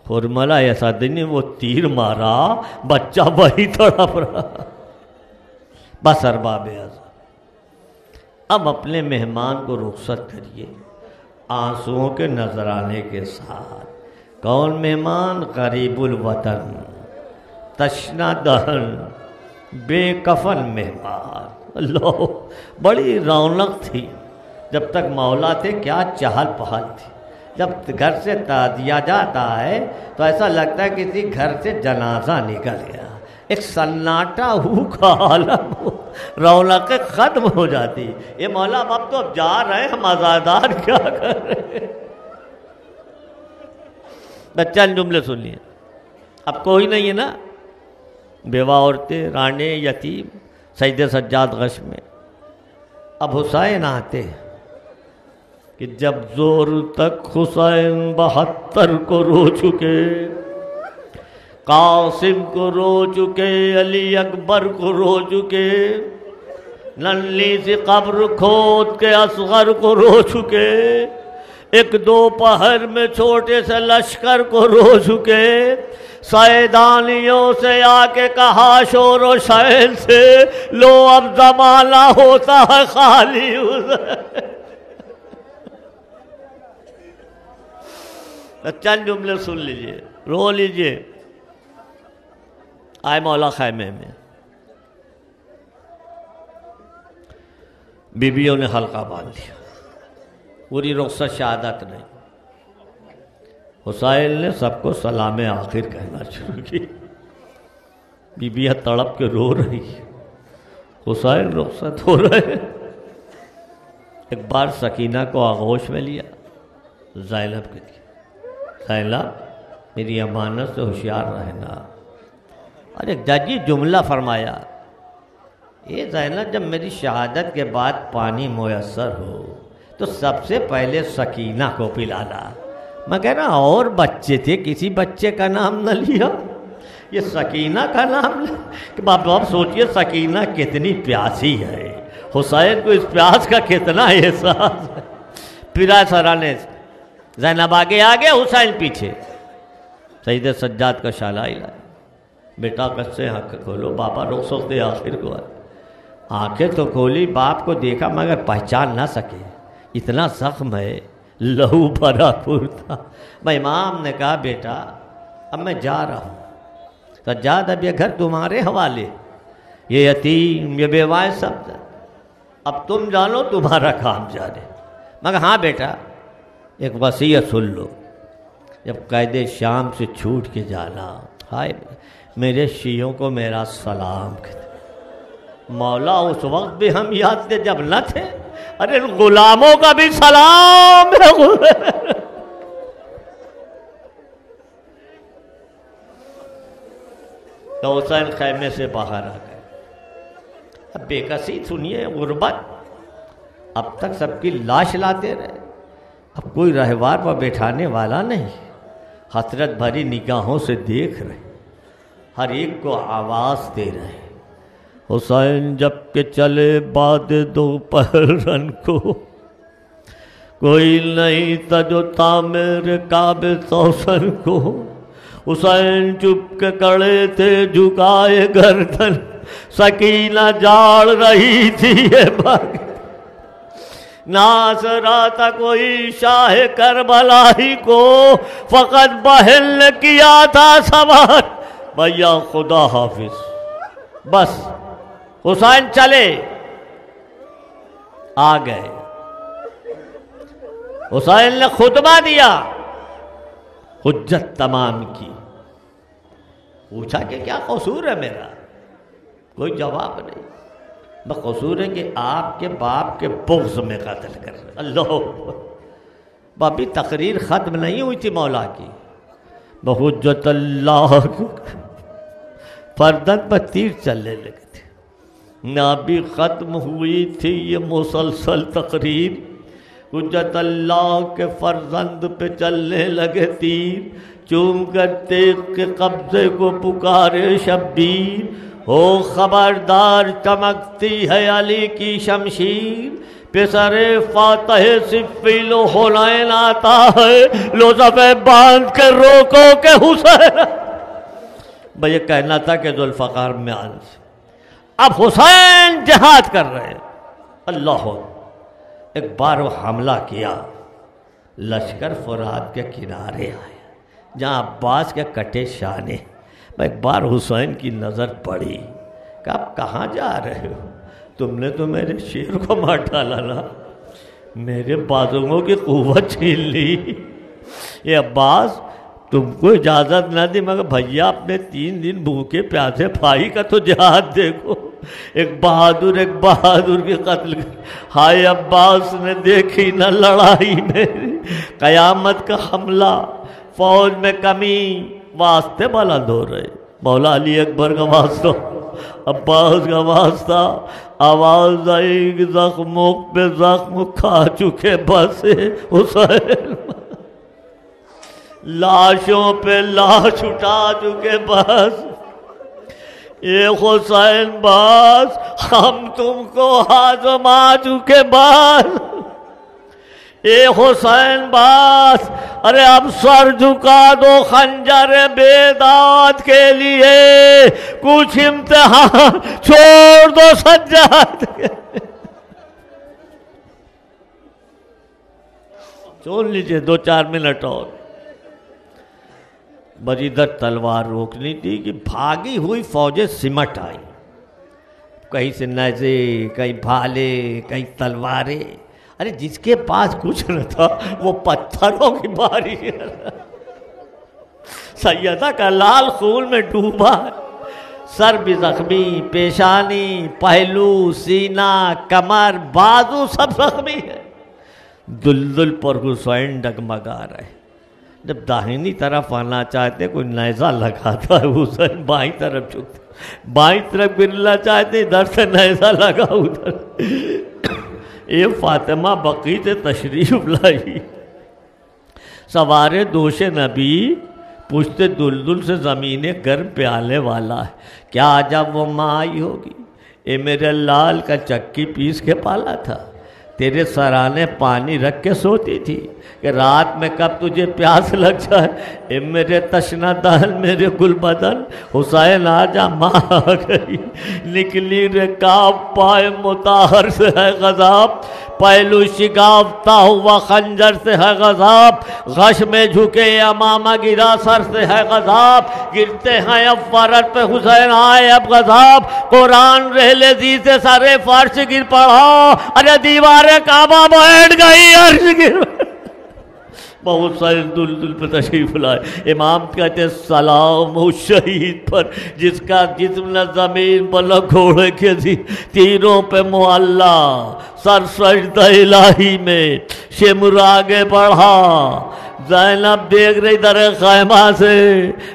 خرملہ اسد نے وہ تیر مارا، بچہ وہی تڑپ رہا۔ بس ارباب اعظم، اب اپنے مہمان کو رخصت کریے آنسوؤں کے نذرانے کے ساتھ۔ کون مہمان؟ غریب الوطن، تشنہ دہن، بے کفن مہمان۔ اللہ، بڑی رونق تھی جب تک مولا تھے، کیا چہل پہل تھی۔ جب گھر سے تعزیہ جاتا ہے تو ایسا لگتا ہے کسی گھر سے جنازہ نکل گیا، ایک سناٹا ہو کا عالم ہو، رونق ختم ہو جاتی۔ یہ مولا اب تو اب جا رہے ہیں، ہم عزادار کیا کر رہے ہیں؟ بچہ جملے سنیے، اب کوئی نہیں ہے نا، بیوہ عورتیں، رانے، یتیم، سید سجاد غش میں۔ اب حسین آتے کہ جب زور تک حسین 72 کو رو چکے، قاسم کو رو چکے، علی اکبر کو رو چکے، ننھی سی قبر کھود کے اصغر کو رو چکے، ایک دو پہر میں چھوٹے سے لشکر کو رو چکے، سیدانیوں سے آ کے کہا شور و شعر سے، لو اب زمانہ ہوتا ہے خالی حسین۔ چند جملے سن لیجئے، رو لیجئے۔ آئے مولا خیمے میں، بیویوں نے حلقہ باندھ دیا، پوری رخصت شہادت نہیں۔ حسین نے سب کو سلام آخر کہنا شروع کی، بیویاں تڑپ کے رو رہی، حسین رخصت ہو رہے۔ ایک بار سکینہ کو آغوش میں لیا، زینب کے دیا، زینب میری امانت سے ہوشیار رہنا۔ اور ایک جاجی جملہ فرمایا، یہ زینب جب میری شہادت کے بعد پانی میسر ہو تو سب سے پہلے سکینہ کو پلانا۔ میں کہہ رہا اور بچے تھے، کسی بچے کا نام نہ لیا، یہ سکینہ کا نام لیا۔ کہ باپ سوچئے سکینہ کتنی پیاسی ہے، حسین کو اس پیاس کا کتنا احساس ہے۔ پھر سرانے زینب آگے آگے، حسین پیچھے، سید سجاد کا شالہ لائے، بیٹا کسے آنکھ کھولو، بابا رخصت دے آخر کو آئے۔ آنکھیں تو کھولی، باپ کو دیکھا مگر پہچان نہ سکے، اتنا زخم ہے، لہو بھرا پور تھا۔ میں امام نے کہا بیٹا اب میں جا رہا ہوں، سجاد اب یہ گھر تمہارے حوالے، یہ یتیم، یہ بیوائیں سب، اب تم جانو تمہارا کام جانے۔ مگر ہاں بیٹا ایک وصیت سن لو، جب قید شام سے چھوٹ کے جانا، ہائے میرے شیعوں کو میرا سلام کہتے۔ مولا اس وقت بھی ہم یاد تھے جب نہ تھے، ارے غلاموں کا بھی سلام ہے۔ تو حسین خیمے سے باہر آ گئے۔ اب بے کسی سنیے، غربت، اب تک سب کی لاش لاتے رہے، اب کوئی رہوار پر بیٹھانے والا نہیں، حسرت بھری نگاہوں سے دیکھ رہے، ہر ایک کو آواز دے رہے۔ حسین جب کہ چلے بعد دوپہرن کو، کوئی نہیں تھا جو تھا میرے کعبے توسن کو۔ حسین چپ کے کڑے تھے جھکائے گردن، سکینہ جاڑ رہی تھی یہ بھاگ، ناز رہا تھا کوئی شاہ کربلا ہی کو، فقط بہن نے کیا تھا سوار، بھیا خدا حافظ۔ بس حسین چلے، آ گئے، حسین نے خطبہ دیا، حجت تمام کی، پوچھا کہ کیا قصور ہے میرا؟ کوئی جواب نہیں، بس قصور ہے کہ آپ کے باپ کے بغض میں قتل کر رہے۔ اللہ، ابھی تقریر ختم نہیں ہوئی تھی مولا کی، بحجت اللہ فرزند پر تیر چلنے لگے تھے، نہ بھی ختم ہوئی تھی یہ مسلسل تقریر، حجت اللہ کے فرزند پہ چلنے لگے تیر، چوم کر تیغ کے قبضے کو پکارے شبیر، ہو خبردار چمکتی ہے علی کی شمشیر، پسر فاتح صفیل و حنین آتا ہے، لو صفے باندھ کے روکو کہ حسین۔ بھئی یہ کہنا تھا کہ ذوالفقار میان سے اب حسین جہاد کر رہے ہیں۔ اللہ، ایک بار وہ حملہ کیا، لشکر فرات کے کنارے آیا جہاں عباس کے کٹے شانے، ایک بار حسین کی نظر پڑی کہ آپ کہاں جا رہے ہو؟ تم نے تو میرے شیر کو مار ڈالا نا، میرے بازوؤں کی قوت چھین لی۔ یہ عباس تم کو اجازت نہ دی، مگر بھیا اپنے 3 دن بھوکے پیاسے بھائی کا تو جہاد دیکھو، ایک بہادر کے قتل کر۔ ہائے عباس نے دیکھی نہ لڑائی میری، قیامت کا حملہ، فوج میں کمی، واسطے بلند ہو رہے، مولا علی اکبر کا واسطہ، عباس کا واسطہ، آواز آئی کہ زخموں پہ زخم کھا چکے بس حسین، لاشوں پہ لاش اٹھا چکے بس، اے حسین باز ہم تم کو آزما چکے باز، اے حسین باز ارے اب سر جھکا دو خنجر بیداد کے لیے، کچھ امتحان چھوڑ دو سجاد کے۔ چھوڑ لیجئے 2-4 منٹ اور، بس ادھر تلوار روکنی تھی کہ بھاگی ہوئی فوجیں سمٹ آئی، کہیں سے نیزے، کہیں بھالے، کہیں تلواریں، ارے جس کے پاس کچھ نہ تھا وہ پتھروں کی باری، سیدہ کا لال خون میں ڈوبا، سر بھی زخمی، پیشانی، پہلو، سینہ، کمر، بازو سب زخمی ہے، دلدل پر حسین ڈگمگا رہے۔ جب داہنی طرف آنا چاہتے کوئی نیزہ لگاتا ہے، حسین بائیں طرف جھکتا، بائیں طرف گرنا چاہتے ادھر سے نیزہ لگا ادھر۔ یہ فاطمہ بقی سے تشریف لائی، سوارے دوش نبی، پوچھتے دلدل سے زمین گرم پیالے والا ہے، کیا جب وہ ماں آئی ہوگی؟ اے میرے لال کا چکی پیس کے پالا تھا، تیرے سرانے پانی رکھ کے سوتی تھی کہ رات میں کب تجھے پیاس لگ جائے، اے میرے تشنہ دہن، میرے گل بدن، حسین آجا ماں آ گئی، نکلی رکاب پائے مطہر سے ہے غضب، پہلو شگافتہ ہوا خنجر سے ہے غضب، غش میں جھکے امامہ گرا سر سے ہے غضب، گرتے ہیں اب فرر پہ حسین آئے اب غضب، قرآن رہلے زی سے سر فرش گر پڑا، ارے دیوار کعبہ بیٹھ گئی عرش گر، بہت سارے دلدل پہ تشریف لائے۔ امام کہتے سلام اس شہید پر جس کا جسم نہ زمین پر نہ گھوڑے کے تیروں پہ معلّا، سر سجدہ الہی میں شمر آگے بڑھا، زینب دیکھ رہی در خیمہ سے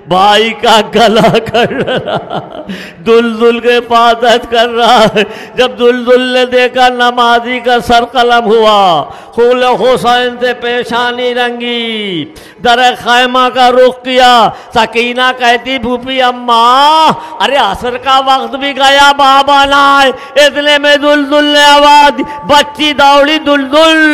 بھائی کا گلا کر رہا، دلدل کے حفاظت کر رہا ہے۔ جب دلدل نے دیکھا نمازی کا سر قلم ہوا، خون حسین سے پیشانی رنگی، در خیمہ کا رخ کیا، سکینہ کہتی پھوپھی اماں ارے عصر کا وقت بھی گیا، بابا نہ آئے، اتنے میں دلدل نے آواز، بچی دوڑی دلدل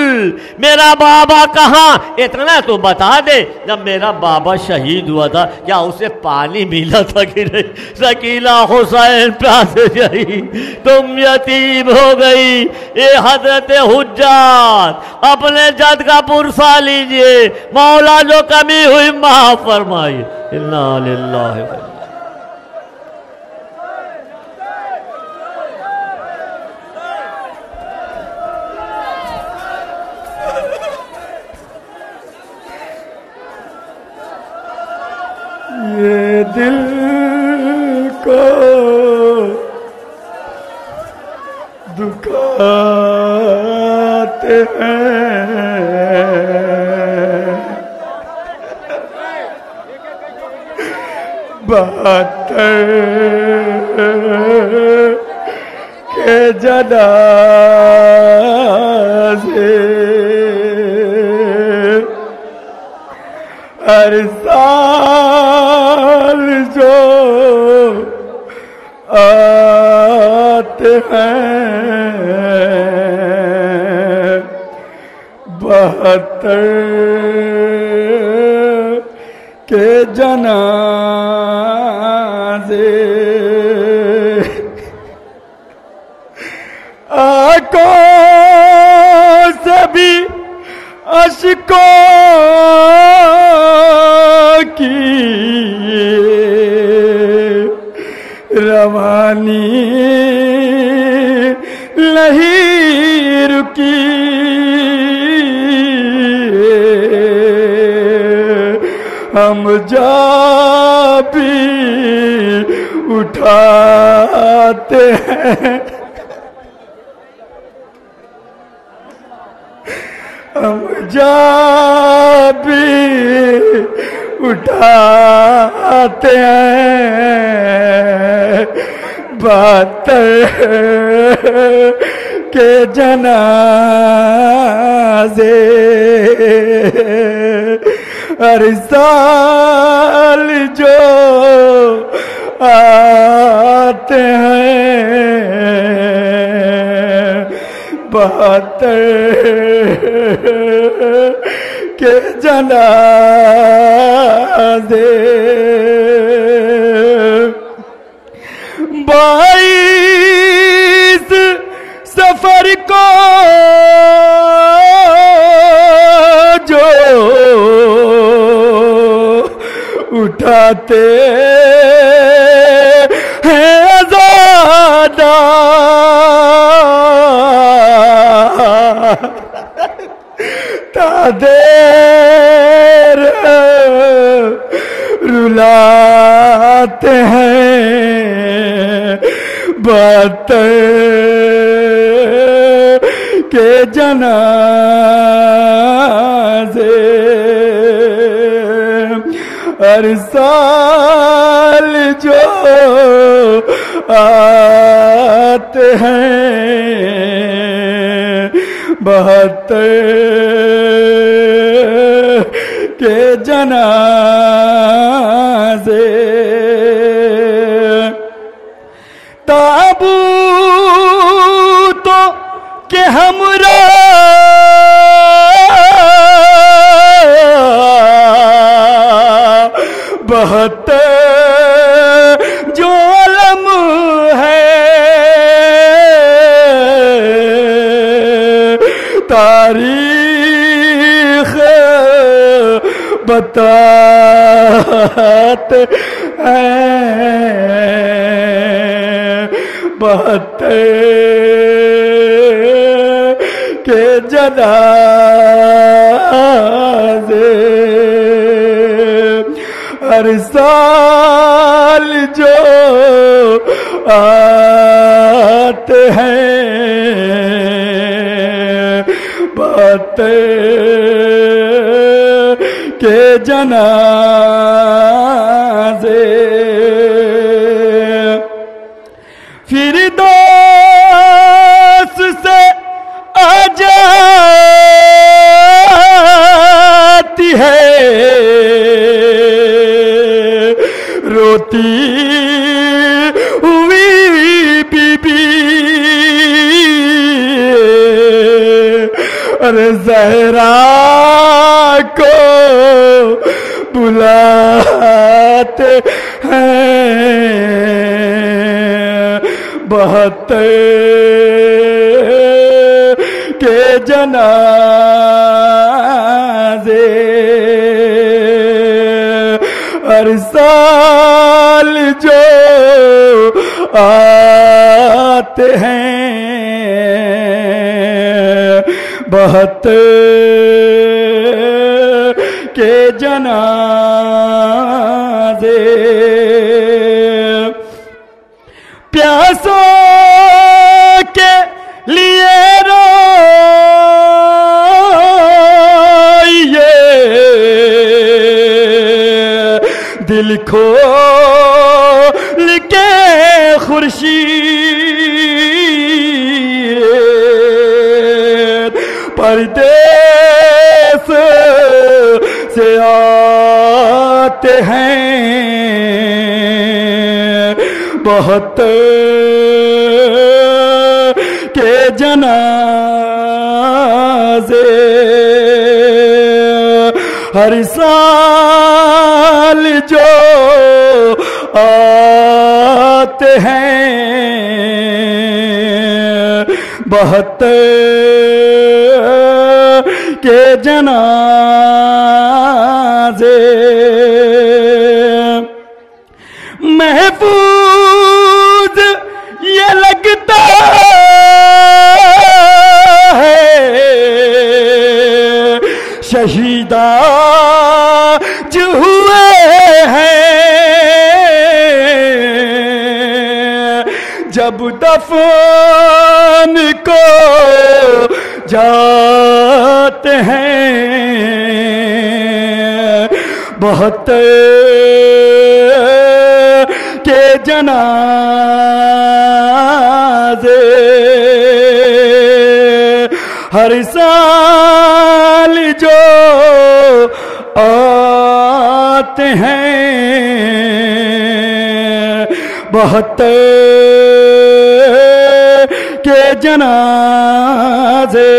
میرا بابا کہاں؟ اتنا تو بتا دے جب میرا بابا شہید ہوا تھا کیا اسے پانی ملا تھا کہ نہیں؟ سکینہ حسین پیاسے شہید، تم یتیم ہو گئی، اے حضرت حجات اپنے جد کا پرسہ لیجئے، مولا جو کمی ہوئی معاف فرمائی۔ انا للہ یہ دل دکھاتے ہیں، 72 کے جنازے ہر سال جو آتے ہیں، 72 کے جنازے آنکھوں سے بھی اشکوں کی روانی نہیں رکی، ہم جا بھی اٹھاتے ہیں، ہم جا بھی اٹھاتے ہیں، 72 کے جنازے ہر سال جو آتے ہیں، 72 کے جنازے 22 سفر کو جو اٹھاتے ہیں عزادار، تا دیر رلاتے ہیں، 72 کے جنازے ہر سال جو آتے ہیں، 72 کے جنازے تابوت کے ہمراہ 72 جو علم ہے، تاریخ بتاتے ہیں، 72 کے جنازے ہر سال جو آتے ہیں، 72 کے جنازے فردوس سے آ جاتی ہے روتی ہوئی بی بی، ارے زہرا کو بلاتے ہیں، 72 کے جنازے ہر سال جو آتے ہیں، 72 کے جنازے پیاسوں کے دل کھول کے خورشید پردیس سے آتے ہیں بہت کے جنازے ہر سال جو آتے ہیں بہت کے جنازے محفوظ یہ لگتا ہے شہیدہ جو ہوئے ہیں جب دفن کو جاتے ہیں بہت کے جنازے ہر سال جو آتے ہیں بہت کے جنازے